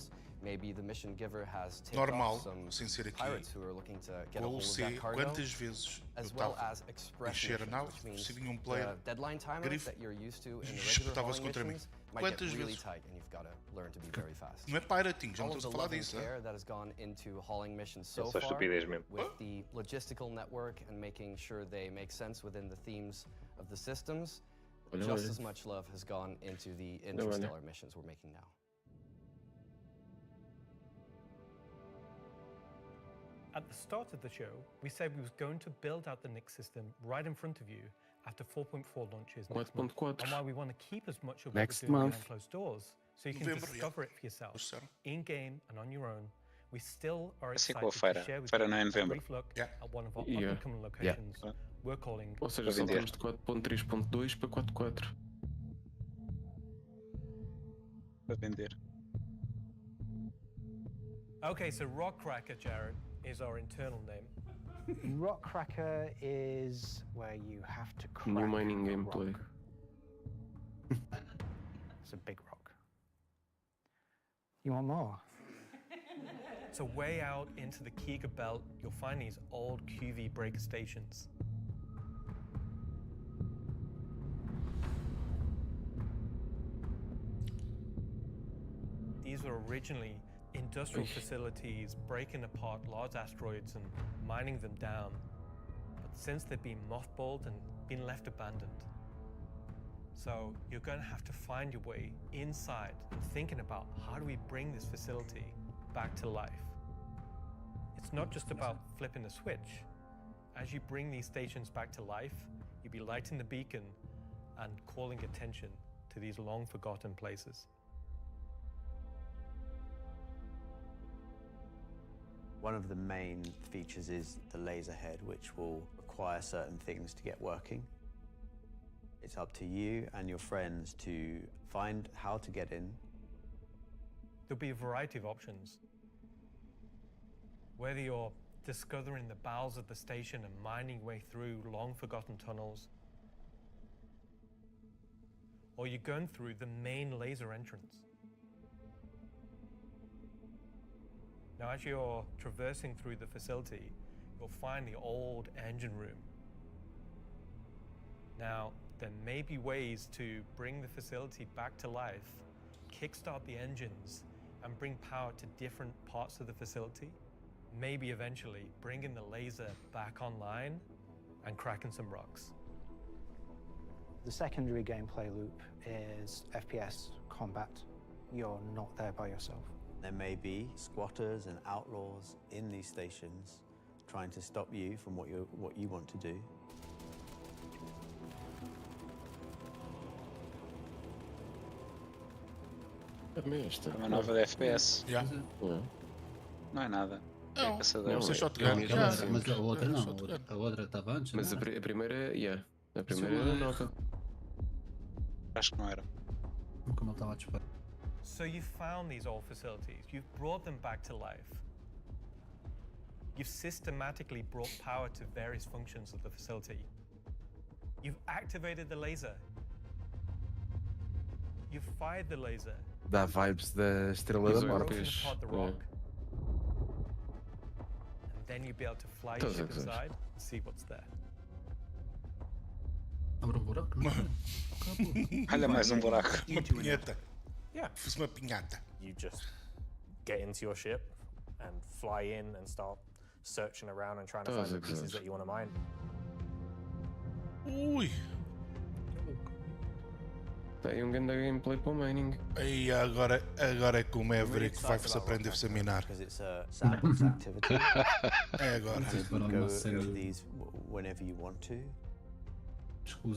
Maybe the mission giver has taken normal, off some sem ser aqui, pirates who are looking to get a qual hold of sei that cargo, quantas vezes eu as well estava as a express encher a missions, nave, which means se vinha um player, the deadline timer grifo, that you're used to in the e regular espetava-se hauling contra mim. missions might get Quantas really vezes? tight and you've got to learn to be very fast. Não é pirating, já não All of estamos the a falar love and disso. care that has gone into hauling missions so Essa far, estupidez mesmo. with the logistical network and making sure they make sense within the themes of the systems, Olha, just olha. as much love has gone into the olha. interstellar missions we're making now. At the start of the show, we said we was going to build out the Nix system right in front of you after 4.4 launches next month, 4.4. and why we want to keep as much of what Next we're doing month. behind closed doors, so you can Novembro, discover it for yourself, in-game and on your own. We still are Assim excited com a to feira. share with Feira you não é em a novembro. brief look Yeah. at one of our Yeah. up-and-coming Yeah. locations, we're calling. Ou seja, saltamos de 4.3.2 para 4.4. Para vender. Okay, so Rockcracker, Jared, is our internal name. Rockcracker is where you have to crack New mining a gameplay. rock. It's a big rock. You want more? So way out into the Kieger Belt, you'll find these old QV breaker stations. These were originally industrial facilities breaking apart large asteroids and mining them down. But since they've been mothballed and been left abandoned. So you're going to have to find your way inside and thinking about how do we bring this facility back to life. It's not just about flipping a switch. As you bring these stations back to life, you'll be lighting the beacon and calling attention to these long forgotten places. One of the main features is the laser head, which will require certain things to get working. It's up to you and your friends to find how to get in. There'll be a variety of options. Whether you're discovering the bowels of the station and mining your way through long-forgotten tunnels, or you're going through the main laser entrance. Now, as you're traversing through the facility, you'll find the old engine room. Now, there may be ways to bring the facility back to life, kickstart the engines, and bring power to different parts of the facility. Maybe eventually bringing the laser back online and cracking some rocks. The secondary gameplay loop is FPS combat. You're not there by yourself. There may be squatters and outlaws in these stations trying to stop you from what you want to do. Uma nova de FPS. Yeah. Não é nada. Não, É caçador. não, é shotgun. Mas a outra não, a outra estava antes. Mas a primeira, a primeira era nova. Acho que não era. Nunca me estava a disparar. So you found these old facilities, you've brought them back to life. You've systematically brought power to various functions of the facility. You've activated the laser. You've fired the laser. Dá vibes da Estrela da Morte. Broken apart the rock. And then you'll be able to fly your ship inside and see what's there. Abre buraco, não Olha mais buraco. Uma pinheta. Yeah. Fiz uma pinhata. You just get into your ship and fly in and start searching around and trying to find the pieces that you want to mine. Ui. Tem grande gameplay para o mining. E agora é que o Maverick vai-se aprender a minar. Because it's a sandbox activity. É agora. You can go into these whenever you want to.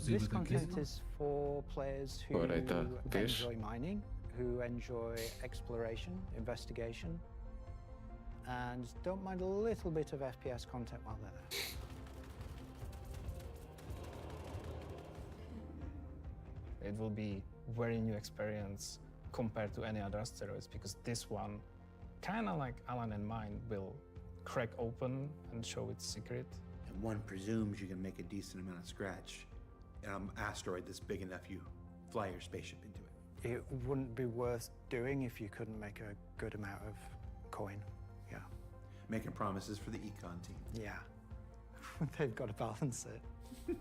This content is for players who enjoy mining, who enjoy exploration, investigation, and don't mind a little bit of FPS content while they're there. It will be a very new experience compared to any other asteroids, because this one, kind of like Alan and mine, will crack open and show its secret. And one presumes you can make a decent amount of scratch in an asteroid that's big enough you fly your spaceship into it. It wouldn't be worth doing if you couldn't make a good amount of coin. Yeah. Making promises for the econ team. Yeah. They've got to balance it.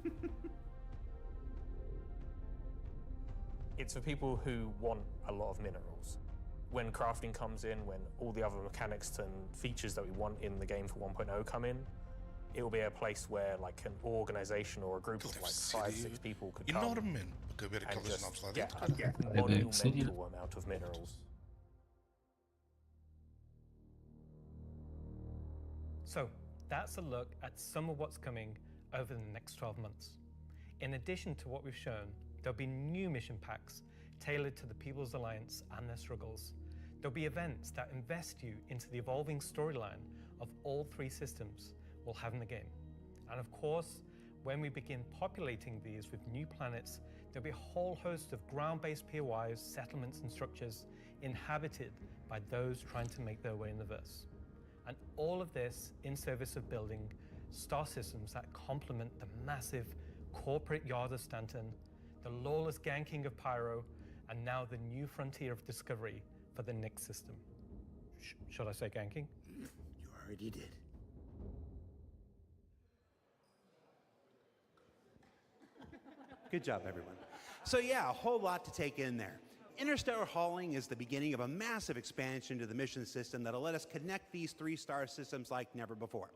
It's for people who want a lot of minerals. When crafting comes in, when all the other mechanics and features that we want in the game for 1.0 come in, it will be a place where like an organization or a group of like 5-6 people could come and just get a monumental amount of minerals. So that's a look at some of what's coming over the next 12 months. In addition to what we've shown, there'll be new mission packs tailored to the People's Alliance and their struggles. There'll be events that invest you into the evolving storyline of all three systems we'll have in the game. And of course, when we begin populating these with new planets, there'll be a whole host of ground-based POIs, settlements, and structures inhabited by those trying to make their way in the verse. And all of this in service of building star systems that complement the massive corporate yard of Stanton, the lawless ganking of Pyro, and now the new frontier of discovery for the Nyx system. Should I say ganking? You already did. Good job, everyone. So yeah, a whole lot to take in there. Interstellar hauling is the beginning of a massive expansion to the mission system that'll let us connect these 3 star systems like never before.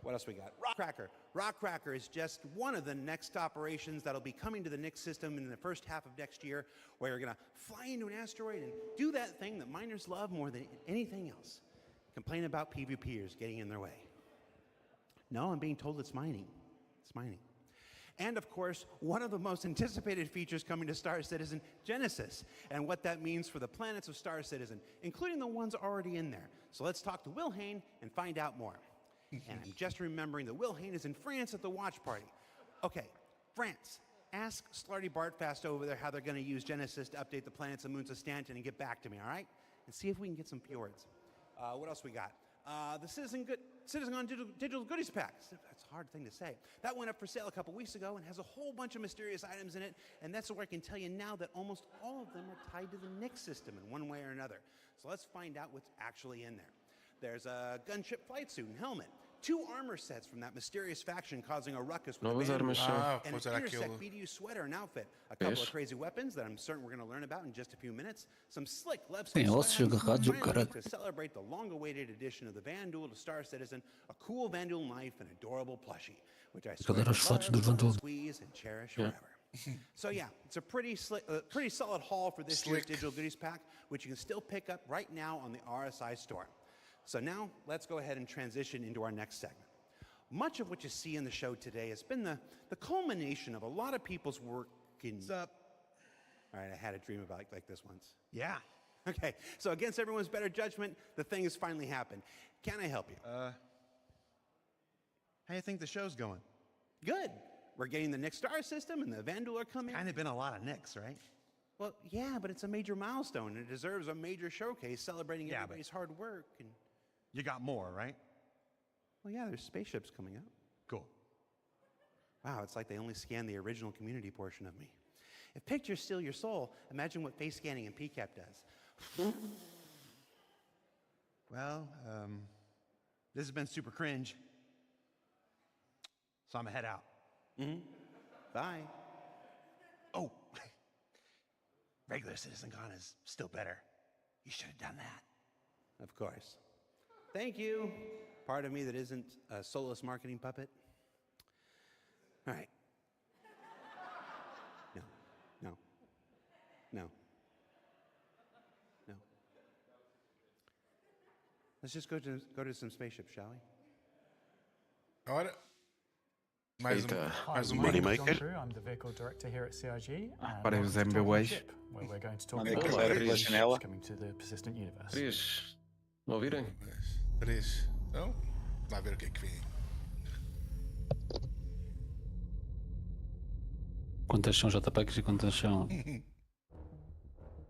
What else we got? Rockcracker. Rockcracker is just one of the next operations that'll be coming to the Nyx system in the first half of next year, where you're gonna fly into an asteroid and do that thing that miners love more than anything else. Complain about PvPers getting in their way. No, I'm being told it's mining. It's mining. And of course, one of the most anticipated features coming to Star Citizen, Genesis, and what that means for the planets of Star Citizen, including the ones already in there. So let's talk to Will Hain and find out more. And I'm just remembering that Will Hain is in France at the watch party. Okay, France. Ask Slarty Bartfast over there how they're going to use Genesis to update the planets and moons of Stanton and get back to me, all right? And see if we can get some fjords. What else we got? The Citizen on Digital Goodies Pack. That's a hard thing to say. That went up for sale a couple weeks ago and has a whole bunch of mysterious items in it. And that's where I can tell you now that almost all of them are tied to the Nyx system in one way or another. So let's find out what's actually in there. There's a gunship flight suit and helmet. 2 armor sets from that mysterious faction causing a ruckus with and an intersect BDU sweater and outfit. A couple of crazy weapons that I'm certain we're going to learn about in just a few minutes. Some slick left to celebrate the long-awaited addition of the Vanduul to Star Citizen, a cool Vanduul knife, and adorable plushie, which I swear to love, squeeze, and cherish forever. So yeah, it's a pretty solid haul for this year's Digital Goodies Pack, which you can still pick up right now on the RSI store. So now, let's go ahead and transition into our next segment. Much of what you see in the show today has been the culmination of a lot of people's work in... What's up? All right, I had a dream about like this once. Yeah. Okay, so against everyone's better judgment, the thing has finally happened. Can I help you? How do you think the show's going? Good. We're getting the Nyx star system and the Vanduul are coming. Kind of been a lot of Nyx, right? Well, yeah, but it's a major milestone and it deserves a major showcase celebrating everybody's hard work and... You got more, right? Well, yeah, there's spaceships coming up. Cool. Wow, it's like they only scanned the original community portion of me. If pictures steal your soul, imagine what face scanning and PCAP does. Well, this has been super cringe. So I'm gonna head out. Bye. Oh, regular Citizen Con is still better. You should have done that. Of course. Thank you. Part of me that isn't a soulless marketing puppet. All right. No. Let's just go to some spaceships, shall we? Ora. Hi, Moneymaker. I'm the vehicle director here at CIG. Ora, os MBWs. Where we're going to talk about coming to the persistent universe. 3. Ouvirem? 3. Então, vamos lá ver o que é que vem. Quantas são JPEGs e quantas são?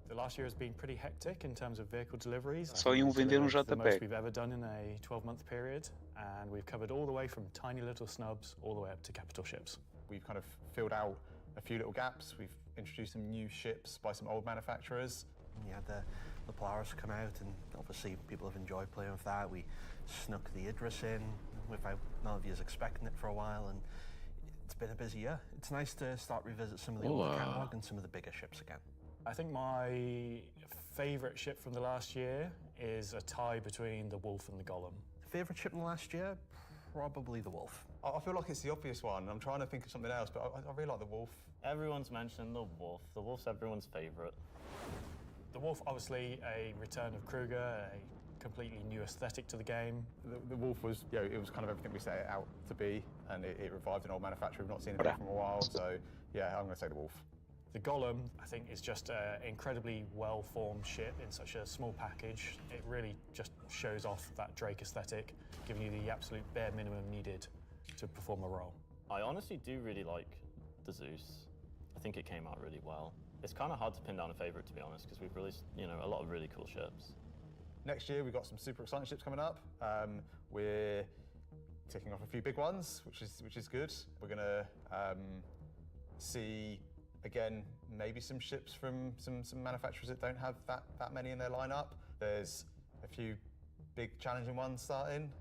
The last year has been pretty hectic in terms of vehicle deliveries. Só iam vender The JPEG. most we've ever done in a 12-month period, and we've covered all the way from tiny little snubs all the way up to capital ships. We've kind of filled out a few little gaps. We've introduced some new ships by some old manufacturers. You had the Polaris come out, and obviously people have enjoyed playing with that. We snuck the Idris in without none of you expecting it for a while, and it's been a busy year. It's nice to start revisit some of the older catalog and some of the bigger ships again. I think my favourite ship from the last year is a tie between the Wolf and the Golem. Favourite ship in the last year? Probably the Wolf. I feel like it's the obvious one. I'm trying to think of something else, but I really like the Wolf. Everyone's mentioned the Wolf. The Wolf's everyone's favourite. The Wolf, obviously, a return of Kruger, a completely new aesthetic to the game. The Wolf was, it was kind of everything we set it out to be, and it revived an old manufacturer we've not seen it from a while, so yeah, I'm going to say the Wolf. The Golem, I think, is just an incredibly well-formed ship in such a small package. It really just shows off that Drake aesthetic, giving you the absolute bare minimum needed to perform a role. I honestly do really like the Zeus. I think it came out really well. It's kind of hard to pin down a favorite, to be honest, because we've released, a lot of really cool ships. Next year, we've got some super exciting ships coming up. We're ticking off a few big ones, which is good. We're gonna see, again, maybe some ships from some manufacturers that don't have that many in their lineup. There's a few big challenging ones starting,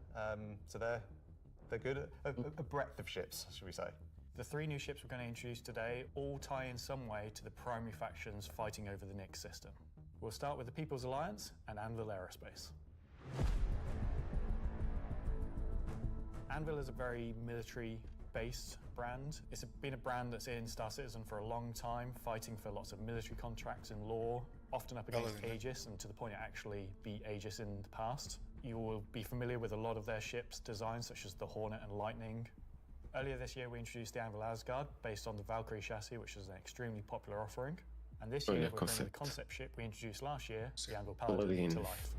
so they're good. A breadth of ships, should we say. The 3 new ships we're going to introduce today all tie in some way to the primary factions fighting over the Nyx system. We'll start with the People's Alliance and Anvil Aerospace. Anvil is a very military-based brand. It's been a brand that's in Star Citizen for a long time, fighting for lots of military contracts and law, often up against Aegis, and to the point it actually beat Aegis in the past. You will be familiar with a lot of their ships' designs, such as the Hornet and Lightning. Earlier this year, we introduced the Anvil Asgard, based on the Valkyrie chassis, which is an extremely popular offering. And this year, we're bringing the concept ship we introduced last year, the Anvil Paladin, to life.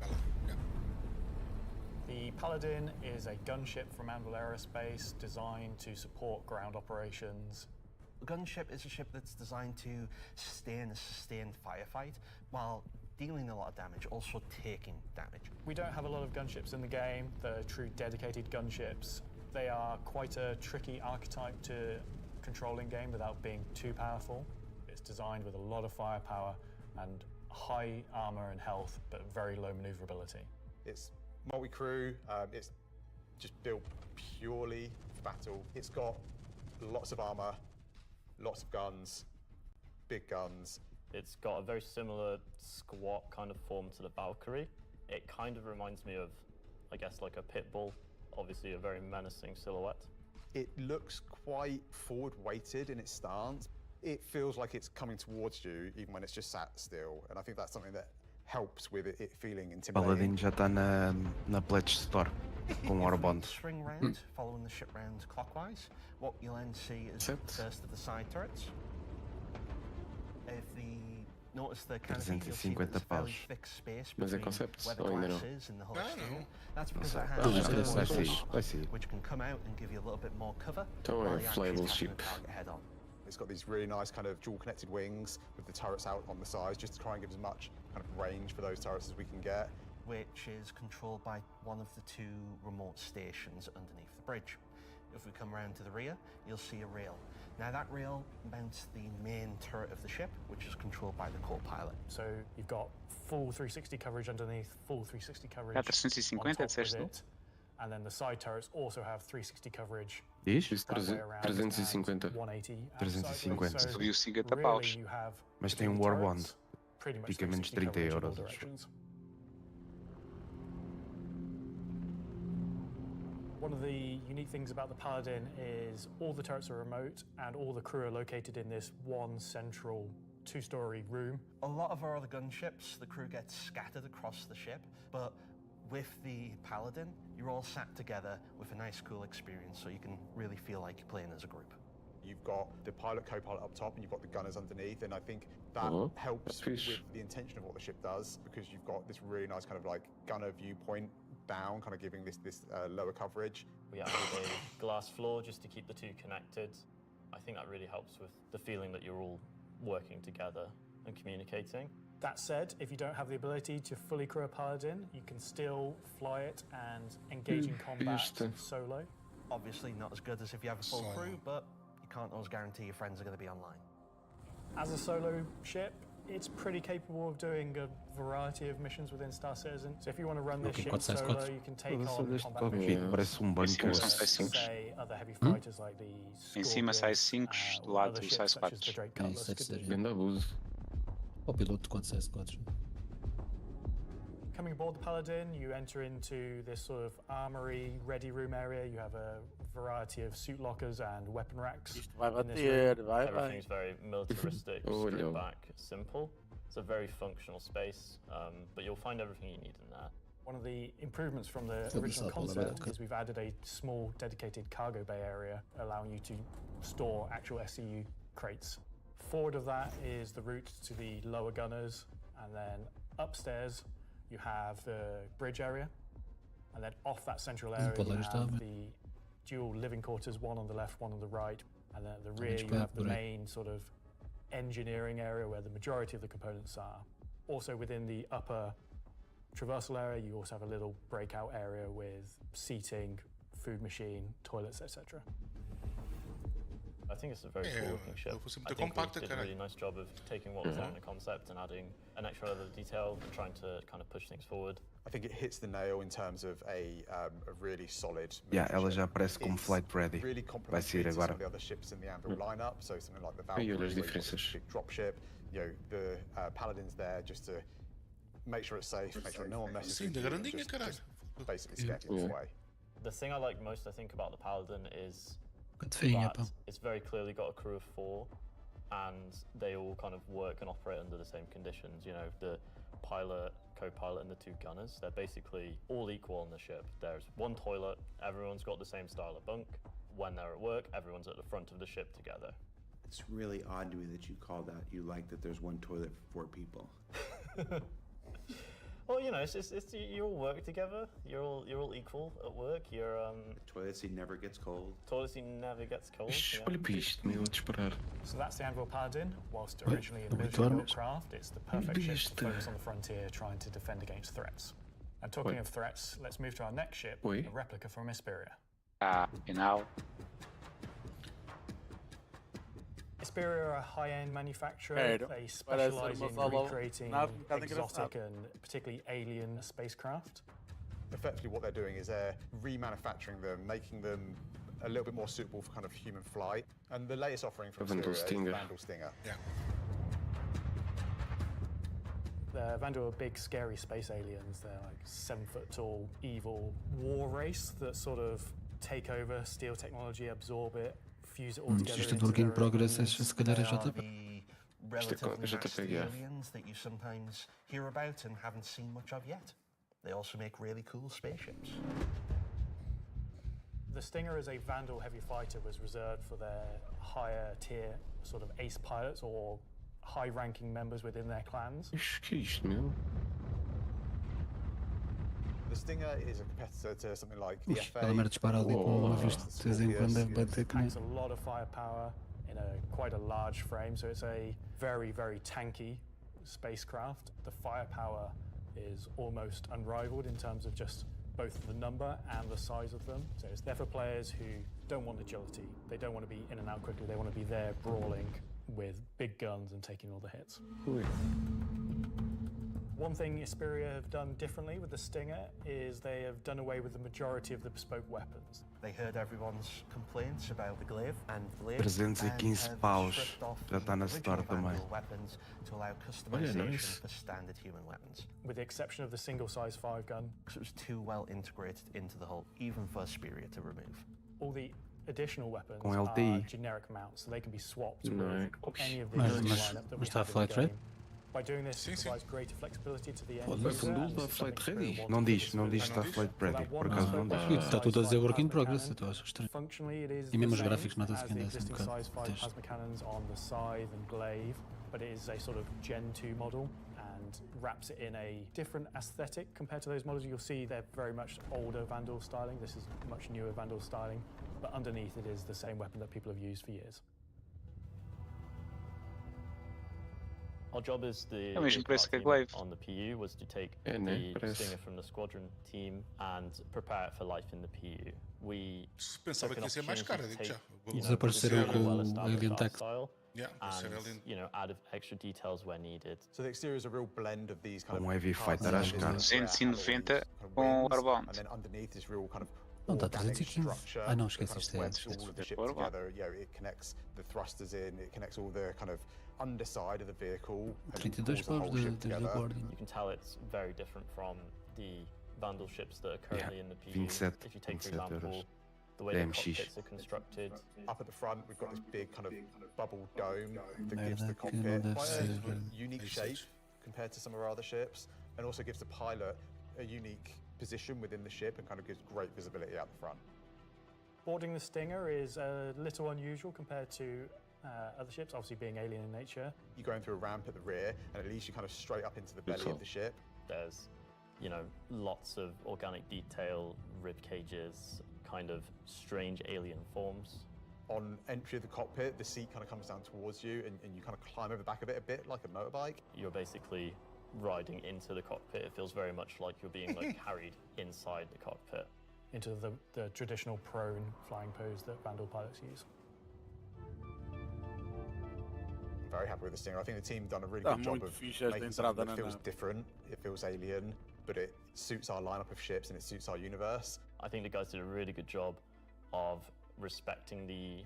The Paladin is a gunship from Anvil Aerospace designed to support ground operations. A gunship is a ship that's designed to sustain a sustained firefight while dealing a lot of damage, also taking damage. We don't have a lot of gunships in the game that are true dedicated gunships. They are quite a tricky archetype to control in game without being too powerful. It's designed with a lot of firepower and high armor and health, but very low maneuverability. It's multi-crew, it's just built purely for battle. It's got lots of armor, lots of guns, big guns. It's got a very similar squat kind of form to the Valkyrie. It kind of reminds me of, I guess, like a pit bull. Obviously a very menacing silhouette. It looks quite forward-weighted in its stance. It feels like it's coming towards you even when it's just sat still, and I think that's something that helps with it feeling intimidating. Paladin já está na Pledge Store com Warbond. Swing round, following the ship round clockwise, what you'll then see is the first of the side turrets. If notice the canopy, you'll see that there's a fairly thick space between where the glass is and the hull steel. That's because that has which can come out and give you a little bit more cover. Head on. It's got these really nice kind of dual connected wings with the turrets out on the sides, just to try and give as much kind of range for those turrets as we can get. Which is controlled by one of the 2 remote stations underneath the bridge. If we come around to the rear, you'll see a rail. Now that rail mounts the main turret of the ship, which is controlled by the co-pilot. So you've got full 360 coverage underneath, full 360 coverage on top of it. And then the side turrets also have 360 coverage. Diz? 350. 180. 350. Subiu 50 paus. Mas tem um Warbond. Fica menos 30 euros. One of the unique things about the Paladin is all the turrets are remote and all the crew are located in this one central 2-story room. A lot of our other gunships, the crew gets scattered across the ship, but with the Paladin, you're all sat together with a nice, cool experience, so you can really feel like you're playing as a group. You've got the pilot, co-pilot up top, and you've got the gunners underneath, and I think that helps with the intention of what the ship does, because you've got this really nice kind of like gunner viewpoint down, kind of giving this lower coverage. We added a glass floor just to keep the 2 connected. I think that really helps with the feeling that you're all working together and communicating. That said, if you don't have the ability to fully crew a Paladin, you can still fly it and engage in combat solo. Obviously not as good as if you have a full crew, but you can't always guarantee your friends are going to be online. As a solo ship, it's pretty capable of doing a variety of missions within Star Citizen. So if you want to run this ship solo, you can take on combat missions, say other heavy fighters like the Em cima sai 5, do lado sai 4. Grande abuso. O piloto quando sai squadron. Coming aboard the Paladin, you enter into this sort of armory ready room area. You have a variety of suit lockers and weapon racks. Everything's very militaristic, stripped back, simple. It's a very functional space, but you'll find everything you need in there. One of the improvements from the original concept is we've added a small dedicated cargo bay area, allowing you to store actual SCU crates. Forward of that is the route to the lower gunners, and then upstairs you have the bridge area, and then off that central area you have the dual living quarters, one on the left, one on the right, and then at the rear you have the main sort of engineering area where the majority of the components are. Also within the upper traversal area, you also have a little breakout area with seating, food machine, toilets, etc. I think it's a very cool looking ship. I think we did a really nice job of taking what was there in the concept and adding an extra level of detail and trying to kind of push things forward. I think it hits the nail in terms of a really solid. Ela já aparece como flight ready. Really Vai sair agora. some of the other ships in the Anvil lineup, so something like the Valkyrie, big dropship. You know, the Paladin's there just to make sure it's safe, make sure no one messes with you, just basically get in its way. The thing I like most, I think, about the Paladin is that it's very clearly got a crew of 4, and they all kind of work and operate under the same conditions. You know, the pilot, co-pilot, and the 2 gunners, they're basically all equal on the ship. There's one toilet, everyone's got the same style of bunk. When they're at work, everyone's at the front of the ship together. It's really odd to me that you call that, you like that there's one toilet for 4 people. Well, you know, it's you all work together. You're all equal at work. You're The toilet seat never gets cold. Toilet seat never gets cold. Olha para isto, meu, de esperar. So that's the Anvil Paladin. Whilst originally a military craft, it's the perfect ship to focus on the frontier, trying to defend against threats. And talking of threats, let's move to our next ship, a replica from Hesperia. Afinal. Hesperia are a high-end manufacturer. They specialize in recreating exotic and particularly alien spacecraft. Effectively what they're doing is they're remanufacturing them, making them a little bit more suitable for kind of human flight. And the latest offering from Hesperia is the Vandal Stinger. Yeah. The Vandal are big, scary space aliens. They're like 7 foot tall, evil war race that sort of take over, steal technology, absorb it, fuse it all together. Isto é work in progress, se calhar é JP. Relatively nasty aliens that you sometimes hear about and haven't seen much of yet. They also make really cool spaceships. The Stinger as a Vandal heavy fighter was reserved for their higher tier sort of ace pilots or high-ranking members within their clans. The Stinger is a competitor to something like the FA. Ela merda dispara ali com uma vista de vez em quando deve bater que nem. Packs a lot of firepower in quite a large frame, so it's a very, very tanky spacecraft. The firepower is almost unrivaled in terms of just both the number and the size of them. So it's there for players who don't want agility. They don't want to be in and out quickly. They want to be there brawling with big guns and taking all the hits. One thing Hesperia have done differently with the Stinger is they have done away with the majority of the bespoke weapons. They heard everyone's complaints about the glaive and blade 315 paus. Já está na store também. Weapons to allow customization for standard human weapons. With the exception of the single-size 5-gun. Because it was too well integrated into the whole, even for Hesperia to remove. All the additional weapons Com are LTE. generic mounts, so they can be swapped with any of the Mas lineup that we está have in flight the game. ready? By doing this, it provides greater flexibility to the end O Fundul está flight ready. Não diz que está flight ready. Por acaso não diz. Está tudo a dizer work in progress, eu acho estranho. Functionally, it is E mesmo os the same gráficos nota-se que as the ainda é assim um existing bocado size 5 texto. plasma cannons on the Scythe and Glaive, but it is a sort of Gen 2 model and wraps it in a different aesthetic compared to those models. You'll see they're very much older Vandal styling. This is much newer Vandal styling, but underneath it is the same weapon that people have used for years. Our job as the mesmo preço que a team Glaive. on the PU was to take né? the Parece. Stinger from the squadron team and prepare it for life in the PU. We Pensava que ia ser mais cara, digo já. Desapareceram com o Alien Tech. You know, add extra details where needed. So the exterior is a real blend of these kind of Heavy fighter às caras. 290 com Airbound. and then underneath is real kind of Não, está organic 315. structure Ah, não, that esquece kind isto. of É webs all of the ship Airbound. together. You know, it connects the thrusters in, it connects all the kind of underside of the vehicle. and 32 pulls the whole paus ship de together. boarding. You can tell it's very different from the Vandal ships that are currently in the PU. 27 If you take, for 27 example, euros. the way the MX. cockpits are constructed. Up at the front, we've got this big kind of bubble dome that Merda, gives the que não cockpit deve quite ser, a unique shape compared to some of our other ships, and also gives the pilot a unique position within the ship and kind of gives great visibility out the front. Boarding the Stinger is a little unusual compared to other ships, obviously being alien in nature. You're going through a ramp at the rear, and it leads you kind of straight up into the belly of the ship. There's, you know, lots of organic detail, rib cages, kind of strange alien forms. On entry of the cockpit, the seat kind of comes down towards you and you kind of climb over the back of it a bit like a motorbike. You're basically riding into the cockpit. It feels very much like you're being like carried inside the cockpit. Into the traditional prone flying pose that Vandal pilots use. I'm very happy with this thing. I think the team done a really good job of making something that feels different, it feels alien, but it suits our lineup of ships and it suits our universe. I think the guys did a really good job of respecting the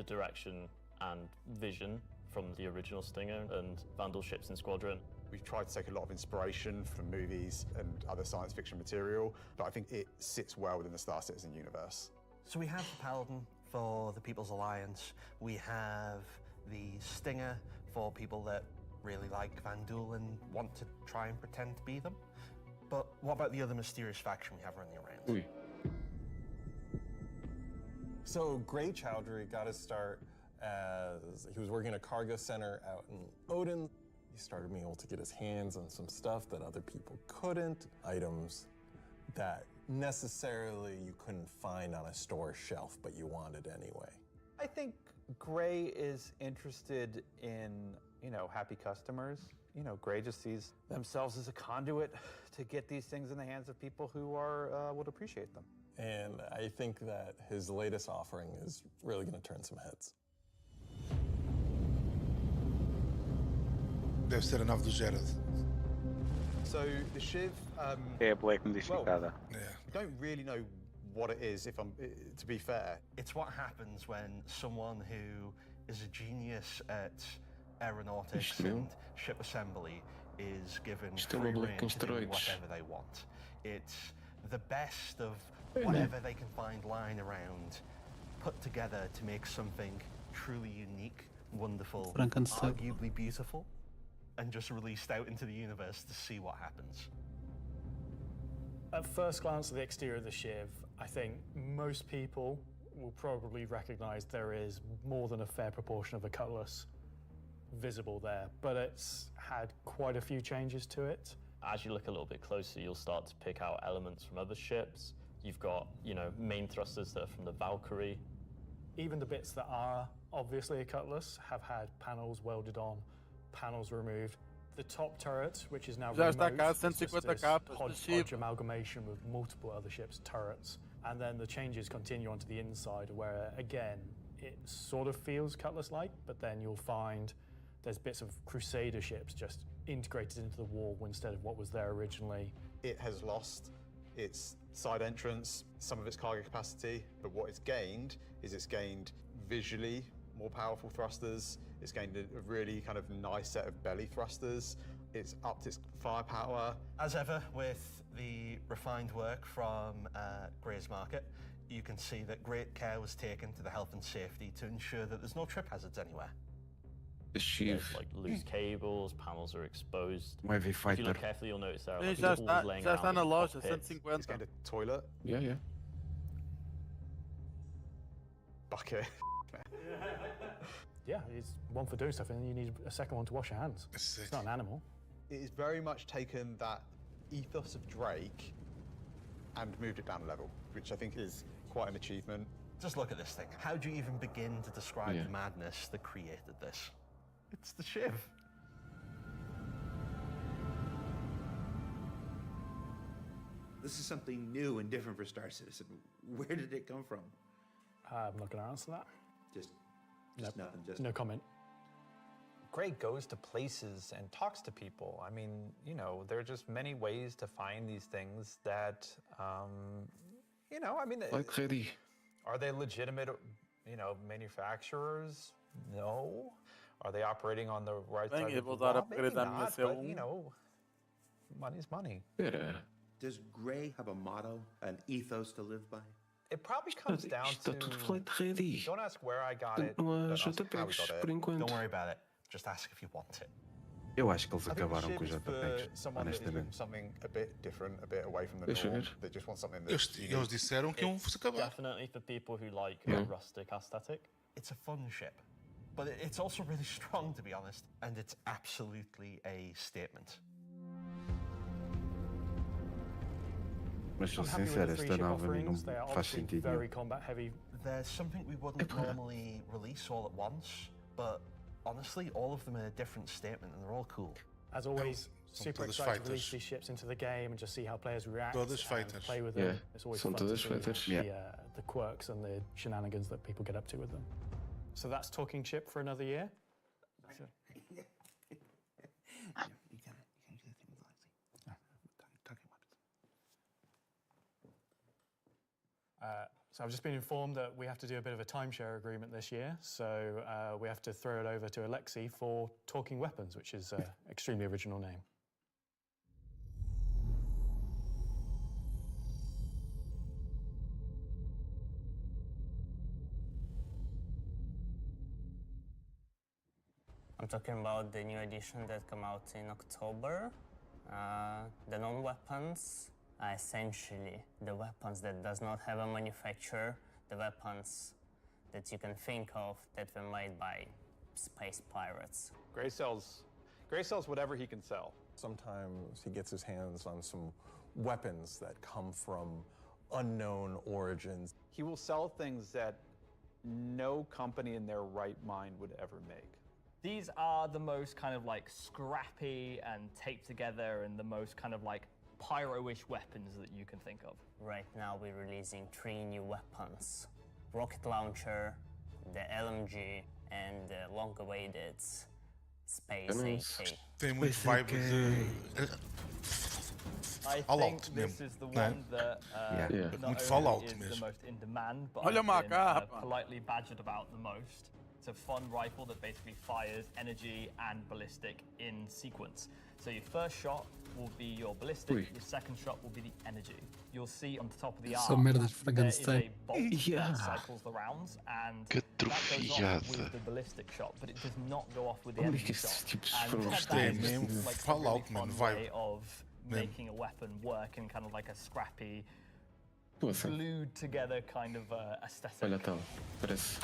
direction and vision from the original Stinger and Vandal ships in Squadron. We've tried to take a lot of inspiration from movies and other science fiction material, but I think it sits well within the Star Citizen universe. So we have the Paladin for the People's Alliance. We have the Stinger for people that really like Vandal and want to try and pretend to be them. But what about the other mysterious faction we have running around? So Gray Chowdhury got his start as he was working at a cargo center out in Odin. He started being able to get his hands on some stuff that other people couldn't, items that necessarily you couldn't find on a store shelf, but you wanted anyway. I think Gray is interested in, happy customers. Gray just sees themselves as a conduit to get these things in the hands of people who would appreciate them. And I think that his latest offering is really going to turn some heads. Deve ser a nave do Gerard. So the Shiv, É a Black modificada. we don't really know what it is, to be fair. It's what happens when someone who is a genius at aeronautics and ship assembly is given free rein to do whatever they want. It's the best of whatever they can find lying around, put together to make something truly unique, wonderful, arguably beautiful, and just released out into the universe to see what happens. At first glance at the exterior of the Shiv, I think most people will probably recognize there is more than a fair proportion of a Cutlass visible there, but it's had quite a few changes to it. As you look a little bit closer, you'll start to pick out elements from other ships. You've got, main thrusters that are from the Valkyrie. Even the bits that are obviously a Cutlass have had panels welded on, panels removed. The top turret, which is now remote, is just this hodgepodge amalgamation with multiple other ships' turrets. And then the changes continue onto the inside where, again, it sort of feels Cutlass-like, but then you'll find there's bits of Crusader ships just integrated into the wall instead of what was there originally. It has lost its side entrance, some of its cargo capacity, but what it's gained is it's gained visually more powerful thrusters. It's gained a really kind of nice set of belly thrusters. It's upped its firepower. As ever, with the refined work from Gray's Market, you can see that great care was taken to the health and safety to ensure that there's no trip hazards anywhere. The Shiv. Like loose cables, panels are exposed. Heavy If you look fighter. carefully, you'll notice there are Já tools laying está around na in the loja, cockpit. 150. It's gained a toilet. Yeah. Bucket. Yeah, it's one for doing stuff, and then you need a second one to wash your hands. It's not an animal. It has very much taken that ethos of Drake and moved it down a level, which I think is quite an achievement. Just look at this thing. How do you even begin to describe the madness that created this? It's the Shiv. This is something new and different for Star Citizen. Where did it come from? I'm not going to answer that. Just nothing. Just no comment. Gray goes to places and talks to people. I mean, there are just many ways to find these things that, Like ready. Are they legitimate, manufacturers? No. Are they operating on the right side of the law? Maybe not, but, money's money. Does Gray have a motto, an ethos to live by? It probably comes down to... Don't ask where I got it, Não há but ask how we JPEGs got it. por enquanto. Don't worry about it. Just ask if you want it. Eu acho que eles I think the acabaram com os Shiv is for JPEGs, someone that is looking honestamente. for something a bit different, a bit away from the Deixa norm. ver. They just want something Eles, that's eles disseram que iam se acabar. Definitely for people who like a rustic aesthetic. It's a fun ship, but it's also really strong, to be honest, and it's absolutely a statement. Mas sou I'm happy with sincero, the three esta ship nave a mim não offerings. They are faz obviously sentido. very combat heavy. There's something we wouldn't normally release all at once, but honestly, all of them are a different statement and they're all cool. As always, super todas excited to feitas. release these ships into the game and just see how players react Todas and feitas. play with them. Yeah, It's always são fun to todas see feitas. the quirks and the shenanigans that people get up to with them. So that's talking ship for another year. So I've just been informed that we have to do a bit of a timeshare agreement this year, so we have to throw it over to Alexei for Talking Weapons, which is an extremely original name. I'm talking about the new edition that come out in October. The non-weapons are essentially the weapons that does not have a manufacturer, the weapons that you can think of that were made by space pirates. Gray sells whatever he can sell. Sometimes he gets his hands on some weapons that come from unknown origins. He will sell things that no company in their right mind would ever make. These are the most kind of like scrappy and taped together and the most kind of like pyro-ish weapons that you can think of. Right now we're releasing 3 new weapons. Rocket launcher, the LMG, and the long-awaited space AK. Tem muito vibe de... I Fallout think this mesmo, is the né? one that Muito not Fallout only is mesmo. the most in demand, but Olha I've uma been capa. politely badgered about the most. It's a fun rifle that basically fires energy and ballistic in sequence. So your first shot will be your ballistic, your second shot will be the energy. You'll see on the top of the São arm, merdas de there is Frankenstein. a bolt that cycles the rounds, and Que that goes off atrofiada. with the ballistic shot, but it does not go off with the Como é energy que shot. esses tipos And foram that extremos? is Mesmo like a Fallout, really fun man, way vibe. of Mesmo. making a weapon work in kind of like a scrappy, Poça. glued together kind of aesthetic. Olha tal, parece.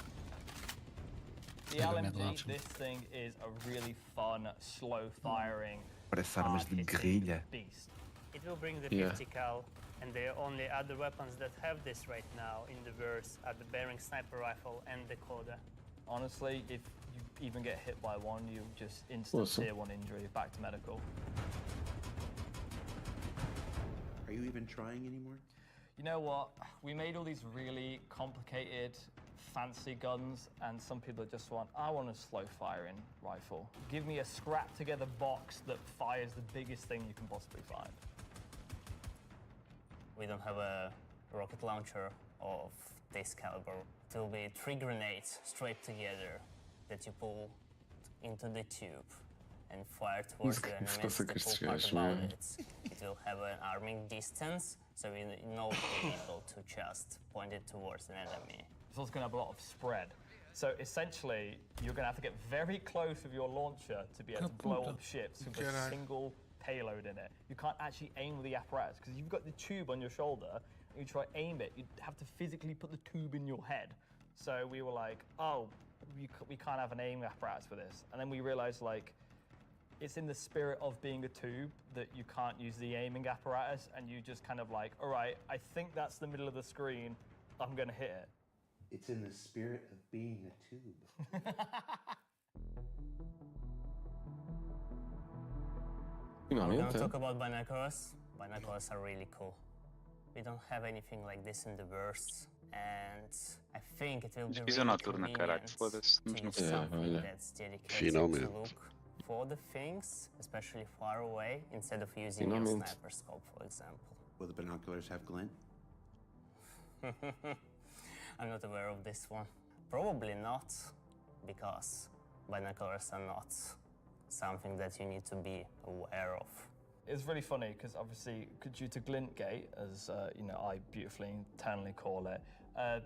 The LMG, this thing is a really fun, slow-firing, Parece armas de guerrilha. beast. It will bring the Yeah. 50 cal, and the only other weapons that have this right now in the verse are the Bearing sniper rifle and the Coda. Honestly, if you even get hit by one, you just instant Awesome. tier 1 injury, back to medical. Are you even trying anymore? You know what? We made all these really complicated, fancy guns, and some people just want, I want a slow-firing rifle. Give me a scrap-together box that fires the biggest thing you can possibly find. We don't have a rocket launcher of this caliber. It will be 3 grenades straight together that you pull into the tube and fire towards the enemies. The cool part about it will have an arming distance, so you know to be able to just point it towards an enemy. It's also going to have a lot of spread. So essentially, you're going to have to get very close with your launcher to be able to blow up ships with a single payload in it. You can't actually aim with the apparatus because you've got the tube on your shoulder and you try to aim it, you'd have to physically put the tube in your head. So we were like, oh, we can't have an aiming apparatus for this. And then we realized, like, it's in the spirit of being a tube that you can't use the aiming apparatus, and you just kind of like, all right, I think that's the middle of the screen, I'm going to hit it. It's in the spirit of being a tube. I'm going to talk about binoculars. Binoculars are really cool. We don't have anything like this in the verse, and I think it will be Visão really noturna, caralho, convenient foda-se. to use Yeah, something olha. that's dedicated to Finalmente. look for the things, especially far away, instead of using your Finalmente. sniper scope, for example. Will the binoculars have glint? I'm not aware of this one. Probably not, because binoculars are not something that you need to be aware of. It's really funny because obviously, due to glint gate, as you know, I beautifully internally call it,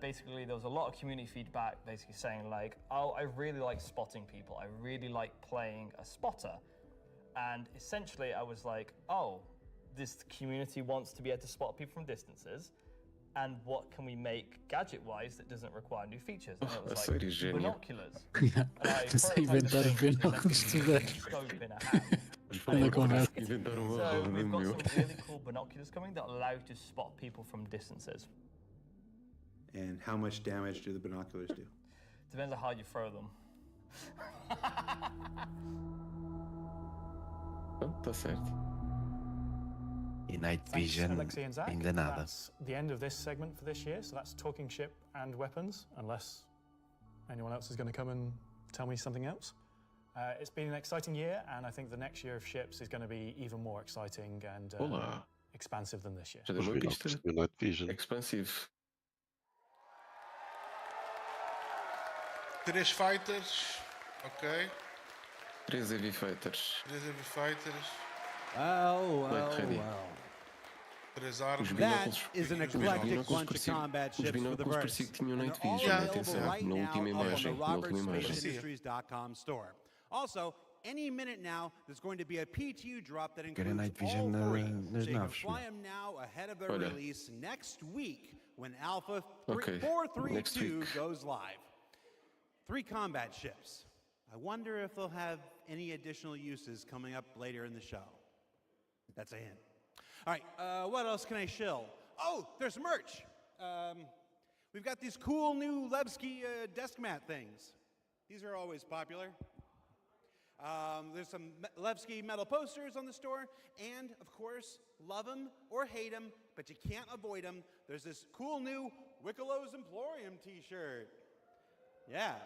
basically there was a lot of community feedback basically saying like, oh, I really like spotting people. I really like playing a spotter. And essentially I was like, oh, this community wants to be able to spot people from distances. And what can we make gadget-wise that doesn't require new features? And it was like binoculars. And I Sem inventar binoculars today. scope in a hat. So we've got some really cool binoculars coming that allow you to spot people from distances. And how much damage do the binoculars do? Depends on how you throw them. Tá certo. E Night Thanks, Vision Alexei and Zach. ainda nada. That's the end of this segment for this year. So that's talking ship and weapons, unless anyone else is going to come and tell me something else. It's been an exciting year, and I think the next year of ships is going to be even more exciting and expansive than this year. Já deu uma pista. Expansive. 3 fighters, ok. 3 heavy fighters. 3 heavy fighters. Well. 3 armas. That is an eclectic bunch of combat ships for the verse. And they're all available right now on the RobertSpaceIndustries.com store. Also, any minute now, there's going to be a PTU drop that includes Night Vision all 3. nas So you can naves. fly them now ahead of their Olha. release next week when Alpha Okay, 432 next week. goes live. 3 combat ships. I wonder if they'll have any additional uses coming up later in the show. That's a hint. All right, what else can I shill? Oh, there's merch. We've got these cool new Levski desk mat things. These are always popular. There's some Levski metal posters on the store, and of course, love them or hate them, but you can't avoid them. There's this cool new Wickelow's Emporium t-shirt. Yeah.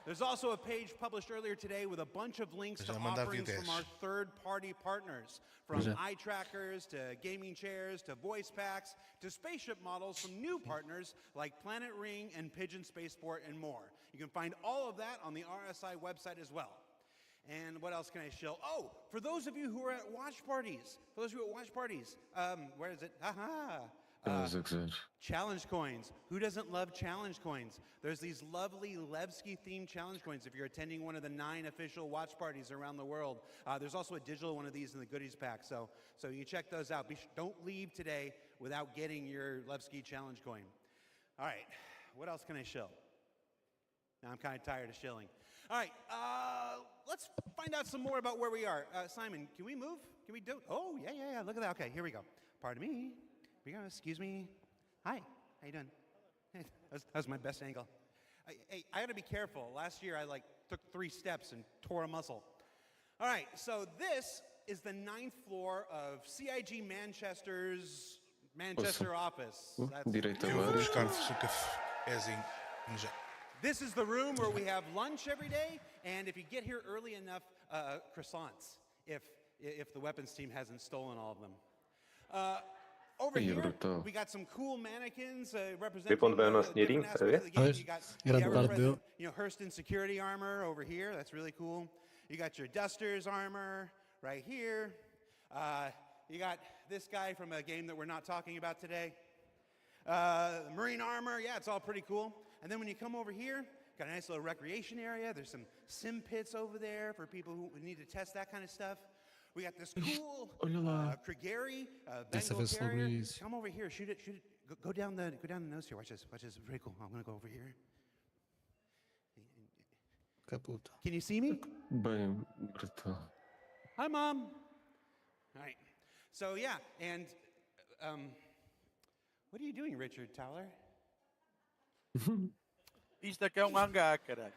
There's also a page published earlier today with a bunch of links to offerings from our third-party partners, from eye trackers to gaming chairs to voice packs to spaceship models from new partners like Planet Ring and Pigeon Spaceport and more. You can find all of that on the RSI website as well. And what else can I show? Oh, for those of you who are at watch parties, where is it? Challenge coins. Who doesn't love challenge coins? There's these lovely Levski-themed challenge coins if you're attending one of the 9 official watch parties around the world. There's also a digital one of these in the goodies pack, so you check those out. Don't leave today without getting your Levski challenge coin. All right, what else can I shill? Now I'm kind of tired of shilling. All right, let's find out some more about where we are. Simon, can we move? Can we do? Oh, yeah, look at that. Okay, here we go. Pardon me. Here we go, excuse me. Hi, how you doing? Hey, that was my best angle. Hey, I gotta be careful. Last year I took 3 steps and tore a muscle. All right, so this is the 9th floor of CIG Manchester's Manchester office. Direto. This is the room where we have lunch every day, and if you get here early enough, croissants, if the weapons team hasn't stolen all of them. Over here, we got some cool mannequins representing different aspects of the game. You got Hurston security armor over here. That's really cool. You got your Dusters armor right here. You got this guy from a game that we're not talking about today. Marine armor. Yeah, it's all pretty cool. And then when you come over here, got a nice little recreation area. There's some sim pits over there for people who need to test that kind of stuff. We got this cool Krigeri Bengal carrier. Come over here, shoot it. Go down the nose here. Watch this. It's pretty cool. I'm gonna go over here. Can you see me? Hi, Mom. All right. So yeah, and what are you doing, Richard Towler? Isto aqui hangar, caralho.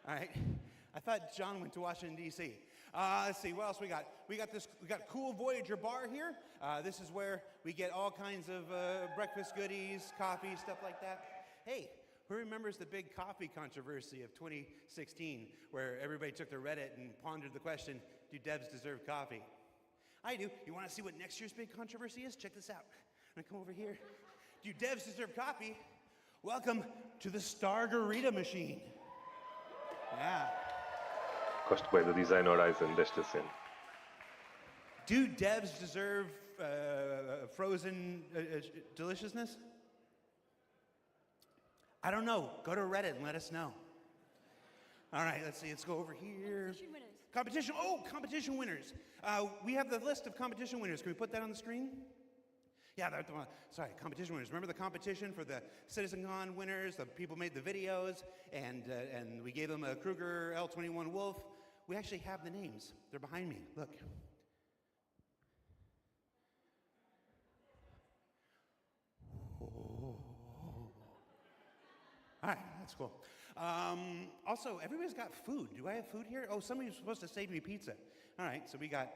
All right. I thought John went to Washington, D.C. Let's see, what else we got? We got cool Voyager bar here. This is where we get all kinds of breakfast goodies, coffee, stuff like that. Hey, who remembers the big coffee controversy of 2016 where everybody took to Reddit and pondered the question, do devs deserve coffee? I do. You want to see what next year's big controversy is? Check this out. I'm gonna come over here. Do devs deserve coffee? Welcome to the Stargarita machine. Yeah. Gosto bem do design Horizon desta cena. Do devs deserve frozen deliciousness? I don't know. Go to Reddit and let us know. All right, let's see. Let's go over here. Competition. Oh, competition winners. We have the list of competition winners. Can we put that on the screen? Yeah, sorry, competition winners. Remember the competition for the CitizenCon winners? The people made the videos, and we gave them a Kruger L21 Wolf. we actually have the names. They're behind me. Look. Oh. All right, that's cool. Also, everybody's got food. Do I have food here? Oh, somebody's supposed to save me pizza. All right, so we got,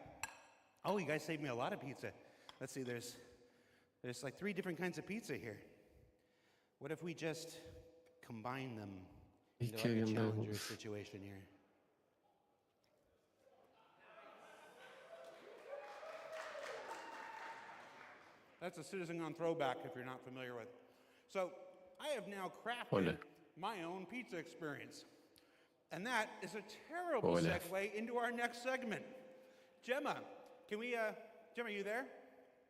oh, you guys saved me a lot of pizza. Let's see, there's like 3 different kinds of pizza here. What if we just combine them into like a challenger situation here? That's a Citizen on throwback if you're not familiar with. So I have now crafted my own pizza experience. And that is a terrible segue into our next segment. Gemma, Gemma, are you there?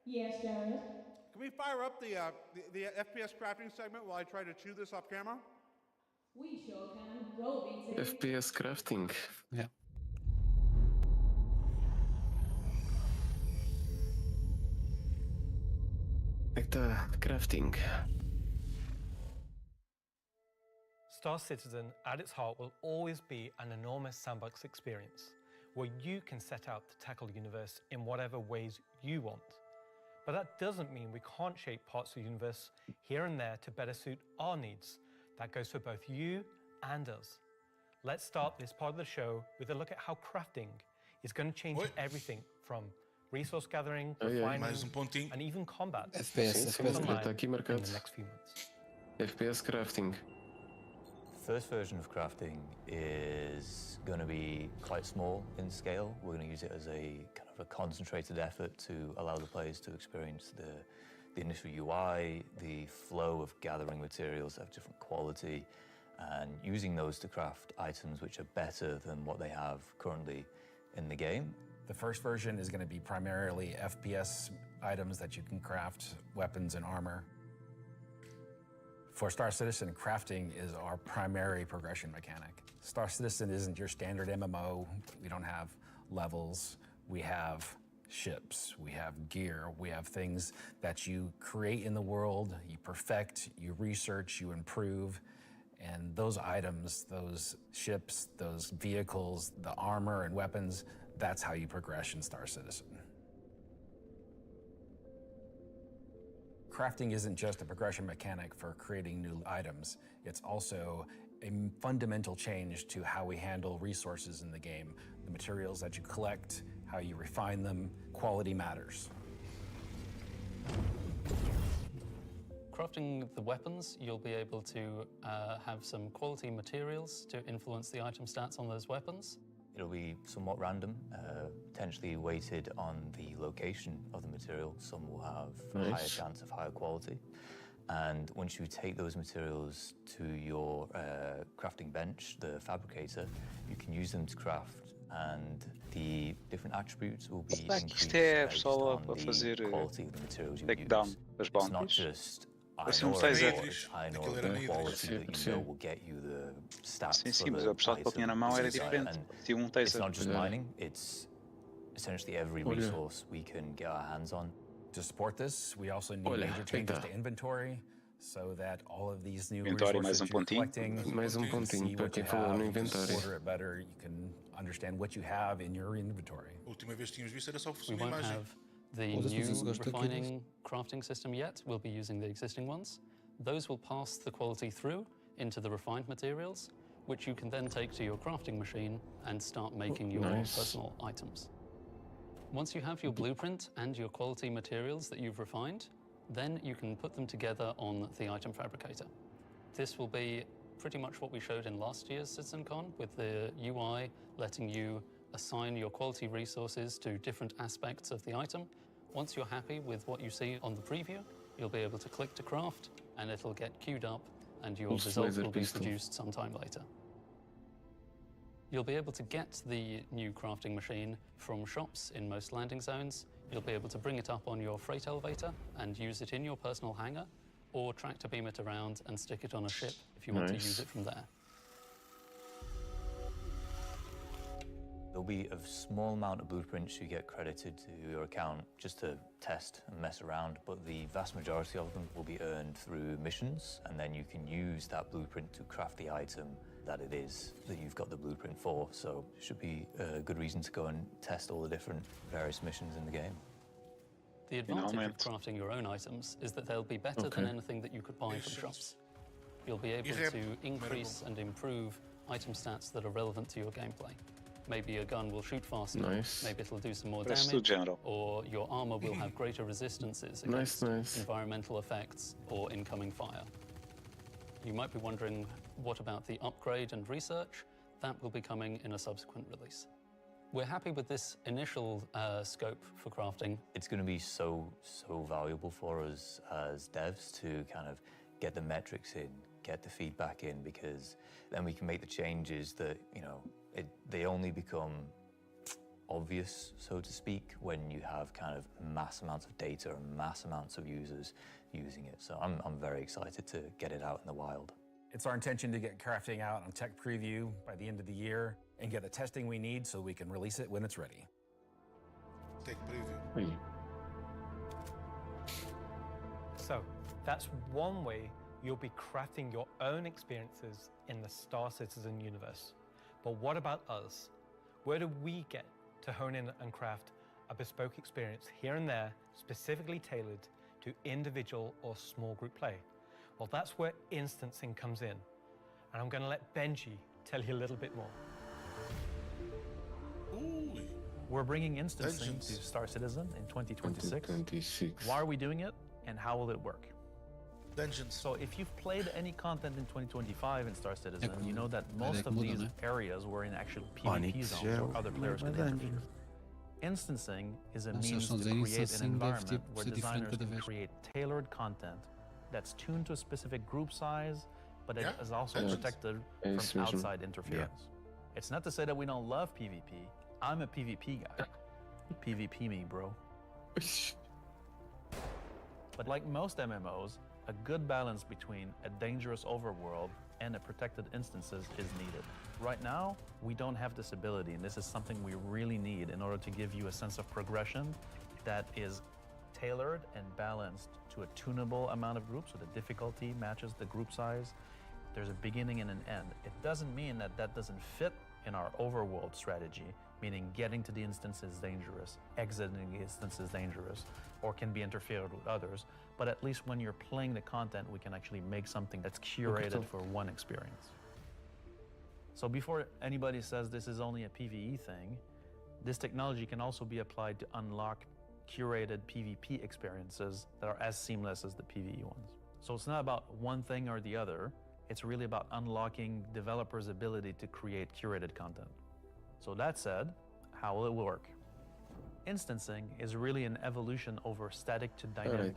Yes, Jared. Can we fire up the FPS crafting segment while I try to chew this off camera? We sure can. Roll BT. FPS crafting. Yeah. Crafting. Star Citizen, at its heart, will always be an enormous sandbox experience where you can set out to tackle the universe in whatever ways you want. But that doesn't mean we can't shape parts of the universe here and there to better suit our needs. That goes for both you and us. Let's start this part of the show with a look at how crafting is going to change everything from resource gathering, refining, and even combat. FPS aqui marcado. In the next few months. FPS crafting. First version of crafting is going to be quite small in scale. We're going to use it as a kind of a concentrated effort to allow the players to experience the initial UI, the flow of gathering materials of different quality, and using those to craft items which are better than what they have currently in the game. The first version is going to be primarily FPS items that you can craft, weapons and armor. For Star Citizen, crafting is our primary progression mechanic. Star Citizen isn't your standard MMO. We don't have levels. We have ships, we have gear, we have things that you create in the world, you perfect, you research, you improve, and those items, those ships, those vehicles, the armor and weapons, that's how you progress in Star Citizen. Crafting isn't just a progression mechanic for creating new items, it's also a fundamental change to how we handle resources in the game. The materials that you collect, how you refine them, quality matters. Crafting the weapons, you'll be able to have some quality materials to influence the item stats on those weapons. It'll be somewhat random, potentially weighted on the location of the material. Some will have a higher chance of higher quality. And once you take those materials to your crafting bench, the fabricator, you can use them to craft, and the different attributes will be increased based on the quality of the materials you use. It's not just I know the quality that you know will get you the stats for the item. And it's not just mining, it's essentially every resource we can get our hands on. To support this, we also need major changes to inventory, so that all of these new resources you're collecting, see what you have, you can order it better, you can understand what you have in your inventory. We won't have the new refining crafting system yet. We'll be using the existing ones. Those will pass the quality through into the refined materials, which you can then take to your crafting machine and start making your personal items. Once you have your blueprint and your quality materials that you've refined, then you can put them together on the item fabricator. This will be pretty much what we showed in last year's CitizenCon, with the UI letting you assign your quality resources to different aspects of the item. Once you're happy with what you see on the preview, you'll be able to click to craft, and it'll get queued up, and your result will be produced sometime later. You'll be able to get the new crafting machine from shops in most landing zones. You'll be able to bring it up on your freight elevator and use it in your personal hangar, or tractor beam it around and stick it on a ship if you want to use it from there. There'll be a small amount of blueprints you get credited to your account just to test and mess around, but the vast majority of them will be earned through missions, and then you can use that blueprint to craft the item that it is that you've got the blueprint for, so it should be a good reason to go and test all the different various missions in the game. The advantage of crafting your own items is that they'll be better than anything that you could buy from shops. You'll be able to increase and improve item stats that are relevant to your gameplay. Maybe a gun will shoot faster, maybe it'll do some more damage, or your armor will have greater resistances against environmental effects or incoming fire. You might be wondering, what about the upgrade and research? That will be coming in a subsequent release. We're happy with this initial scope for crafting. It's going to be so valuable for us as devs to kind of get the metrics in, get the feedback in, because then we can make the changes that, you know, they only become obvious, so to speak, when you have kind of mass amounts of data and mass amounts of users using it. So I'm very excited to get it out in the wild. It's our intention to get crafting out on tech preview by the end of the year and get the testing we need so we can release it when it's ready. Tech preview. So that's one way you'll be crafting your own experiences in the Star Citizen universe. But what about us? Where do we get to hone in and craft a bespoke experience here and there, specifically tailored to individual or small group play? Well, that's where instancing comes in. And I'm going to let Benji tell you a little bit more. Ooh. We're bringing instancing to Star Citizen in 2026. Why are we doing it, and how will it work? Dungeons. So if you've played any content in 2025 in Star Citizen, you know that most of these areas were in actual PvP zones where other players could interfere. Instancing is a means to create an environment where designers can create tailored content that's tuned to a specific group size, but it is also protected from outside interference. It's not to say that we don't love PvP. I'm a PvP guy. PvP me, bro. But like most MMOs, a good balance between a dangerous overworld and a protected instances is needed. Right now, we don't have this ability, and this is something we really need in order to give you a sense of progression that is tailored and balanced to a tunable amount of groups, so the difficulty matches the group size. There's a beginning and an end. It doesn't mean that that doesn't fit in our overworld strategy, meaning getting to the instance is dangerous, exiting the instance is dangerous, or can be interfered with others. But at least when you're playing the content, we can actually make something that's curated for one experience. So before anybody says this is only a PvE thing, this technology can also be applied to unlock curated PvP experiences that are as seamless as the PvE ones. So it's not about one thing or the other, it's really about unlocking developers' ability to create curated content. So that said, how will it work? Instancing is really an evolution over static to dynamic.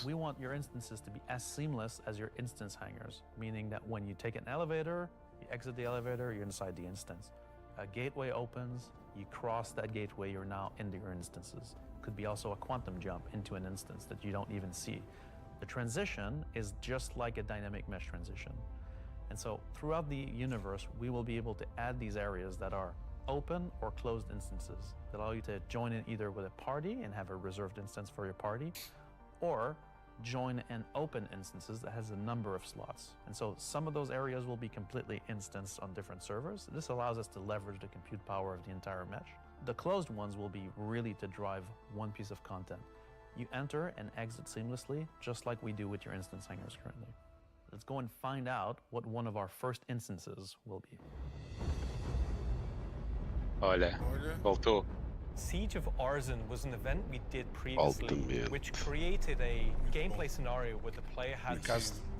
We want your instances to be as seamless as your instance hangers, meaning that when you take an elevator, you exit the elevator, you're inside the instance. A gateway opens, you cross that gateway, you're now into your instances. Could be also a quantum jump into an instance that you don't even see. The transition is just like a dynamic mesh transition. And so throughout the universe, we will be able to add these areas that are open or closed instances that allow you to join in either with a party and have a reserved instance for your party, or join an open instances that has a number of slots. And so some of those areas will be completely instanced on different servers. This allows us to leverage the compute power of the entire mesh. The closed ones will be really to drive one piece of content. You enter and exit seamlessly, just like we do with your instance hangers currently. Let's go and find out what one of our first instances will be. Olha, voltou. Siege of Arzen was an event we did previously, which created a gameplay scenario where the player had to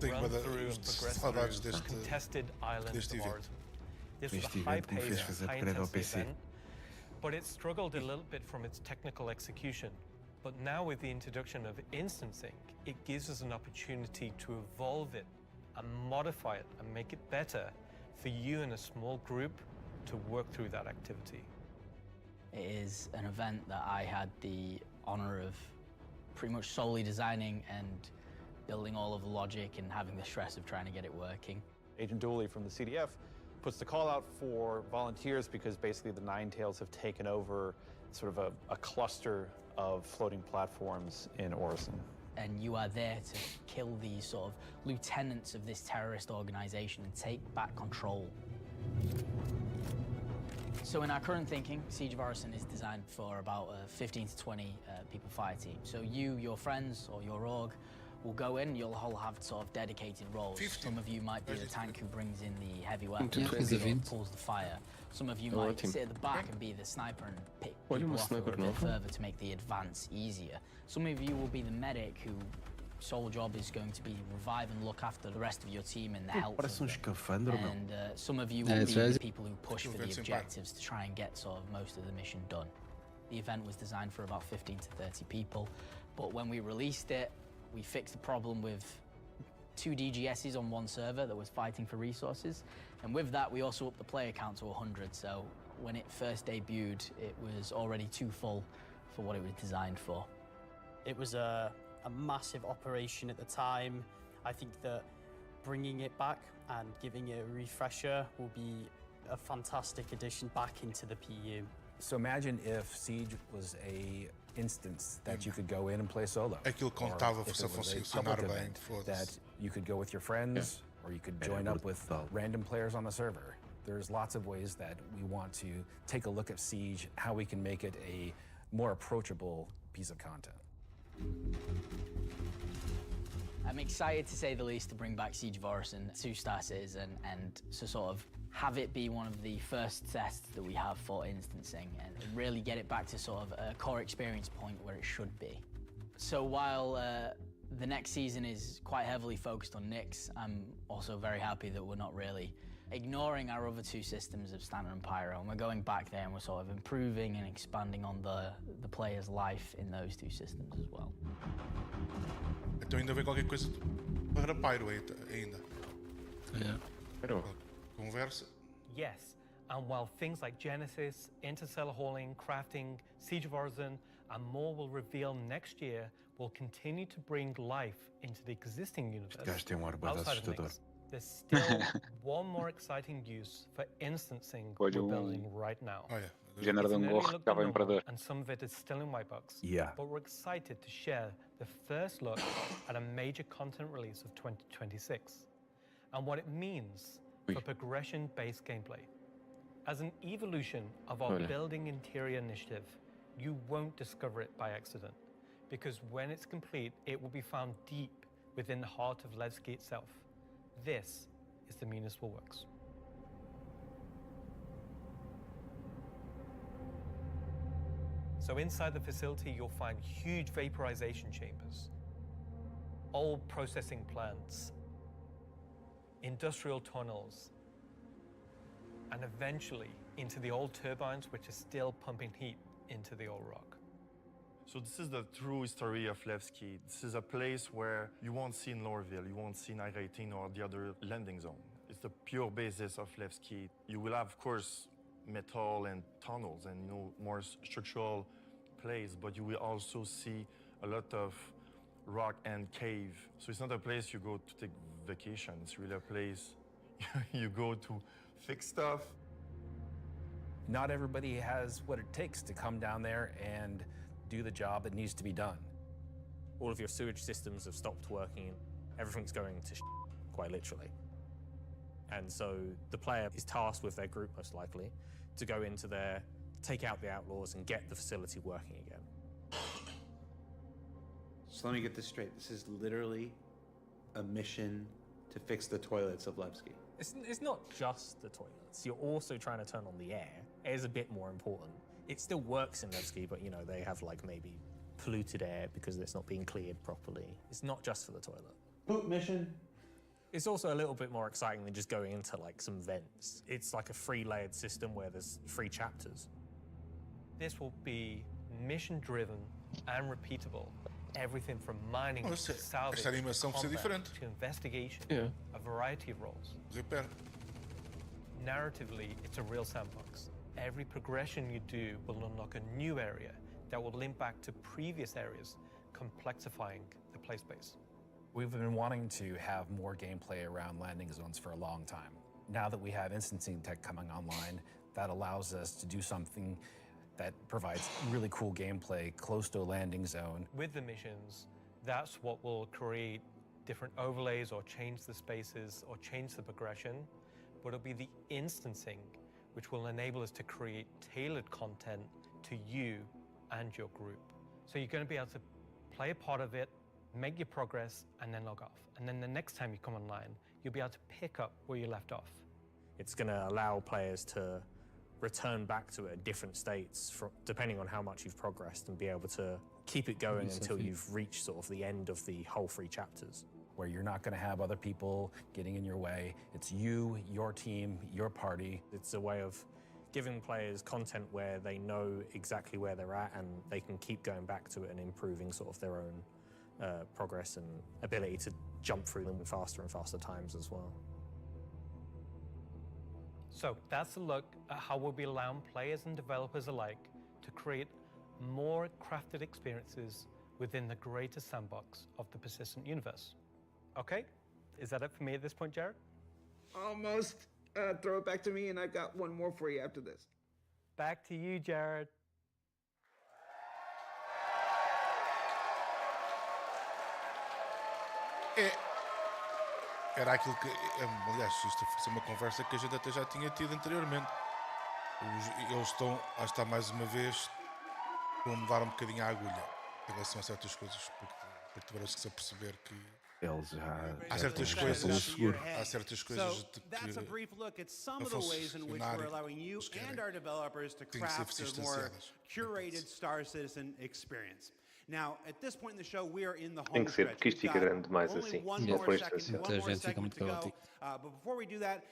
run through and progress through contested islands of Arzen. This was a high-paced, high-intensity event, but it struggled a little bit from its technical execution. But now with the introduction of instancing, it gives us an opportunity to evolve it and modify it and make it better for you in a small group to work through that activity. It is an event that I had the honor of pretty much solely designing and building all of the logic and having the stress of trying to get it working. Agent Dooley from the CDF puts the call out for volunteers because basically the Nine Tails have taken over sort of a cluster of floating platforms in Orison. and you are there to kill these sort of lieutenants of this terrorist organization and take back control. So in our current thinking, Siege of Orison is designed for about a 15 to 20 people fire team. So you, your friends, or your org will go in, you'll all have sort of dedicated roles. 50. Some of you might be the tank who brings in the heavy weapons, pulls the fire. Some of you might sit at the back and be the sniper and pick people off a little bit further to make the advance easier. Some of you will be the medic who sole job is going to be revive and look after the rest of your team and the health. And some of you will be the people who push for the objectives to try and get sort of most of the mission done. The event was designed for about 15 to 30 people, but when we released it, we fixed the problem with 2 DGSs on one server that was fighting for resources. And with that, we also upped the player count to 100. So when it first debuted, it was already too full for what it was designed for. It was a massive operation at the time. I think that bringing it back and giving it a refresher will be a fantastic addition back into the PU. So imagine if Siege was a instance that you could go in and play solo. Aquilo contava se fosse funcionar bem, that you could go with your friends, or you could join up with random players on the server. There's lots of ways that we want to take a look at Siege, how we can make it a more approachable piece of content. I'm excited, to say the least, to bring back Siege of Orison to Star Citizen and to sort of have it be one of the first tests that we have for instancing and really get it back to sort of a core experience point where it should be. So while the next season is quite heavily focused on Nyx, I'm also very happy that we're not really ignoring our other 2 systems of Standard and Pyro, and we're going back there and we're sort of improving and expanding on the player's life in those 2 systems as well. Então ainda vem qualquer coisa para Pyro ainda. Conversa. Yes, and while things like Genesis, interstellar hauling, crafting, Siege of Orison, and more will reveal next year, will continue to bring life into the existing universe. Outside of Nyx, there's still one more exciting use for instancing we're building right now. It's an early look demo, and some of it is still in white box. But we're excited to share the first look at a major content release of 2026 and what it means for progression-based gameplay. As an evolution of our building interior initiative, you won't discover it by accident, because when it's complete, it will be found deep within the heart of Levski itself. This is the Municipal Works. So inside the facility, you'll find huge vaporization chambers, old processing plants, industrial tunnels, and eventually into the old turbines which are still pumping heat into the old rock. So this is the true history of Levski. This is a place where you won't see in Lorville, you won't see in I-18 or the other landing zone. It's the pure basis of Levski. You will have, of course, metal and tunnels and more structural place, but you will also see a lot of rock and cave. So it's not a place you go to take vacation. It's really a place you go to fix stuff. Not everybody has what it takes to come down there and do the job that needs to be done. All of your sewage systems have stopped working. Everything's going to quite literally. And so the player is tasked with their group, most likely, to go into there, take out the outlaws, and get the facility working again. So let me get this straight. This is literally a mission to fix the toilets of Levski. It's not just the toilets. You're also trying to turn on the air. Air is a bit more important. It still works in Levski, but they have maybe polluted air because it's not being cleared properly. It's not just for the toilet. Poop mission. It's also a little bit more exciting than just going into some vents. It's like a 3-layered system where there's 3 chapters. This will be mission-driven and repeatable. Everything from mining to salvage, combat, to investigation, a variety of roles. Narratively, it's a real sandbox. Every progression you do will unlock a new area that will link back to previous areas, complexifying the play space. We've been wanting to have more gameplay around landing zones for a long time. Now that we have instancing tech coming online, that allows us to do something that provides really cool gameplay close to a landing zone. With the missions, That's what will create different overlays or change the spaces or change the progression, but it'll be the instancing which will enable us to create tailored content to you and your group. So you're going to be able to play a part of it, make your progress, and then log off. And then the next time you come online, you'll be able to pick up where you left off. It's going to allow players to return back to it at different states depending on how much you've progressed and be able to keep it going until you've reached sort of the end of the whole 3 chapters. Where you're not going to have other people getting in your way. It's you, your team, your party. It's a way of giving players content where they know exactly where they're at and they can keep going back to it and improving sort of their own progress and ability to jump through them faster and faster times as well. So that's a look at how we'll be allowing players and developers alike to create more crafted experiences within the greater sandbox of the persistent universe. Okay, is that it for me at this point, Jared? Almost. Throw it back to me, and I've got one more for you after this. Back to you, Jared. Era aquilo que, aliás, isto foi uma conversa que a gente até já tinha tido anteriormente. Eles estão mais uma vez, a mudar um bocadinho a agulha em relação a certas coisas, porque tiveram-se que perceber que eles já há certas coisas de que That's a brief look at some of the ways in which we're allowing you and our developers to craft a more curated Star Citizen experience. Now, at this point in the show, we are in the home stretch. Porque isto fica grande demais assim. One more segment to go. But before we do that,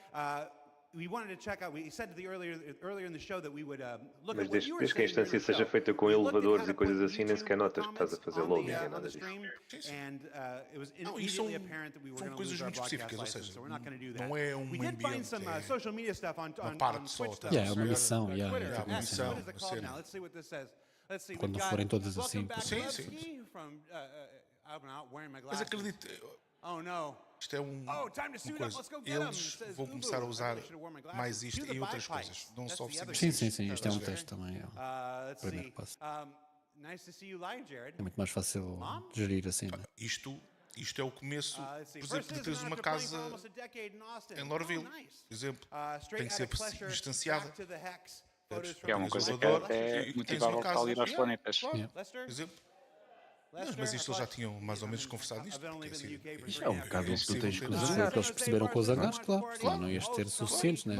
we wanted to check out. We said earlier in the show that we would look at what you were saying. Desde que a instância seja feita com elevadores e coisas assim, nem sequer notas que estás a fazer loading nem nada disso. And it was immediately apparent that we were going to lose our broadcast license, so we're not going to do that. Não é We did find some social media stuff on Twitch. É uma missão, Twitter. uma missão. What is it called now? Let's see what this says. Let's see. Quando forem todas assim. Sim. From I'm not wearing my Mas glasses. acredite, Oh no. isto é uma coisa. Eles vão começar a usar mais isto em outras coisas, não só Sim, isto é um teste também. É o primeiro passo. Nice to see you live, Jared. É muito mais fácil gerir assim, né? Isto é o começo, por exemplo, de teres uma casa em Lorville, por exemplo, tem que ser distanciada. Que é uma coisa que é motivável para ali ir aos planetas. Por exemplo. Mas isto eles já tinham mais ou menos conversado nisto. Isto é um bocado o que tu tens que usar, porque eles perceberam com os hangares, claro. Não ias ter suficientes, né?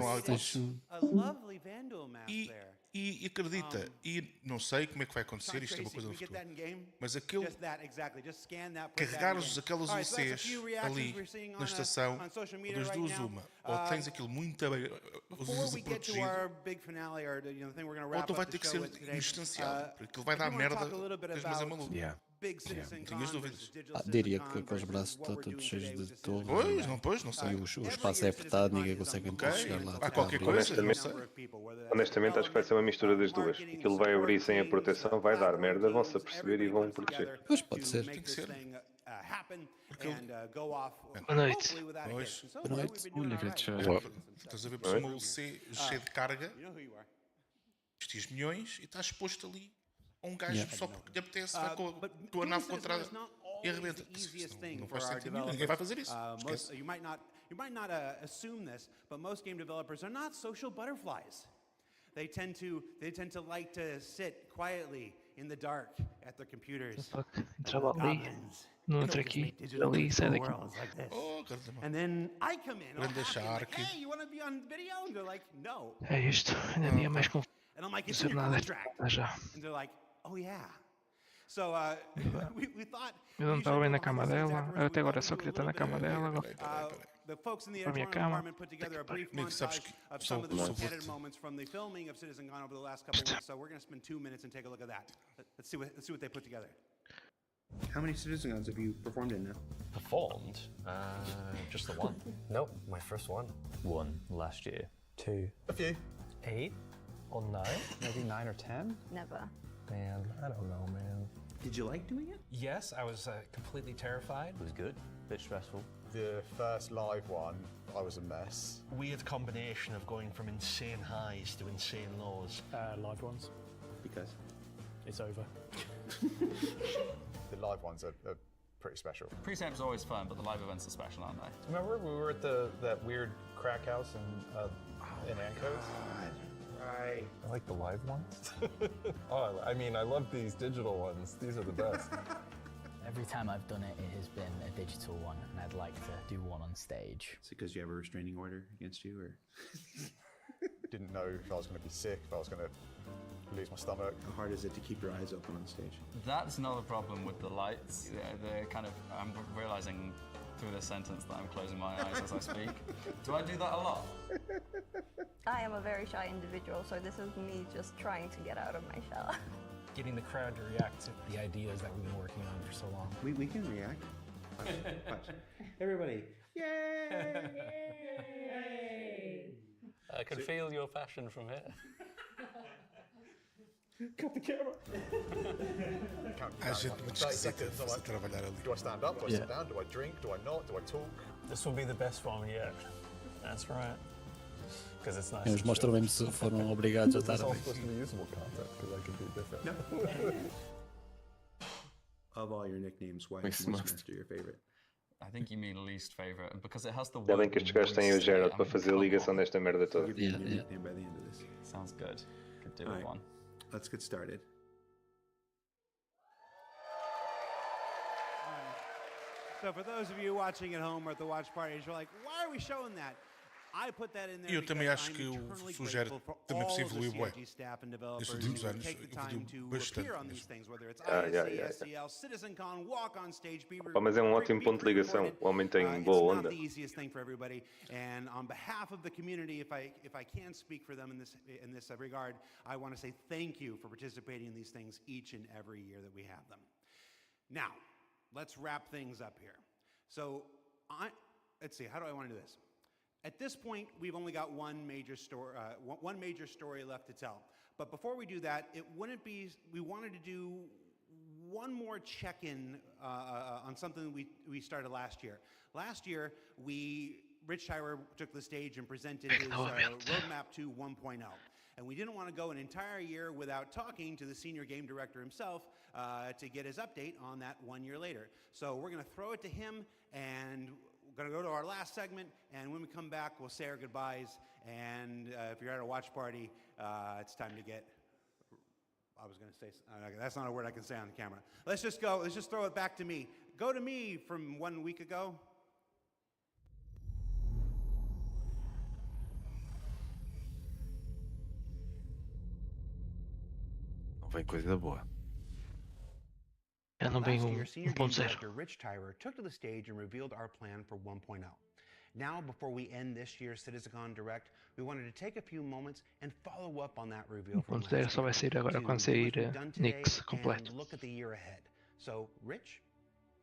E acredita, e não sei como é que vai acontecer, isto é uma coisa do futuro, mas aquele carregares aquelas UCs ali na estação, das duas uma, ou tens aquilo muito bem protegido, ou então vai ter que ser distanciado, porque aquilo vai dar merda, mas é maluco. Não tenhas dúvidas. Diria que aqueles braços estão todos cheios de torres. Pois, não sei. E o espaço é apertado, ninguém consegue chegar lá. Há qualquer coisa, honestamente acho que vai ser uma mistura das duas. Aquilo vai abrir sem a proteção, vai dar merda, vão-se aperceber e vão proteger. Pois pode ser. Tem que ser. Boa noite. Boa noite. Olha, grande show. Estás a ver por cima o C cheio de carga, vestes milhões e estás exposto ali a um gajo só porque lhe apetece, vai com a tua nave contra e arrebenta. Não faz sentido nenhum, ninguém vai fazer isso. You might not assume this, but most game developers are not social butterflies. They tend to like to sit quietly in the dark at their computers. Entrava ali, não entra aqui, ali e sai daqui. And then I come in, like, hey, you want to be on video? And they're like, no. É isto, ainda nem é mais And I'm like, it's in your contract. Já. And they're like, oh yeah. So we thought. Eu não estava bem na cama dela, eu até agora só queria estar na cama dela. The folks in the Na minha editorial cama. department put together a brief montage of some of the most candid moments from the filming of Citizen Gone over the last couple of weeks. So we're going to spend 2 minutes and take a look at that. Let's see what they put together. How many Citizen Guns have you performed in now? Performed? Just the one. Nope, my first one. One last year. 2. A few. 8 or 9? Maybe 9 or 10? Never. Man, I don't know, man. Did you like doing it? Yes, I was completely terrified. It was good, a bit stressful. The first live one, I was a mess. Weird combination of going from insane highs to insane lows. Live ones. Because? It's over. The live ones are pretty special. Pre-tape's always fun, but the live events are special, aren't they? Remember we were at that weird crack house in Anco's? Right. I like the live ones. Oh, I mean, I love these digital ones. These are the best. Every time I've done it, it has been a digital one, and I'd like to do one on stage. Is it because you have a restraining order against you, or? Didn't know if I was going to be sick, if I was going to lose my stomach. How hard is it to keep your eyes open on stage? That's another problem with the lights. They're kind of, I'm realizing through this sentence that I'm closing my eyes as I speak. Do I do that a lot? I am a very shy individual, so this is me just trying to get out of my shell. Getting the crowd to react to the ideas that we've been working on for so long. We can react. Watch. Everybody. Yay! Yay! I can feel your passion from here. Cut the camera. Há gente muito esquisita a trabalhar ali. Do I stand up? Do I sit down? Do I drink? Do I not? Do I talk? This will be the best one yet. That's right. Because it's nice. Eles mostram mesmo se foram obrigados a estar It's all ali. supposed to be usable content because I can be different. No. Of all your nicknames, why is Master your favorite? I think you mean least favorite, because it has the Ainda bem que estes gajos têm o Gerald para fazer a ligação desta merda toda. I'll give you a new nickname by the end of this. Sounds good. Could do All with right. one. Let's get started. So for those of you watching at home or at the watch parties, you're like, why are we showing that? I put that in there Eu também because acho I'm que o eternally Sugere grateful for também all se of the evoluiu bué. CRG staff and developers Nestes últimos who anos take the time evoluiu to bastante appear on these mesmo. things, whether it's yeah. SCL, CitizenCon, Walk on Stage, be Pá, mas é um ótimo ponto de ligação. O homem tem boa onda. It's not the easiest thing for everybody, and on behalf of the community, if I can speak for them in this regard, I want to say thank you for participating in these things each and every year that we have them. Now, let's wrap things up here. So, let's see, how do I want to do this? At this point, we've only got one major story left to tell. But before we do that, we wanted to do one more check-in on something we started last year. Last year, Rich Tyler took the stage and presented his roadmap to 1.0. And we didn't want to go an entire year without talking to the senior game director himself to get his update on that 1 year later. So we're going to throw it to him, and we're going to go to our last segment, and when we come back, we'll say our goodbyes. And if you're at a watch party, it's time to get... I was going to say... that's not a word I can say on the camera. Let's just go. Let's just throw it back to me. Go to me from 1 week ago. Não vem coisa boa. Já não vem Last year, senior game 1.0. director Rich Tyler took to the stage and revealed our plan for 1.0. Now, before we end this year's CitizenCon Direct, we wanted to take a few moments and follow up on that reveal from last 1.0 só vai sair agora quando sair Nix and completo. look at the year ahead. So, Rich,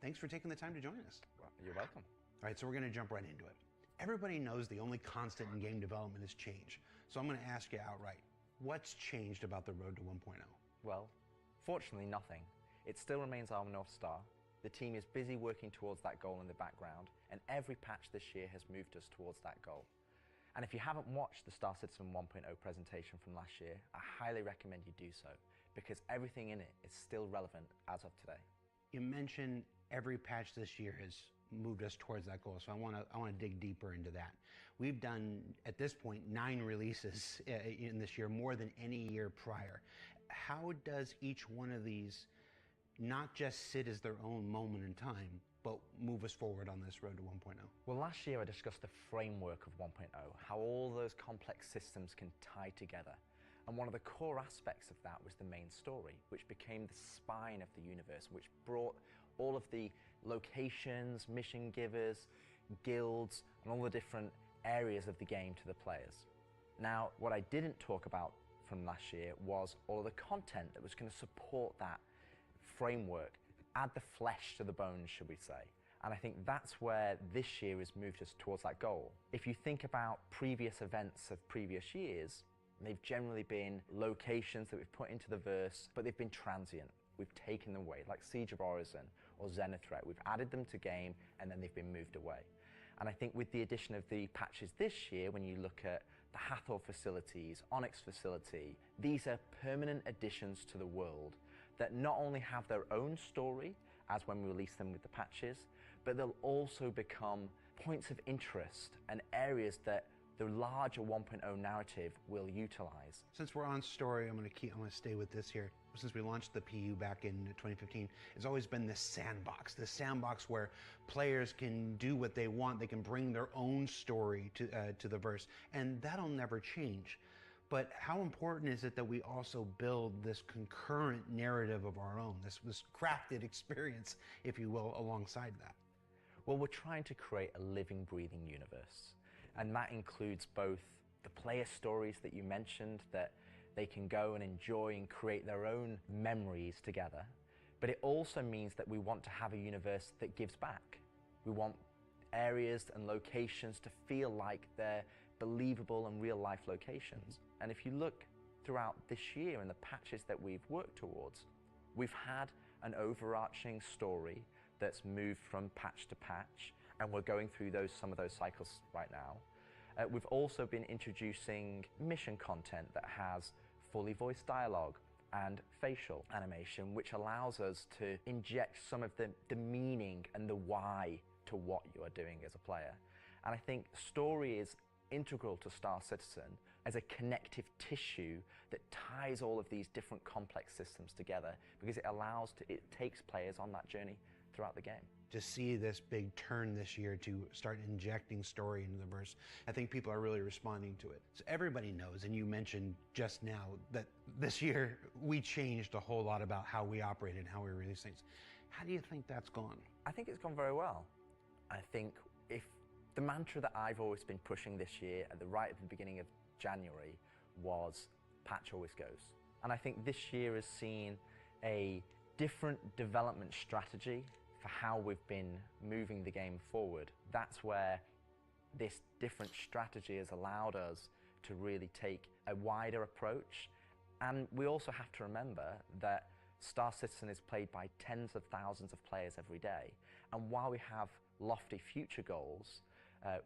thanks for taking the time to join us. You're welcome. All right, so we're going to jump right into it. Everybody knows the only constant in game development is change. So I'm going to ask you outright, what's changed about the road to 1.0? Well, fortunately nothing. It still remains our North Star. The team is busy working towards that goal in the background, and every patch this year has moved us towards that goal. And if you haven't watched the Star Citizen 1.0 presentation from last year, I highly recommend you do so, because everything in it is still relevant as of today. You mentioned every patch this year has moved us towards that goal, so I want to dig deeper into that. We've done, at this point, 9 releases in this year, more than any year prior. How does each one of these not just sit as their own moment in time, but move us forward on this road to 1.0? Well, last year I discussed the framework of 1.0, how all those complex systems can tie together. And one of the core aspects of that was the main story, which became the spine of the universe, which brought all of the locations, mission givers, guilds, and all the different areas of the game to the players. Now, what I didn't talk about from last year was all of the content that was going to support that framework, add the flesh to the bones, should we say. And I think that's where this year has moved us towards that goal. If you think about previous events of previous years, they've generally been locations that we've put into the verse, but they've been transient. We've taken them away, like Siege of Orison or Zenithreat. We've added them to game, and then they've been moved away. And I think with the addition of the patches this year, when you look at the Hathor facilities, Onyx facility, these are permanent additions to the world that not only have their own story as when we release them with the patches, but they'll also become points of interest and areas that the larger 1.0 narrative will utilize. Since we're on story, I'm gonna stay with this here. Since we launched the PU back in 2015, it's always been this sandbox where players can do what they want. They can bring their own story to the verse, and that'll never change. But how important is it that we also build this concurrent narrative of our own, this crafted experience, if you will, alongside that? Well, we're trying to create a living, breathing universe. And that includes both the player stories that you mentioned, that they can go and enjoy and create their own memories together. But it also means that we want to have a universe that gives back. We want areas and locations to feel like they're believable and real life locations. And if you look throughout this year and the patches that we've worked towards, we've had an overarching story that's moved from patch to patch, and we're going through some of those cycles right now. We've also been introducing mission content that has fully voiced dialogue and facial animation, which allows us to inject some of the meaning and the why to what you are doing as a player. And I think story is integral to Star Citizen as a connective tissue that ties all of these different complex systems together, because it takes players on that journey throughout the game. To see this big turn this year to start injecting story into the verse, I think people are really responding to it. So everybody knows, and you mentioned just now, that this year we changed a whole lot about how we operate and how we release things. How do you think that's gone? I think it's gone very well. I think if the mantra that I've always been pushing this year right at the beginning of January was patch always goes. And I think this year has seen a different development strategy for how we've been moving the game forward. That's where this different strategy has allowed us to really take a wider approach. And we also have to remember that Star Citizen is played by tens of thousands of players every day. And while we have lofty future goals,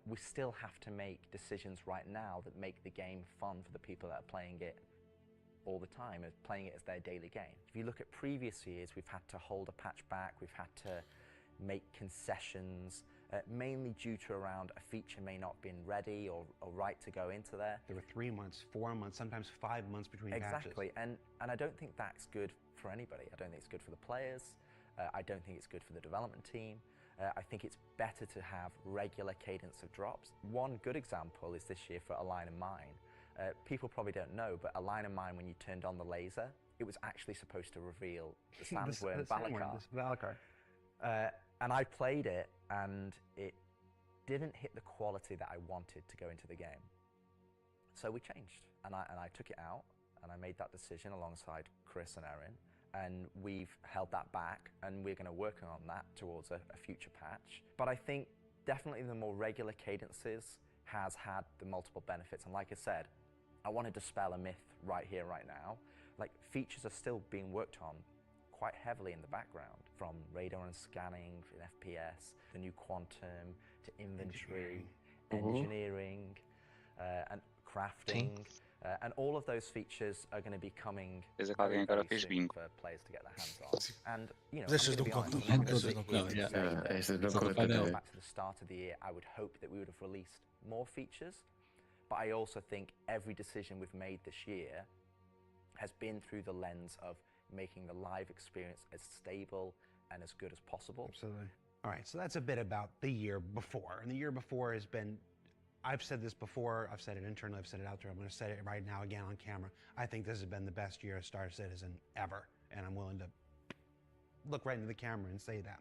we still have to make decisions right now that make the game fun for the people that are playing it all the time, playing it as their daily game. If you look at previous years, we've had to hold a patch back, we've had to make concessions, mainly due to around a feature may not have been ready or right to go into there. There were 3 months, 4 months, sometimes 5 months between patches. Exactly, and I don't think that's good for anybody. I don't think it's good for the players. I don't think it's good for the development team. I think it's better to have regular cadence of drops. One good example is this year for A Line of Mine. People probably don't know, but A Line of Mine, when you turned on the laser, it was actually supposed to reveal the Sandworm Valakar. And I played it, and it didn't hit the quality that I wanted to go into the game. So we changed, and I took it out, and I made that decision alongside Chris and Erin, and we've held that back, and we're going to work on that towards a future patch. But I think definitely the more regular cadences has had the multiple benefits, and like I said, I want to dispel a myth right here, right now. Like, features are still being worked on quite heavily in the background, from radar and scanning in FPS, the new quantum, to inventory, engineering, and crafting. And all of those features are going to be coming very, very soon for players to get their hands on. And, you know, back to the start of the year, I would hope that we would have released more features, but I also think every decision we've made this year has been through the lens of making the live experience as stable and as good as possible. Absolutely. All right, so that's a bit about the year before. And the year before has been, I've said this before, I've said it internally, I've said it out there, I'm going to say it right now again on camera. I think this has been the best year of Star Citizen ever, and I'm willing to look right into the camera and say that.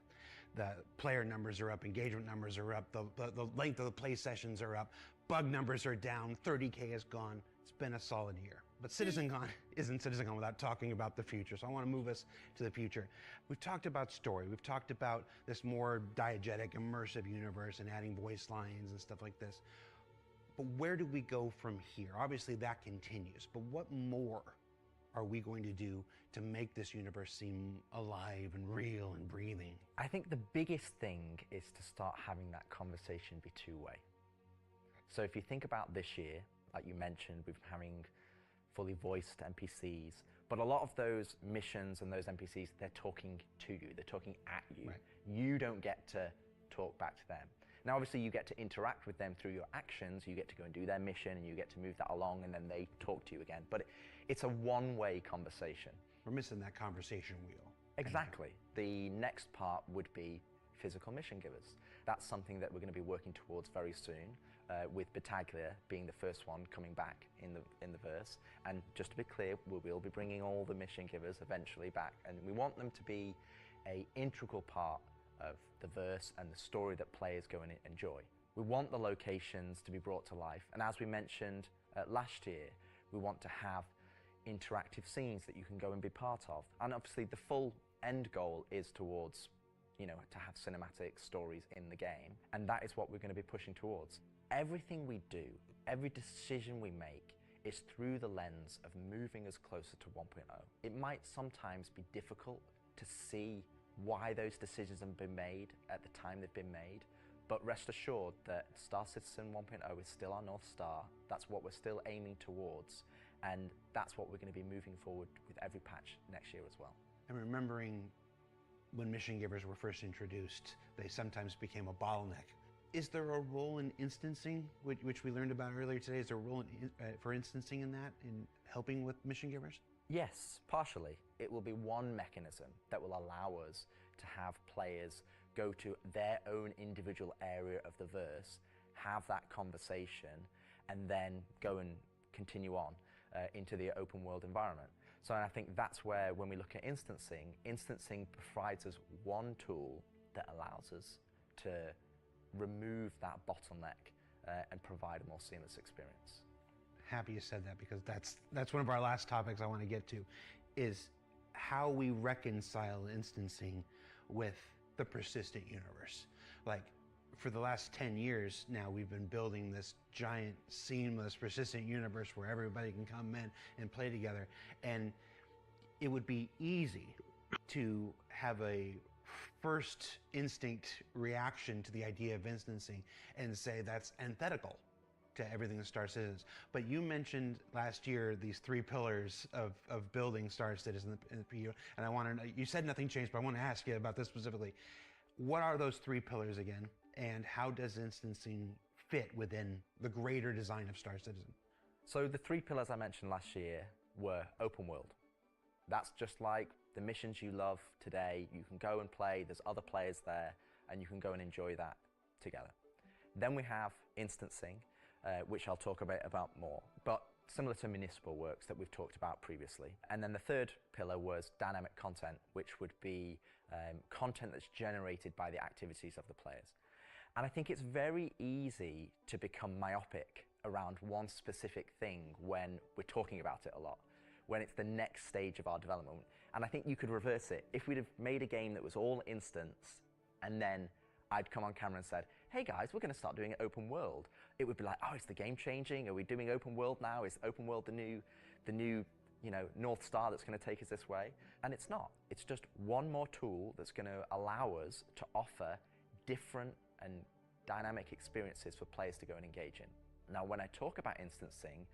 The player numbers are up, engagement numbers are up, the length of the play sessions are up, bug numbers are down, 30K is gone. It's been a solid year. But CitizenCon isn't CitizenCon without talking about the future, so I want to move us to the future. We've talked about story, we've talked about this more diegetic, immersive universe and adding voice lines and stuff like this. But where do we go from here? Obviously that continues, but what more are we going to do to make this universe seem alive and real and breathing? I think the biggest thing is to start having that conversation be two-way. So if you think about this year, like you mentioned, we've been having fully voiced NPCs, But a lot of those missions and those NPCs, they're talking to you, they're talking at you. Right. You don't get to talk back to them. Now, obviously, you get to interact with them through your actions. You get to go and do their mission, and you get to move that along, and then they talk to you again. But it's a one-way conversation. We're missing that conversation wheel. Exactly. The next part would be physical mission givers. That's something that we're going to be working towards very soon, with Battaglia being the first one coming back in the verse. And just to be clear, we will be bringing all the mission givers eventually back, and we want them to be an integral part of the verse and the story that players go and enjoy. We want the locations to be brought to life, and as we mentioned last year, we want to have interactive scenes that you can go and be part of. And obviously the full end goal is towards, you know, to have cinematic stories in the game, and that is what we're going to be pushing towards. Everything we do, every decision we make is through the lens of moving us closer to 1.0. It might sometimes be difficult to see why those decisions have been made at the time they've been made, but rest assured that Star Citizen 1.0 is still our North Star. That's what we're still aiming towards, and that's what we're going to be moving forward with every patch next year as well. And remembering when mission givers were first introduced, they sometimes became a bottleneck. Is there a role in instancing, which we learned about earlier today? Is there a role for instancing in that, in helping with mission givers? Yes, partially. It will be one mechanism that will allow us to have players go to their own individual area of the verse, have that conversation, and then go and continue on into the open world environment. So I think that's where, when we look at instancing provides us one tool that allows us to remove that bottleneck and provide a more seamless experience. Happy you said that, because that's one of our last topics I want to get to, is how we reconcile instancing with the persistent universe. Like, for the last 10 years now, we've been building this giant, seamless, persistent universe where everybody can come in and play together. And it would be easy to have a first instinct reaction to the idea of instancing and say that's antithetical to everything that Star Citizen. But you mentioned last year these 3 pillars of building Star Citizen in the PU, and I want to know, you said nothing changed, but I want to ask you about this specifically. What are those 3 pillars again, and how does instancing fit within the greater design of Star Citizen? So the 3 pillars I mentioned last year were open world. That's just like the missions you love today. You can go and play, there's other players there, and you can go and enjoy that together. Then we have instancing, which I'll talk about more, but similar to municipal works that we've talked about previously. And then the 3rd pillar was dynamic content, which would be content that's generated by the activities of the players. And I think it's very easy to become myopic around one specific thing when we're talking about it a lot, when it's the next stage of our development. And I think you could reverse it. If we'd have made a game that was all instance, and then I'd come on camera and said, hey guys, we're going to start doing it open world, it would be like, oh, is the game changing? Are we doing open world now? Is open world the new North Star that's going to take us this way? And it's not. It's just one more tool that's going to allow us to offer different and dynamic experiences for players to go and engage in. Now, when I talk about instancing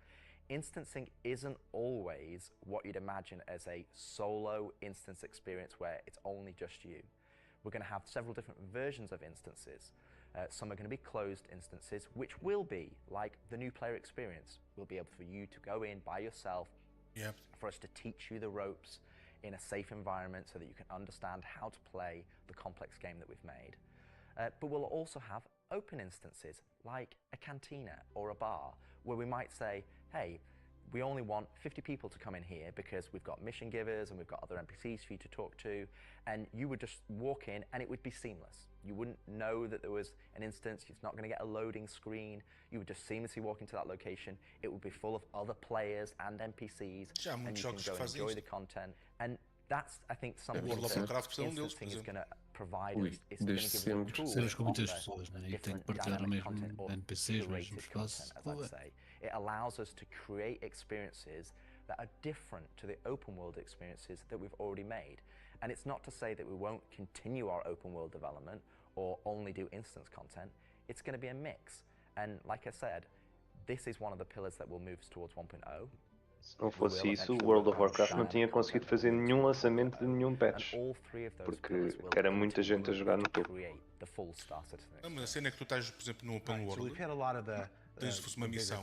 isn't always what you'd imagine as a solo instance experience where it's only just you. We're going to have several different versions of instances. Some are going to be closed instances, which will be like the new player experience. We'll be able for you to go in by yourself, for us to teach you the ropes in a safe environment so that you can understand how to play the complex game that we've made. But we'll also have open instances like a cantina or a bar, where we might say, hey, we only want 50 people to come in here because we've got mission givers and we've got other NPCs for you to talk to, and you would just walk in and it would be seamless. You wouldn't know that there was an instance, it's not going to get a loading screen, you would just seamlessly walk into that location, it would be full of other players and NPCs, and you can go and enjoy the content. And that's, I think, something that instancing is going to provide us. It's going to give you a tool com muitas to pessoas, né? E tem que different partilhar o dynamic mesmo content or NPCs, mesmo curated espaço. content, as I'd say. It allows us to create experiences that are different to the open world experiences that we've already made. And it's not to say that we won't continue our open world development or only do instance content. It's going to be a mix. And like I said, this is one of the pillars that will move us towards 1.0. Se não fosse isso, o World of Warcraft não tinha conseguido fazer nenhum lançamento de nenhum patch, porque era muita gente a jogar no topo. Não, mas a cena é que tu estás, por exemplo, no Open World, tens se fosse uma missão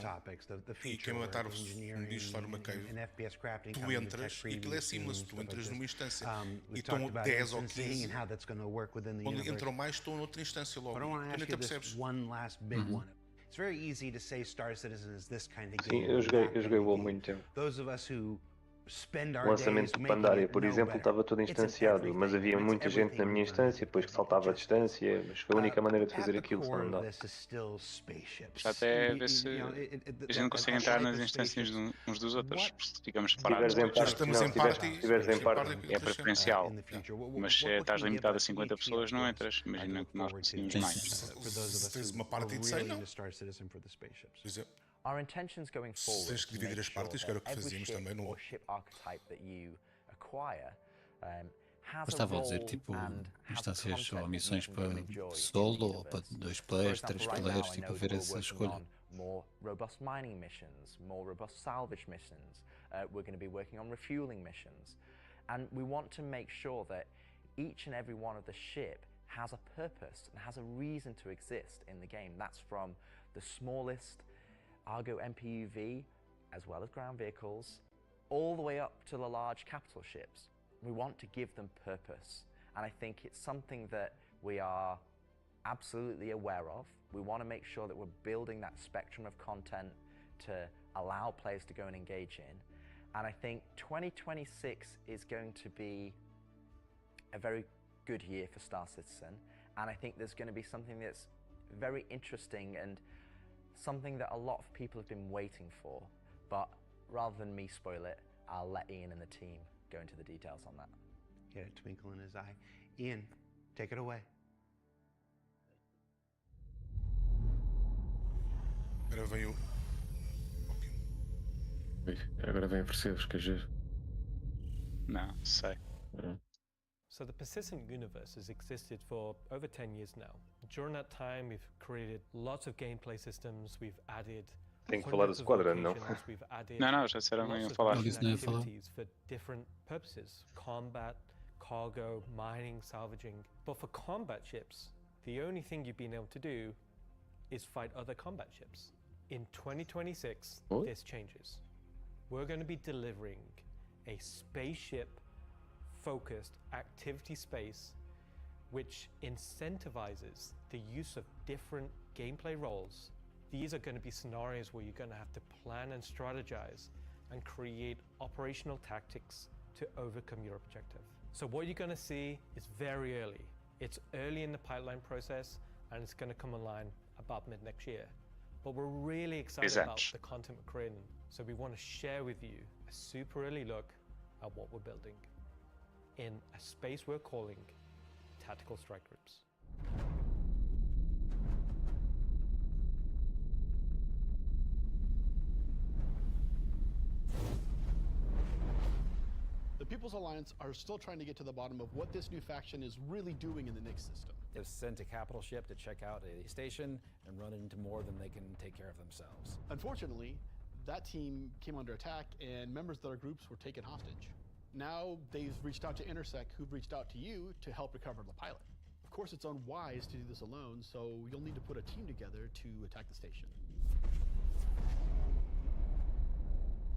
e quer matar um bicho lá numa cave, tu entras e aquilo é seamless, tu entras numa instância e estão 10 ou 15, quando entram mais estão noutra instância logo, tu nem te percebes. Sim, eu joguei o WoW muito tempo. O lançamento do Pandaria, por exemplo, estava todo instanciado, mas havia muita gente na minha instância, depois que saltava a distância, mas foi a única maneira de fazer aquilo, só não dá. Já até ver se a gente consegue entrar nas instâncias uns dos outros, se ficamos separados. Se estiveres em party, é preferencial, mas se estás limitado a 50 pessoas, não entras. Imagina que nós conseguimos mais. Se tens uma party de 100, não. Por exemplo. Our intentions going forward Tens que dividir as partes, que era o que fazíamos também no Mas estava a dizer, tipo, instâncias ou missões para solo ou para 2 players, 3 players, tipo, a ver essa escolha. More robust mining missions, more robust salvage missions. We're going to be working on refueling missions. And we want to make sure that each and every one of the ship has a purpose and has a reason to exist in the game. That's from the smallest Argo MPUV, as well as ground vehicles, all the way up to the large capital ships. We want to give them purpose, and I think it's something that we are absolutely aware of. We want to make sure that we're building that spectrum of content to allow players to go and engage in, and I think 2026 is going to be a very good year for Star Citizen, and I think there's going to be something that's very interesting and something that a lot of people have been waiting for, but rather than me spoil it, I'll let Ian and the team go into the details on that. He had a twinkle in his eye. Ian, take it away. Agora vem a Percebes, quer dizer? Não, sei. So the persistent universe has existed for over 10 years now. During that time, we've created lots of gameplay systems, we've added Tem que falar do Squadron, não? Não, já disseram a falar. Activities for different purposes: combat, cargo, mining, salvaging. But for combat ships, the only thing you've been able to do is fight other combat ships. In 2026, this changes. We're going to be delivering a spaceship-focused activity space which incentivizes the use of different gameplay roles. These are going to be scenarios where you're going to have to plan and strategize and create operational tactics to overcome your objective. So what you're going to see is very early. It's early in the pipeline process, and it's going to come online about mid next year. But we're really excited about the content we're creating. So we want to share with you a super early look at what we're building in a space we're calling Tactical Strike Groups. The People's Alliance are still trying to get to the bottom of what this new faction is really doing in the Nyx system. They've sent a capital ship to check out a station and run into more than they can take care of themselves. Unfortunately, that team came under attack and members of their groups were taken hostage. Now they've reached out to Intersect, who've reached out to you to help recover the pilot. Of course, it's unwise to do this alone, so you'll need to put a team together to attack the station.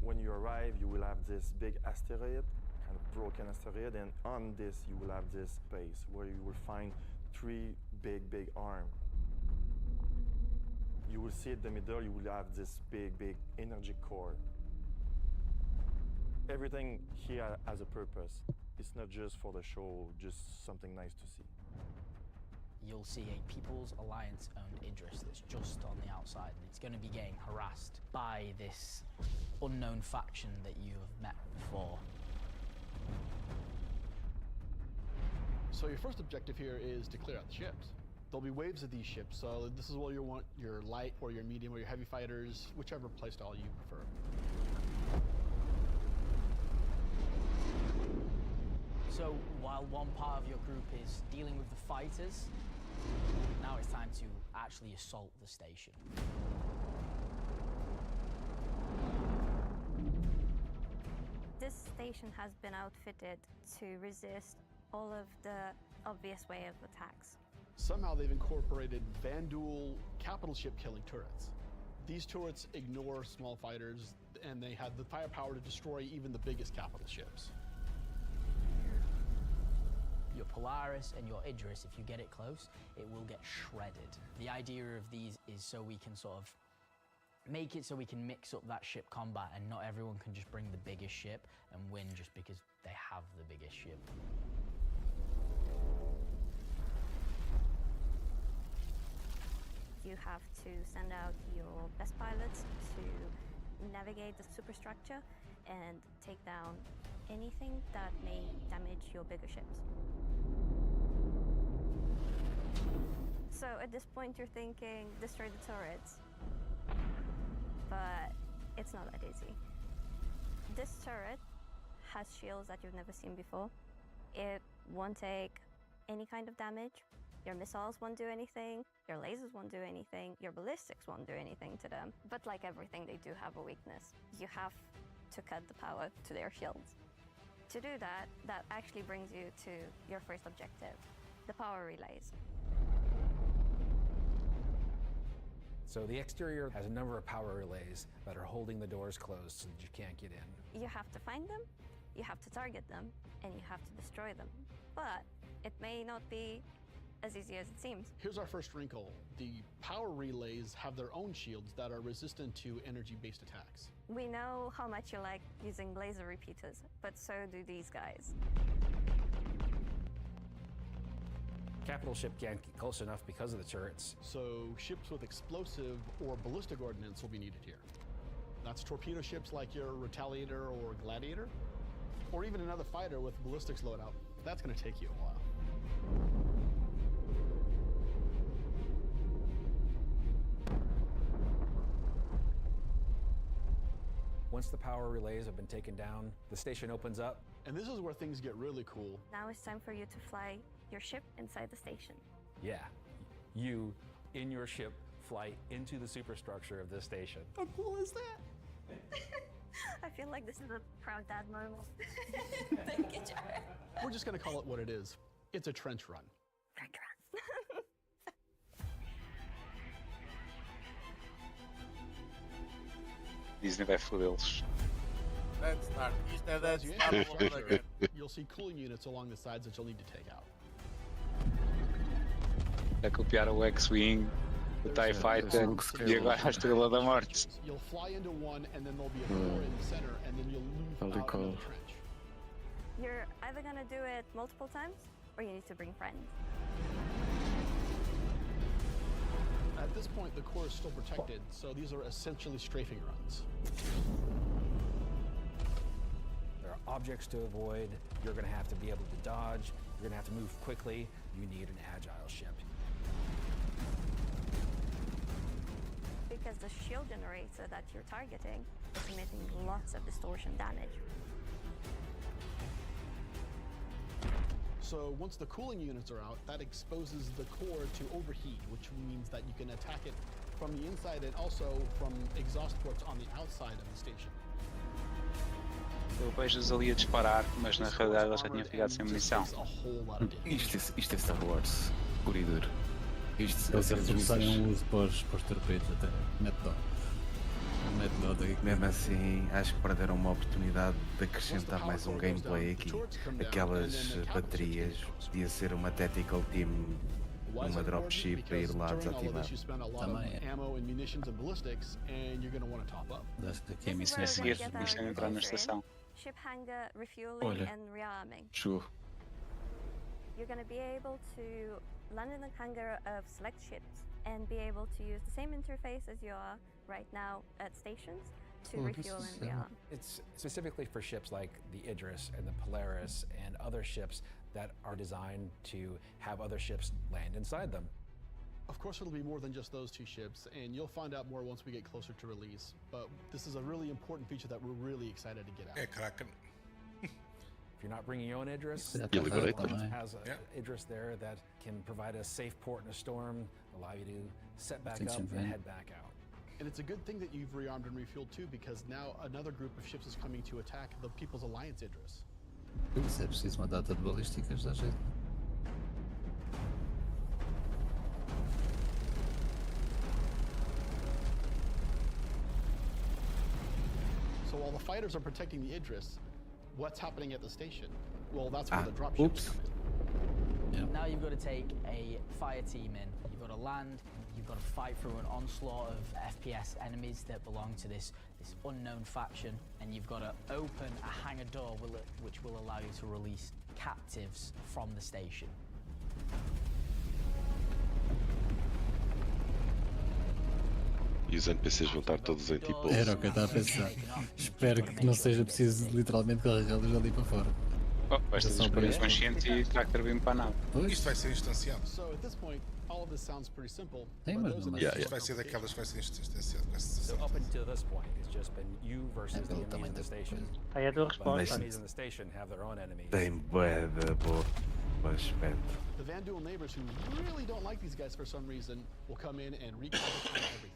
When you arrive, you will have this big asteroid, kind of broken asteroid, and on this you will have this space where you will find 3 big arms. You will see in the middle, you will have this big energy core. Everything here has a purpose. It's not just for the show, just something nice to see. You'll see a People's Alliance-owned Idris that's just on the outside, and it's going to be getting harassed by this unknown faction that you have met before. So your first objective here is to clear out the ships. There'll be waves of these ships, so this is where you want your light or your medium or your heavy fighters, whichever playstyle you prefer. So while one part of your group is dealing with the fighters, now it's time to actually assault the station. This station has been outfitted to resist all of the obvious way of attacks. Somehow they've incorporated Vanduul capital ship killing turrets. These turrets ignore small fighters, and they have the firepower to destroy even the biggest capital ships. Your Polaris and your Idris, if you get it close, it will get shredded. The idea of these is so we can sort of make it so we can mix up that ship combat, and not everyone can just bring the biggest ship and win just because they have the biggest ship. You have to send out your best pilots to navigate the superstructure and take down anything that may damage your bigger ships. So at this point you're thinking, destroy the turrets. But it's not that easy. This turret has shields that you've never seen before. It won't take any kind of damage. Your missiles won't do anything, your lasers won't do anything, your ballistics won't do anything to them. But like everything, they do have a weakness. You have to cut the power to their shields. To do that, that actually brings you to your first objective, the power relays. So the exterior has a number of power relays that are holding the doors closed so that you can't get in. You have to find them, you have to target them, and you have to destroy them. But it may not be as easy as it seems. Here's our first wrinkle. The power relays have their own shields that are resistant to energy-based attacks. We know how much you like using laser repeaters, but so do these guys. Capital ship can't get close enough because of the turrets. So ships with explosive or ballistic ordnance will be needed here. That's torpedo ships like your Retaliator or Gladiator, or even another fighter with ballistics loadout. That's going to take you a while. Once the power relays have been taken down, the station opens up. And this is where things get really cool. Now it's time for you to fly your ship inside the station. Yeah, you, in your ship, fly into the superstructure of this station. How cool is that? I feel like this is a proud dad moment. Thank you, Jared. We're just going to call it what it is. It's a trench run. Trench run. Disney vai fodê-los. Dead Start. Isto é Dead As you Start. enter the structure, you'll see cooling units along the sides that you'll need to take out. A copiar o X-Wing, o TIE Fighter e agora a Estrela da Morte. You'll fly into one, and then there'll be a floor in the center, and then you'll move out into the trench. You're either gonna do it multiple times, or you need to bring friends. At this point, the core is still protected, so these are essentially strafing runs. There are objects to avoid. You're going to have to be able to dodge. You're going to have to move quickly. You need an agile ship. Because the shield generator that you're targeting is emitting lots of distortion damage. So once the cooling units are out, that exposes the core to overheat, which means that you can attack it from the inside and also from exhaust ports on the outside of the station. Eu vejo-os ali a disparar, mas na realidade eles já tinham ficado sem munição. Isto é Star Wars, puro e duro. Isto Eles reforçarem o uso para os torpedos, até mete dó. Mesmo assim, acho que perderam uma oportunidade de acrescentar mais um gameplay aqui. Aquelas baterias, podia ser uma tactical team, uma dropship para ir lá desativar. Também é. A seguir, deixa eu entrar na estação. Ship hangar refueling and rearming. Show. You're going to be able to land in the hangar of select ships and be able to use the same interface as you are right now at stations to refuel and rearm. It's specifically for ships like the Idris and the Polaris and other ships that are designed to have other ships land inside them. Of course, it'll be more than just those two ships, and you'll find out more once we get closer to release. But this is a really important feature that we're really excited to get out. É Kraken. If you're not bringing your own Idris, has an Idris there that can provide a safe port in a storm, allow you to set back up and head back out. And it's a good thing that you've rearmed and refueled too, because now another group of ships is coming to attack the People's Alliance Idris. Isso é preciso uma data de balísticas da gente. So while the fighters are protecting the Idris, what's happening at the station? Well, that's where the dropships come in. Now you've got to take a fire team in. You've got to land. You've got to fight through an onslaught of FPS enemies that belong to this unknown faction, and you've got to open a hangar door which will allow you to release captives from the station. E os NPCs vão estar todos em tipo. Era o que eu estava a pensar. Espero que não seja preciso literalmente carregá-los ali para fora. Vais ter disponível consciente e tractor beam para a nave. Isto vai ser instanciado. So at this point, all of this sounds pretty simple. Isto vai ser daquelas que vai ser instanciado. So up until this point, it's just been you versus the enemies in the station. Aí a tua resposta. The enemies in the station have their own enemy. Tem bué de boa aspecto. The Van Duel neighbors who really don't like these guys for some reason will come in and wreak havoc on everything.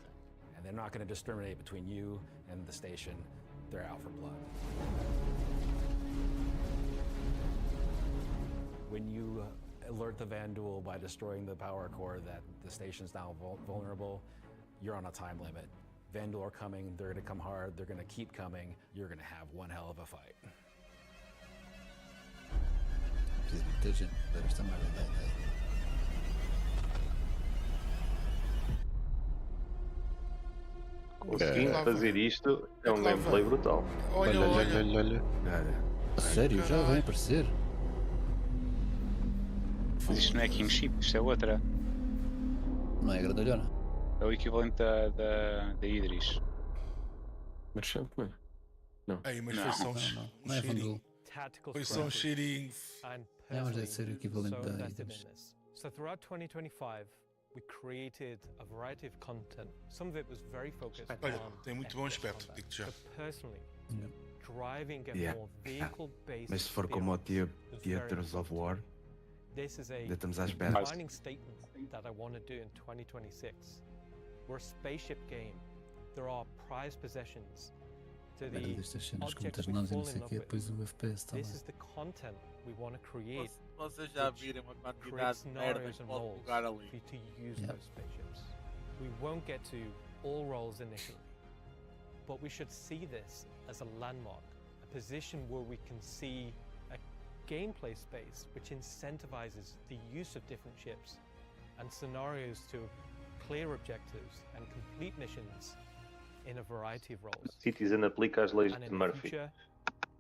And they're not going to discriminate between you and the station. They're out for blood. When you alert the Van Duel by destroying the power core that the station's now vulnerable, you're on a time limit. Van Duel are coming, they're going to come hard, they're going to keep coming, you're going to have one hell of a fight. Preciso muita gente para esta merda. Conseguindo fazer isto é um gameplay brutal. Olha. A sério, já vai aparecer? Mas isto não é Kingship, isto é outra. Não é grandalhona? É o equivalente da Idris. Merchant, não é? Não. Ei, mas foi só um cheirinho. Não é Vandal. Foi só um cheirinho. Mas deve ser o equivalente da Idris. So throughout 2025, we created a variety of content. Some of it was very focused Olha, on tem muito bom aspecto, digo-te já. but personally, driving a more vehicle-based Mas se for como o Theaters of War, this is a ainda estamos à espera. defining statement that I want to do in 2026. We're a spaceship game. There are prized possessions. To the Destas cenas com objects muitas we mãos e fall não sei in o quê, love depois with. o FPS também. This is the content we want to create. Vocês já viram uma quantidade de merda que pode jogar ali. For you to use those spaceships. We won't get to all roles initially, but we should see this as a landmark, a position where we can see a gameplay space which incentivizes the use of different ships and scenarios to clear objectives and complete missions in a variety of roles. Citizen aplica as leis And de in the Murphy. future,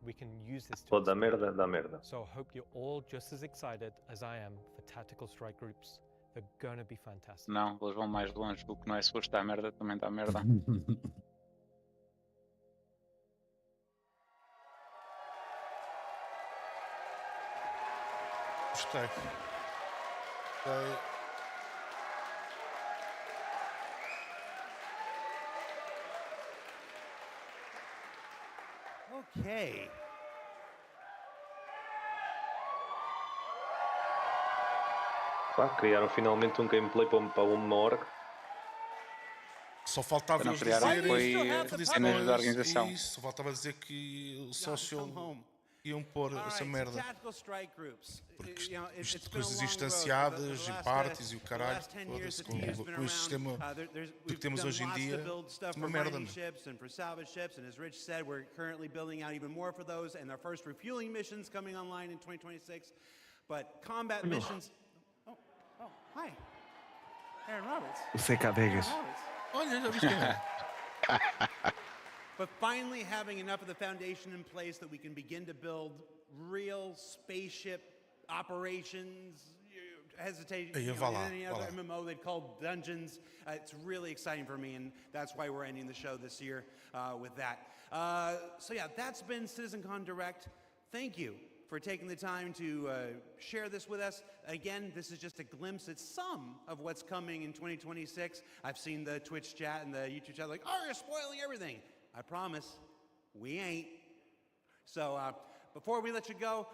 we can use this to Pode dar merda, dá merda. So I hope you're all just as excited as I am for tactical strike groups. They're gonna be fantastic. Não, eles vão mais longe. O que não é suposto dar merda também dá merda. Gostei. Okay. Pá, criaram finalmente um gameplay para uma hora. Só faltava Para não eles criar dizerem foi cenas da organização. Isso, só faltava dizer que o social iam pôr essa merda. Porque isto de coisas instanciadas, em partes e o caralho, com o sistema que temos hoje em dia, é uma merda, não Hi, Aaron Roberts. O CK Vegas. Olha, já viste quem é? But finally having enough of the foundation in place that we can begin to build real spaceship operations, hesitation, any other MMO they've called dungeons. It's really exciting for me, and that's why we're ending the show this year with that. So yeah, that's been CitizenCon Direct. Thank you for taking the time to share this with us. Again, this is just a glimpse at some of what's coming in 2026. I've seen the Twitch chat and the YouTube chat like, oh, you're spoiling everything. I promise, we ain't. So, before we let you go,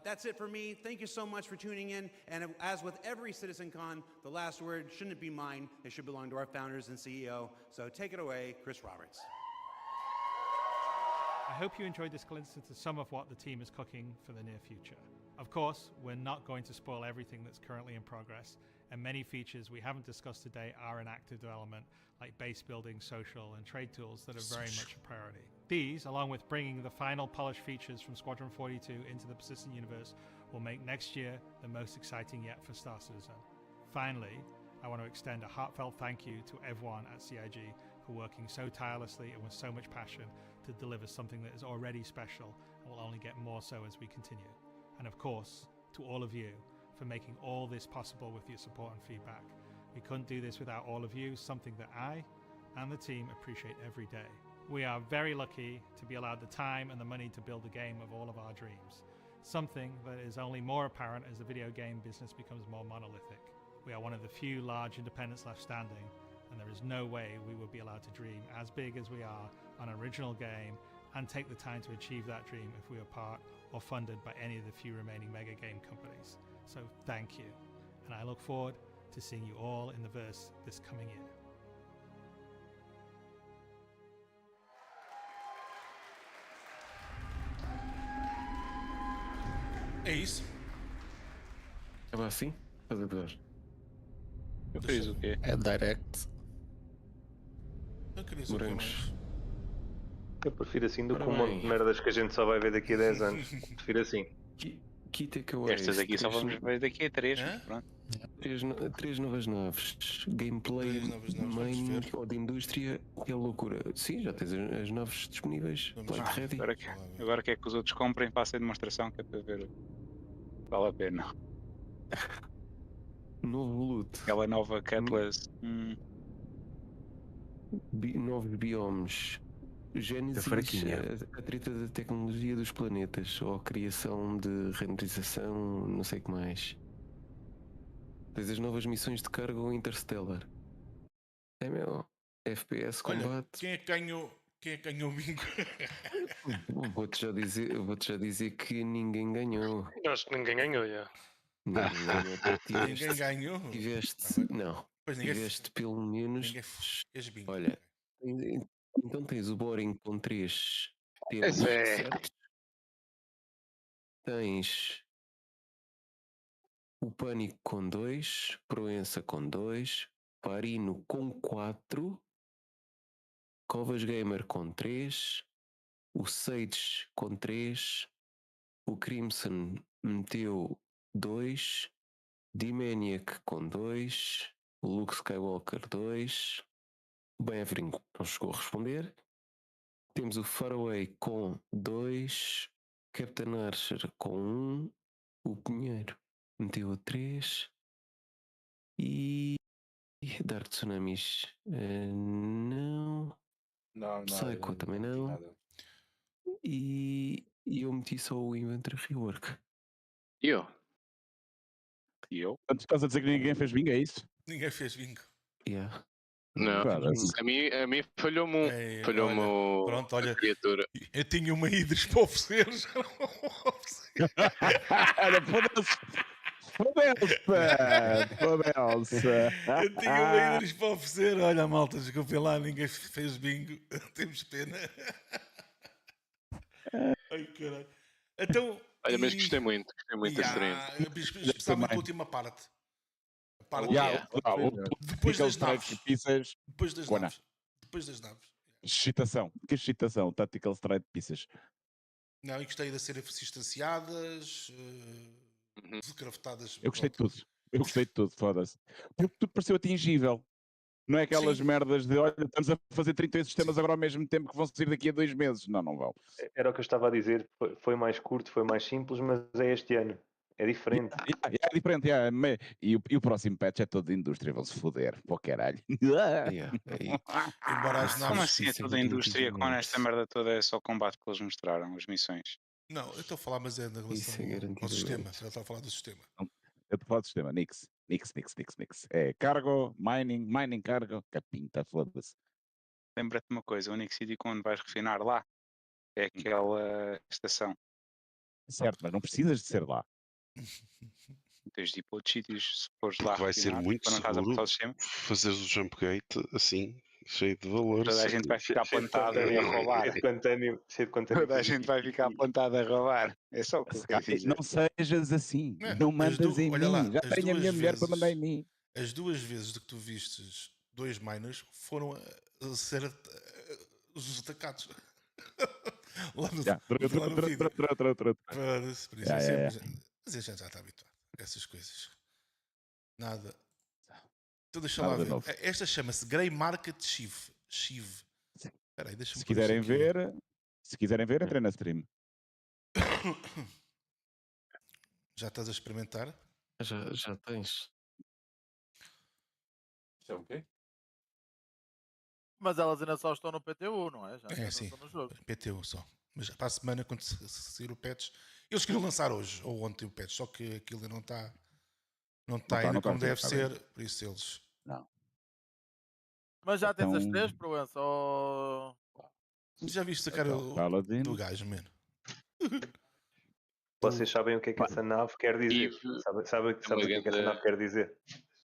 that's it for me. Thank you so much for tuning in. And as with every CitizenCon, the last word shouldn't be mine. It should belong to our founders and CEO. So take it away, Chris Roberts. I hope you enjoyed this glimpse into some of what the team is cooking for the near future. Of course, we're not going to spoil everything that's currently in progress, and many features we haven't discussed today are in active development, like base building, social, and trade tools that are very much a priority. These, along with bringing the final polished features from Squadron 42 into the persistent universe, will make next year the most exciting yet for Star Citizen. Finally, I want to extend a heartfelt thank you to everyone at CIG for working so tirelessly and with so much passion to deliver something that is already special and will only get more so as we continue. And of course, to all of you for making all this possible with your support and feedback. We couldn't do this without all of you, something that I and the team appreciate every day. We are very lucky to be allowed the time and the money to build a game of all of our dreams, something that is only more apparent as the video game business becomes more monolithic. We are one of the few large independents left standing, and there is no way we would be allowed to dream as big as we are on an original game and take the time to achieve that dream if we were part or funded by any of the few remaining mega game companies. So thank you, and I look forward to seeing you all in the verse this coming year. É isso? É assim? Estás a ver? Eu fiz o quê? É direct. Eu queria saber mais. Eu prefiro assim do que um monte de merdas que a gente só vai ver daqui a 10 anos. Prefiro assim. Estas aqui só vamos ver daqui a 3. Pronto. Três novas naves. Gameplay, main ou de indústria. É loucura. Sim, já tens as naves disponíveis. Ready. Agora quer que os outros comprem, façam a demonstração, que é para ver. Vale a pena. Novo loot. Aquela nova Cutlass. Novos biomes. Gênesis, a treta da tecnologia dos planetas ou a criação de renderização, não sei o que mais. Tens as novas missões de cargo Interstellar. É meu. FPS combate. Quem é que ganhou o bingo? Vou-te já dizer que ninguém ganhou. Acho que ninguém ganhou, já. Ninguém ganhou? Tiveste pelo menos. Olha, então tens o Boring com 3 temas certos. Tens o Pânico com 2, Proença com 2, Parino com 4, Covas Gamer com 3, o Sage com 3, o Crimson meteu 2, D-Maniac com 2, o Luke Skywalker 2, o Bevering não chegou a responder. Temos o Faraway com 2, Captain Archer com 1, o Pinheiro meteu 3 e Dark Tsunamis não. Psycho também não. E eu meti só o Inventory Rework. E eu? Portanto, estás a dizer que ninguém fez bingo, é isso? Ninguém fez bingo. Yeah. Não, a mim falhou-me pronto, olha, a criatura. Eu tinha uma Idris para oferecer, já não vou oferecer. Olha, foda-se. Eu tinha uma Idris para oferecer. Olha, malta, desculpem lá, ninguém fez bingo. Temos pena. Ai, caralho. Então, olha, mas gostei muito da experiência. Especialmente a última parte. Depois das naves. Depois das naves. Excitação. Que excitação. Tactical Strike Pieces. Não, e gostei de serem distanciadas, craftadas. Eu gostei de tudo. Foda-se. Porque tudo pareceu atingível. Não é aquelas merdas de, olha, estamos a fazer 38 sistemas agora ao mesmo tempo que vão sair daqui a 2 meses. Não vão. Era o que eu estava a dizer. Foi mais curto, foi mais simples, mas é este ano. É diferente. É diferente, e o próximo patch é todo de indústria, vão-se foder, pô caralho. Embora as naves... Como assim é toda a indústria com esta merda toda é só combate que eles mostraram, as missões? Não, eu estou a falar, mas é na relação ao sistema. Eu estou a falar do sistema. Eu estou a falar do sistema, Nix. É cargo, mining cargo, capinta, foda-se. Lembra-te uma coisa, o único sítio onde vais refinar lá é aquela estação. Certo, mas não precisas de ser lá. Tens de ir para outros sítios, se fores lá Vai ser muito quando estás a seguro apertar o sistema. fazeres o jump gate assim, cheio de valor. Toda a gente vai ficar plantada e a roubar. Cheio de quantânimo. Toda a gente vai ficar plantada a roubar. É só o que eu quero dizer. Não sejas assim. Não mandas em olha lá, mim. Já as tenho a duas minha mulher para vezes- mandar em mim. As 2 vezes de que tu vistes 2 miners foram a ser os atacados. Lá no, lá no vídeo. Por isso é sempre. Mas a gente já está habituado a essas coisas. Nada. Então deixa lá ver. Esta chama-se Grey Market Shiv. Espera aí, deixa-me Se quiserem ver, entrem na stream. Já estás a experimentar? Já tens. Isso é o quê? Mas elas ainda só estão no PTU, não é? Já É, sim. estão no jogo. PTU só. Mas para a semana, quando sair o patch, eles queriam lançar hoje ou ontem o patch, só que aquilo ainda não está ainda como deve ser, por isso eles. Não. Mas já tens as 3, Proença? Ou... Já viste a cara do gajo, mano? Vocês sabem o que é que essa nave quer dizer? Sabem o que é que essa nave quer dizer?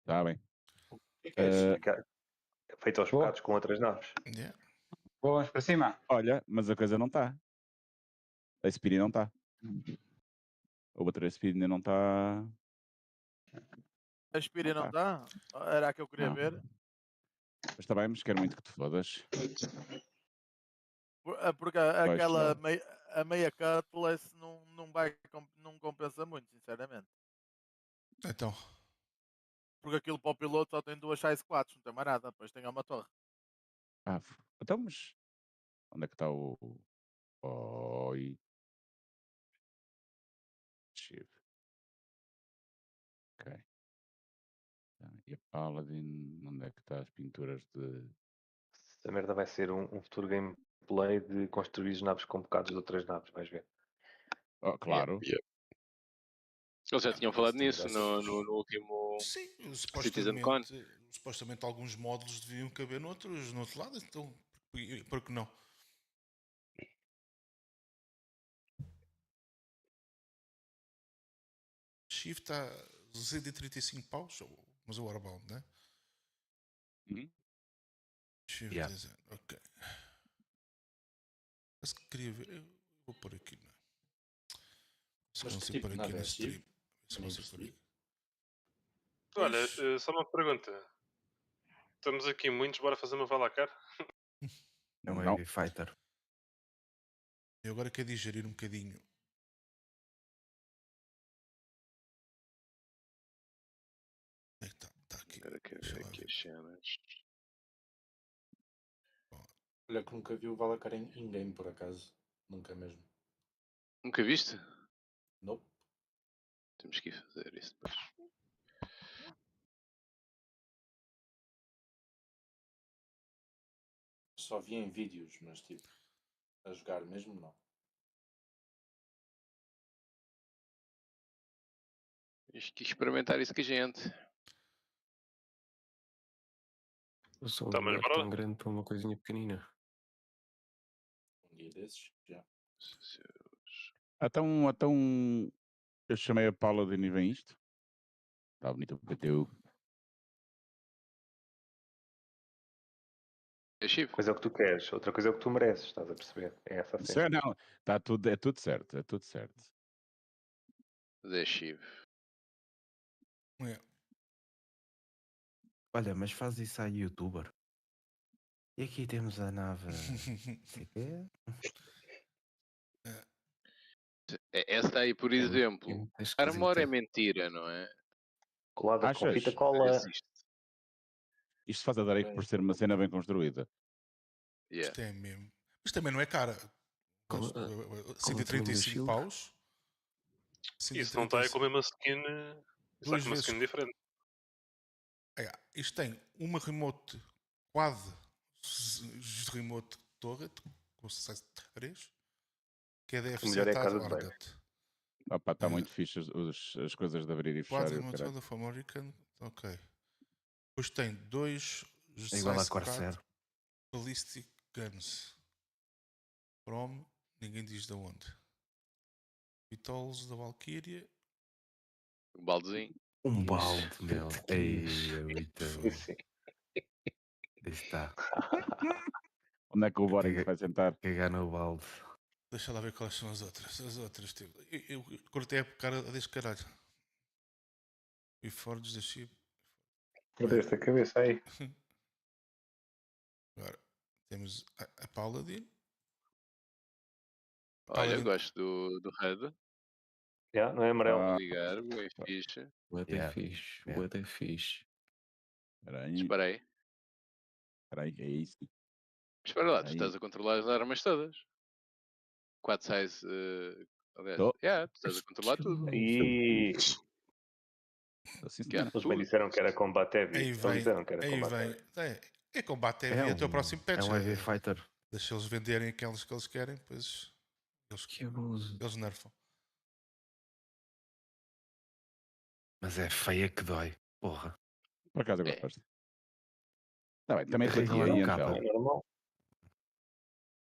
Sabem. Feito aos bocados com outras naves. Yeah. Vamos para cima. Olha, mas a coisa não está. A Speedy não está. A outra Speedy ainda não está. A Speedy não está? Era a que eu queria ver. Mas está bem, mas quero muito que te fodas. Porque aquela a meia Cutlass não compensa muito, sinceramente. Então. Porque aquilo para o piloto só tem 2 size 4, não tem mais nada, depois tem uma torre. Então, mas onde é que está o. Oi. Shiv. Ok. E a Paladin, onde é que está as pinturas de. Essa merda vai ser um futuro gameplay de construir naves com bocados de outras naves, vais ver. Oh, claro. Eles já tinham falado nisso no último CitizenCon. Supostamente alguns módulos deviam caber no outro lado, então por que não? Shift está 235 paus, mas o Warbound, né? Shift design, ok. Mas queria ver, eu vou pôr aqui, né? Se consigo pôr aqui na stream. Olha, só uma pergunta. Estamos aqui muitos, bora fazer uma Valacar? É um Heavy Fighter. Eu agora quero digerir um bocadinho. Está aqui. Aqui as cenas. Olha que nunca vi o Valacar em in-game, por acaso. Nunca mesmo. Nunca viste? Nope. Temos que ir fazer isso depois. Só vi em vídeos, mas tipo, a jogar mesmo não. Tens que experimentar isso com a gente. Eu sou um boneco tão grande para uma coisinha pequenina. Um dia desses, já. Então, eu chamei a Paladin e vem isto. Está bonito o PTU. Coisa é o que tu queres, outra coisa é o que tu mereces, estás a perceber? É essa a cena. Não, é tudo certo, é tudo certo. Zé Chive. Olha, mas faz isso a youtuber. E aqui temos a nave. Sei que Essa aí, por exemplo, Armor é mentira, não é? Colada com fita cola. Isto faz a Drake por ser uma cena bem construída. Isto é mesmo. Mas também não é cara. 135 paus. Isso não está aí com a mesma skin. Isso está com uma skin diferente. Isto tem uma remote quad remote turret com 3 que é da melhor é a casa de Target. Está muito fixe as coisas de abrir e fechar. Quad remote turret for American. Ok. Depois tem 2 igual a Corsair. Ballistic Guns. From ninguém diz de onde. Vitolos da Valkyria. Um baldezinho. Um balde, meu. Ei, muito bom. Aí está. Onde é que o Boring vai sentar? Cagar no balde. Deixa lá ver quais são as outras. As outras, tipo, eu cortei a cara deste caralho. E Forges da Ship. Perdeste a cabeça aí. Agora, temos a Paladin. Olha, eu gosto do Red. Não é amarelo. Ligar, bem fixe. Bué fixe. Bué fixe. Espera aí. É isso. Espera lá, tu estás a controlar as armas todas. 4 size. Aliás, tu estás a controlar tudo. E... Eles bem disseram que era combate heavy. Aí Eles vem. disseram que era combate heavy. É combate heavy até o próximo patch. É um heavy fighter. Deixa eles venderem aqueles que eles querem, depois eles nerfam. Mas é feia que dói. Porra. Por acaso eu gosto. Tá bem, também Carrega platia lá no e cabo. Intel. É normal.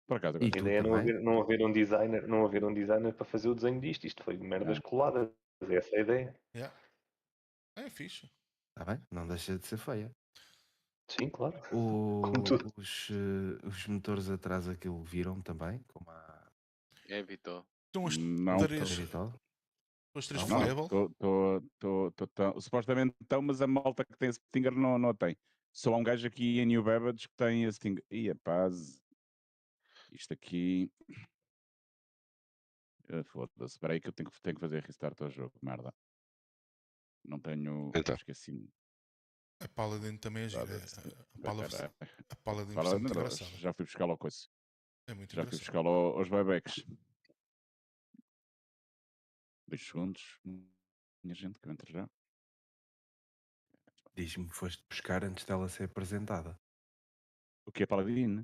Por acaso eu E gosto. tu A ideia é também? não haver um designer para fazer o desenho disto. Isto foi merdas coladas. Essa é a ideia. É fixe. Está bem? Não deixa de ser feia. Sim, claro. Como tudo. Os motores atrás aquilo viram também? Como a... É Vitor. Estão as Não. três. Vital? Os três Não, Fireball? supostamente estão, mas a malta que tem a Stinger não tem. Só há um gajo aqui em New Babbage que tem a Stinger. Ih, paz. Isto aqui. Foda-se. Espera aí que eu tenho que fazer restart ao jogo. Merda. Não tenho. Então. Esqueci-me. A Paladin também é gira. A Paladin é muito engraçada. Já fui buscar lá coisa. É muito Já fui engraçado. buscar lá aos buybacks. 2 segundos. Minha gente, que eu entro já. Diz-me que foste buscar antes dela ser apresentada. O que é Paladin?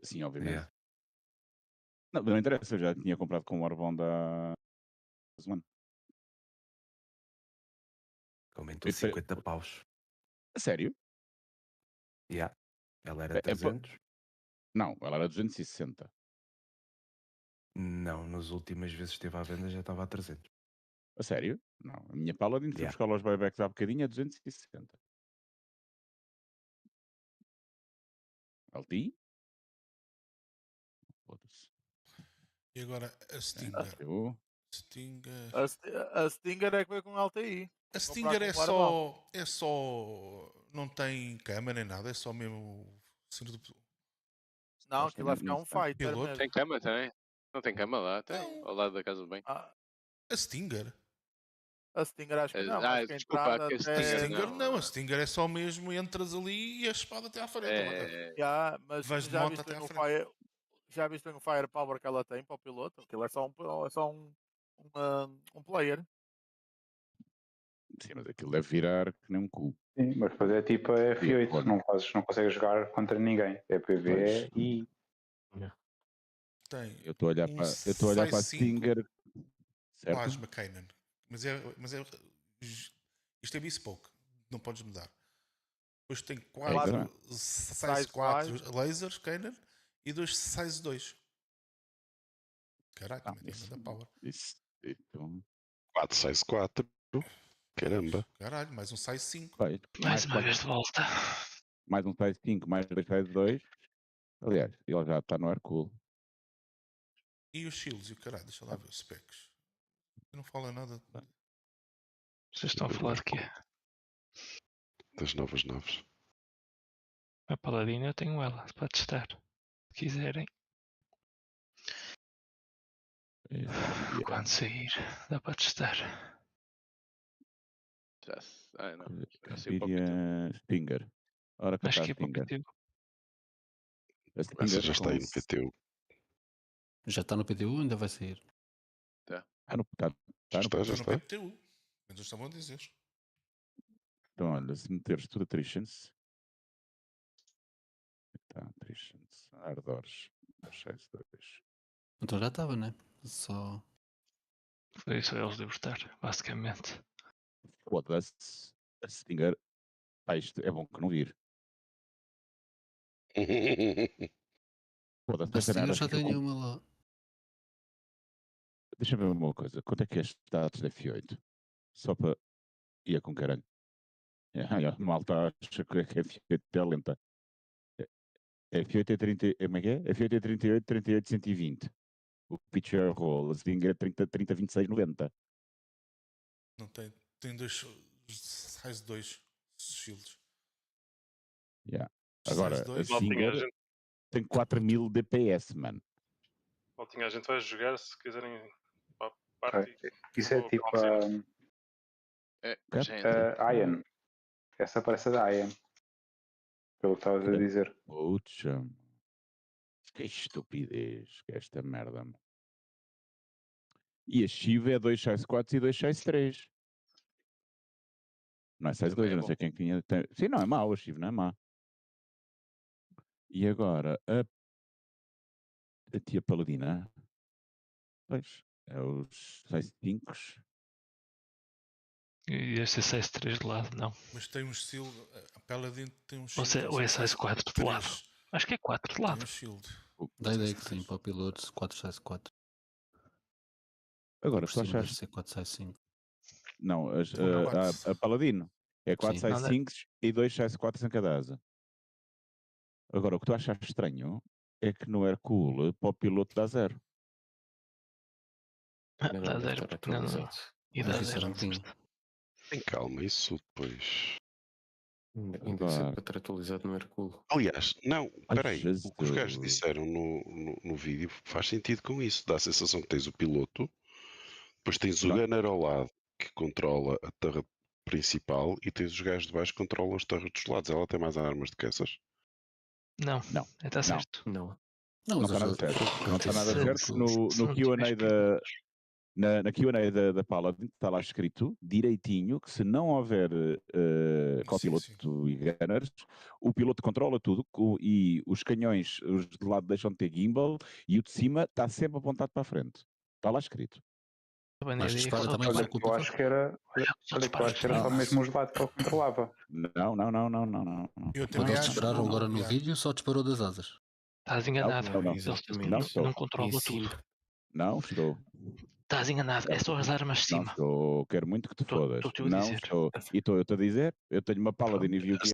Sim, obviamente. Yeah. Não interessa, eu já tinha comprado com o Arbon da semana. Aumentou 50 paus. A sério? Yeah. Ela era 300? Não, ela era 260. Não, nas últimas vezes que esteve à venda já estava a 300. A sério? Não, a minha Paladin fui buscar lá os buybacks há bocadinho a 260. LTI? Foda-se. E agora a Stinger. A Stinger é que veio com LTI. A Stinger é só. Não tem câmera nem nada, é só mesmo. Não, aquilo vai ficar um fighter mesmo. Tem cama também. Não tem cama lá, tem. Ao lado da casa do bem. A Stinger? A Stinger acho que não. Desculpa, a Stinger não. A Stinger é só mesmo entras ali e a espada até à frente. Mas vais de já moto viste até à no frente. Já viste o firepower que ela tem para o piloto? Aquilo é só um player. Sim, mas aquilo deve virar que nem um cu. Sim, mas depois é tipo a F8, não consegues jogar contra ninguém. É PvE e... Tem. Eu estou a olhar para a Stinger. Certo? Plasma Cannon. Mas isto é bespoke. Não podes mudar. Depois tem 4 size 4 lasers Cannon e 2 size 2. Caraca, mas da power. 4 size 4. Caramba. Caralho, mais um size 5. Mais uma vez de volta. Mais um size 5, mais 2 size 2. Aliás, ele já está no Hercule. E os shields e o caralho, deixa lá ver os specs. Eu não falo nada. Vocês estão a falar de quê? Das novas naves. A Paladina eu tenho ela para testar. Se quiserem. Quando sair, dá para testar. Já sei Stinger. Ora, acho que é Stinger. para o PTU. Essa já está aí no PTU. Já está no PTU ou ainda vai sair? Já está no PTU. Mas eles estavam a dizer. Então, olha, se meteres tudo attritions. Tá, attritions. Ardores. 6-2. Então já estava, né? Só. Foi só eles libertar, basicamente. Foda-se. A Stinger. Isto é bom que não vir. A Stinger já tenho uma lá. Deixa-me ver uma coisa. Quanto é que é status de F8? Só para... Ia com caralho. Malta acha que F8 é lenta. F8 é 30... Como é que é? F8 é 38, 38, 120. O pitcher roll, a Slinger é 30, 30, 26, 90. Não tem. Tem dois. Size 2 shields. Yeah. Agora, a Slinger gente... tem 4000 DPS, mano. A gente vai jogar se quiserem. Party. Isso é tipo a Ian. Essa parece a da Ian. Pelo que estavas a dizer. Puxa. Que estupidez que é esta merda. Mano. E a Shiva é 2 size 4 e 2 size 3. Não é size 2, eu não sei quem tinha. Sim, não é mau, a Shiva não é má. E agora, a tia Paladina. Pois, é os size 5. E este é size 3 de lado, não. Mas tem um shield. A Paladin tem um shield. Ou é size 4 de lado? Acho que é 4 de lado. Tem um shield. Dá ideia que sim, para o piloto 4 size 4. Agora, tu achas... ser 4 size 5. Não, a Paladino é 4 size 5 e 2 size 4 em cada asa. Agora, o que tu achas estranho é que no Hercule para o piloto dá 0. Dá 0. Não. E dá 0. Tem calma, isso depois. Ainda sempre para atualizado no Hercule. Aliás, não, peraí. O que os gajos disseram no vídeo faz sentido com isso. Dá a sensação que tens o piloto, depois tens o gunner ao lado que controla a torre principal e tens os gajos de baixo que controlam as torres dos lados. Ela tem mais armas do que essas? Não. Está certo. Não. Não está nada certo. Não está nada certo. No Q&A da... Na Q&A da Paladin está lá escrito direitinho que se não houver copiloto e gunners, o piloto controla tudo e os canhões, os de lado deixam de ter gimbal e o de cima está sempre apontado para a frente. Está lá escrito. Mas dispara também olha, eu acho que era só mesmo os lados que ele controlava. Não. Quando eles dispararam agora no vídeo, só disparou das asas. Estás enganado. Não controla tudo. Não estou. Estás enganado, é só as armas de cima. Não estou, quero muito que te fodas. Não estou. E estou-te a dizer, eu tenho uma Paladin e vi o que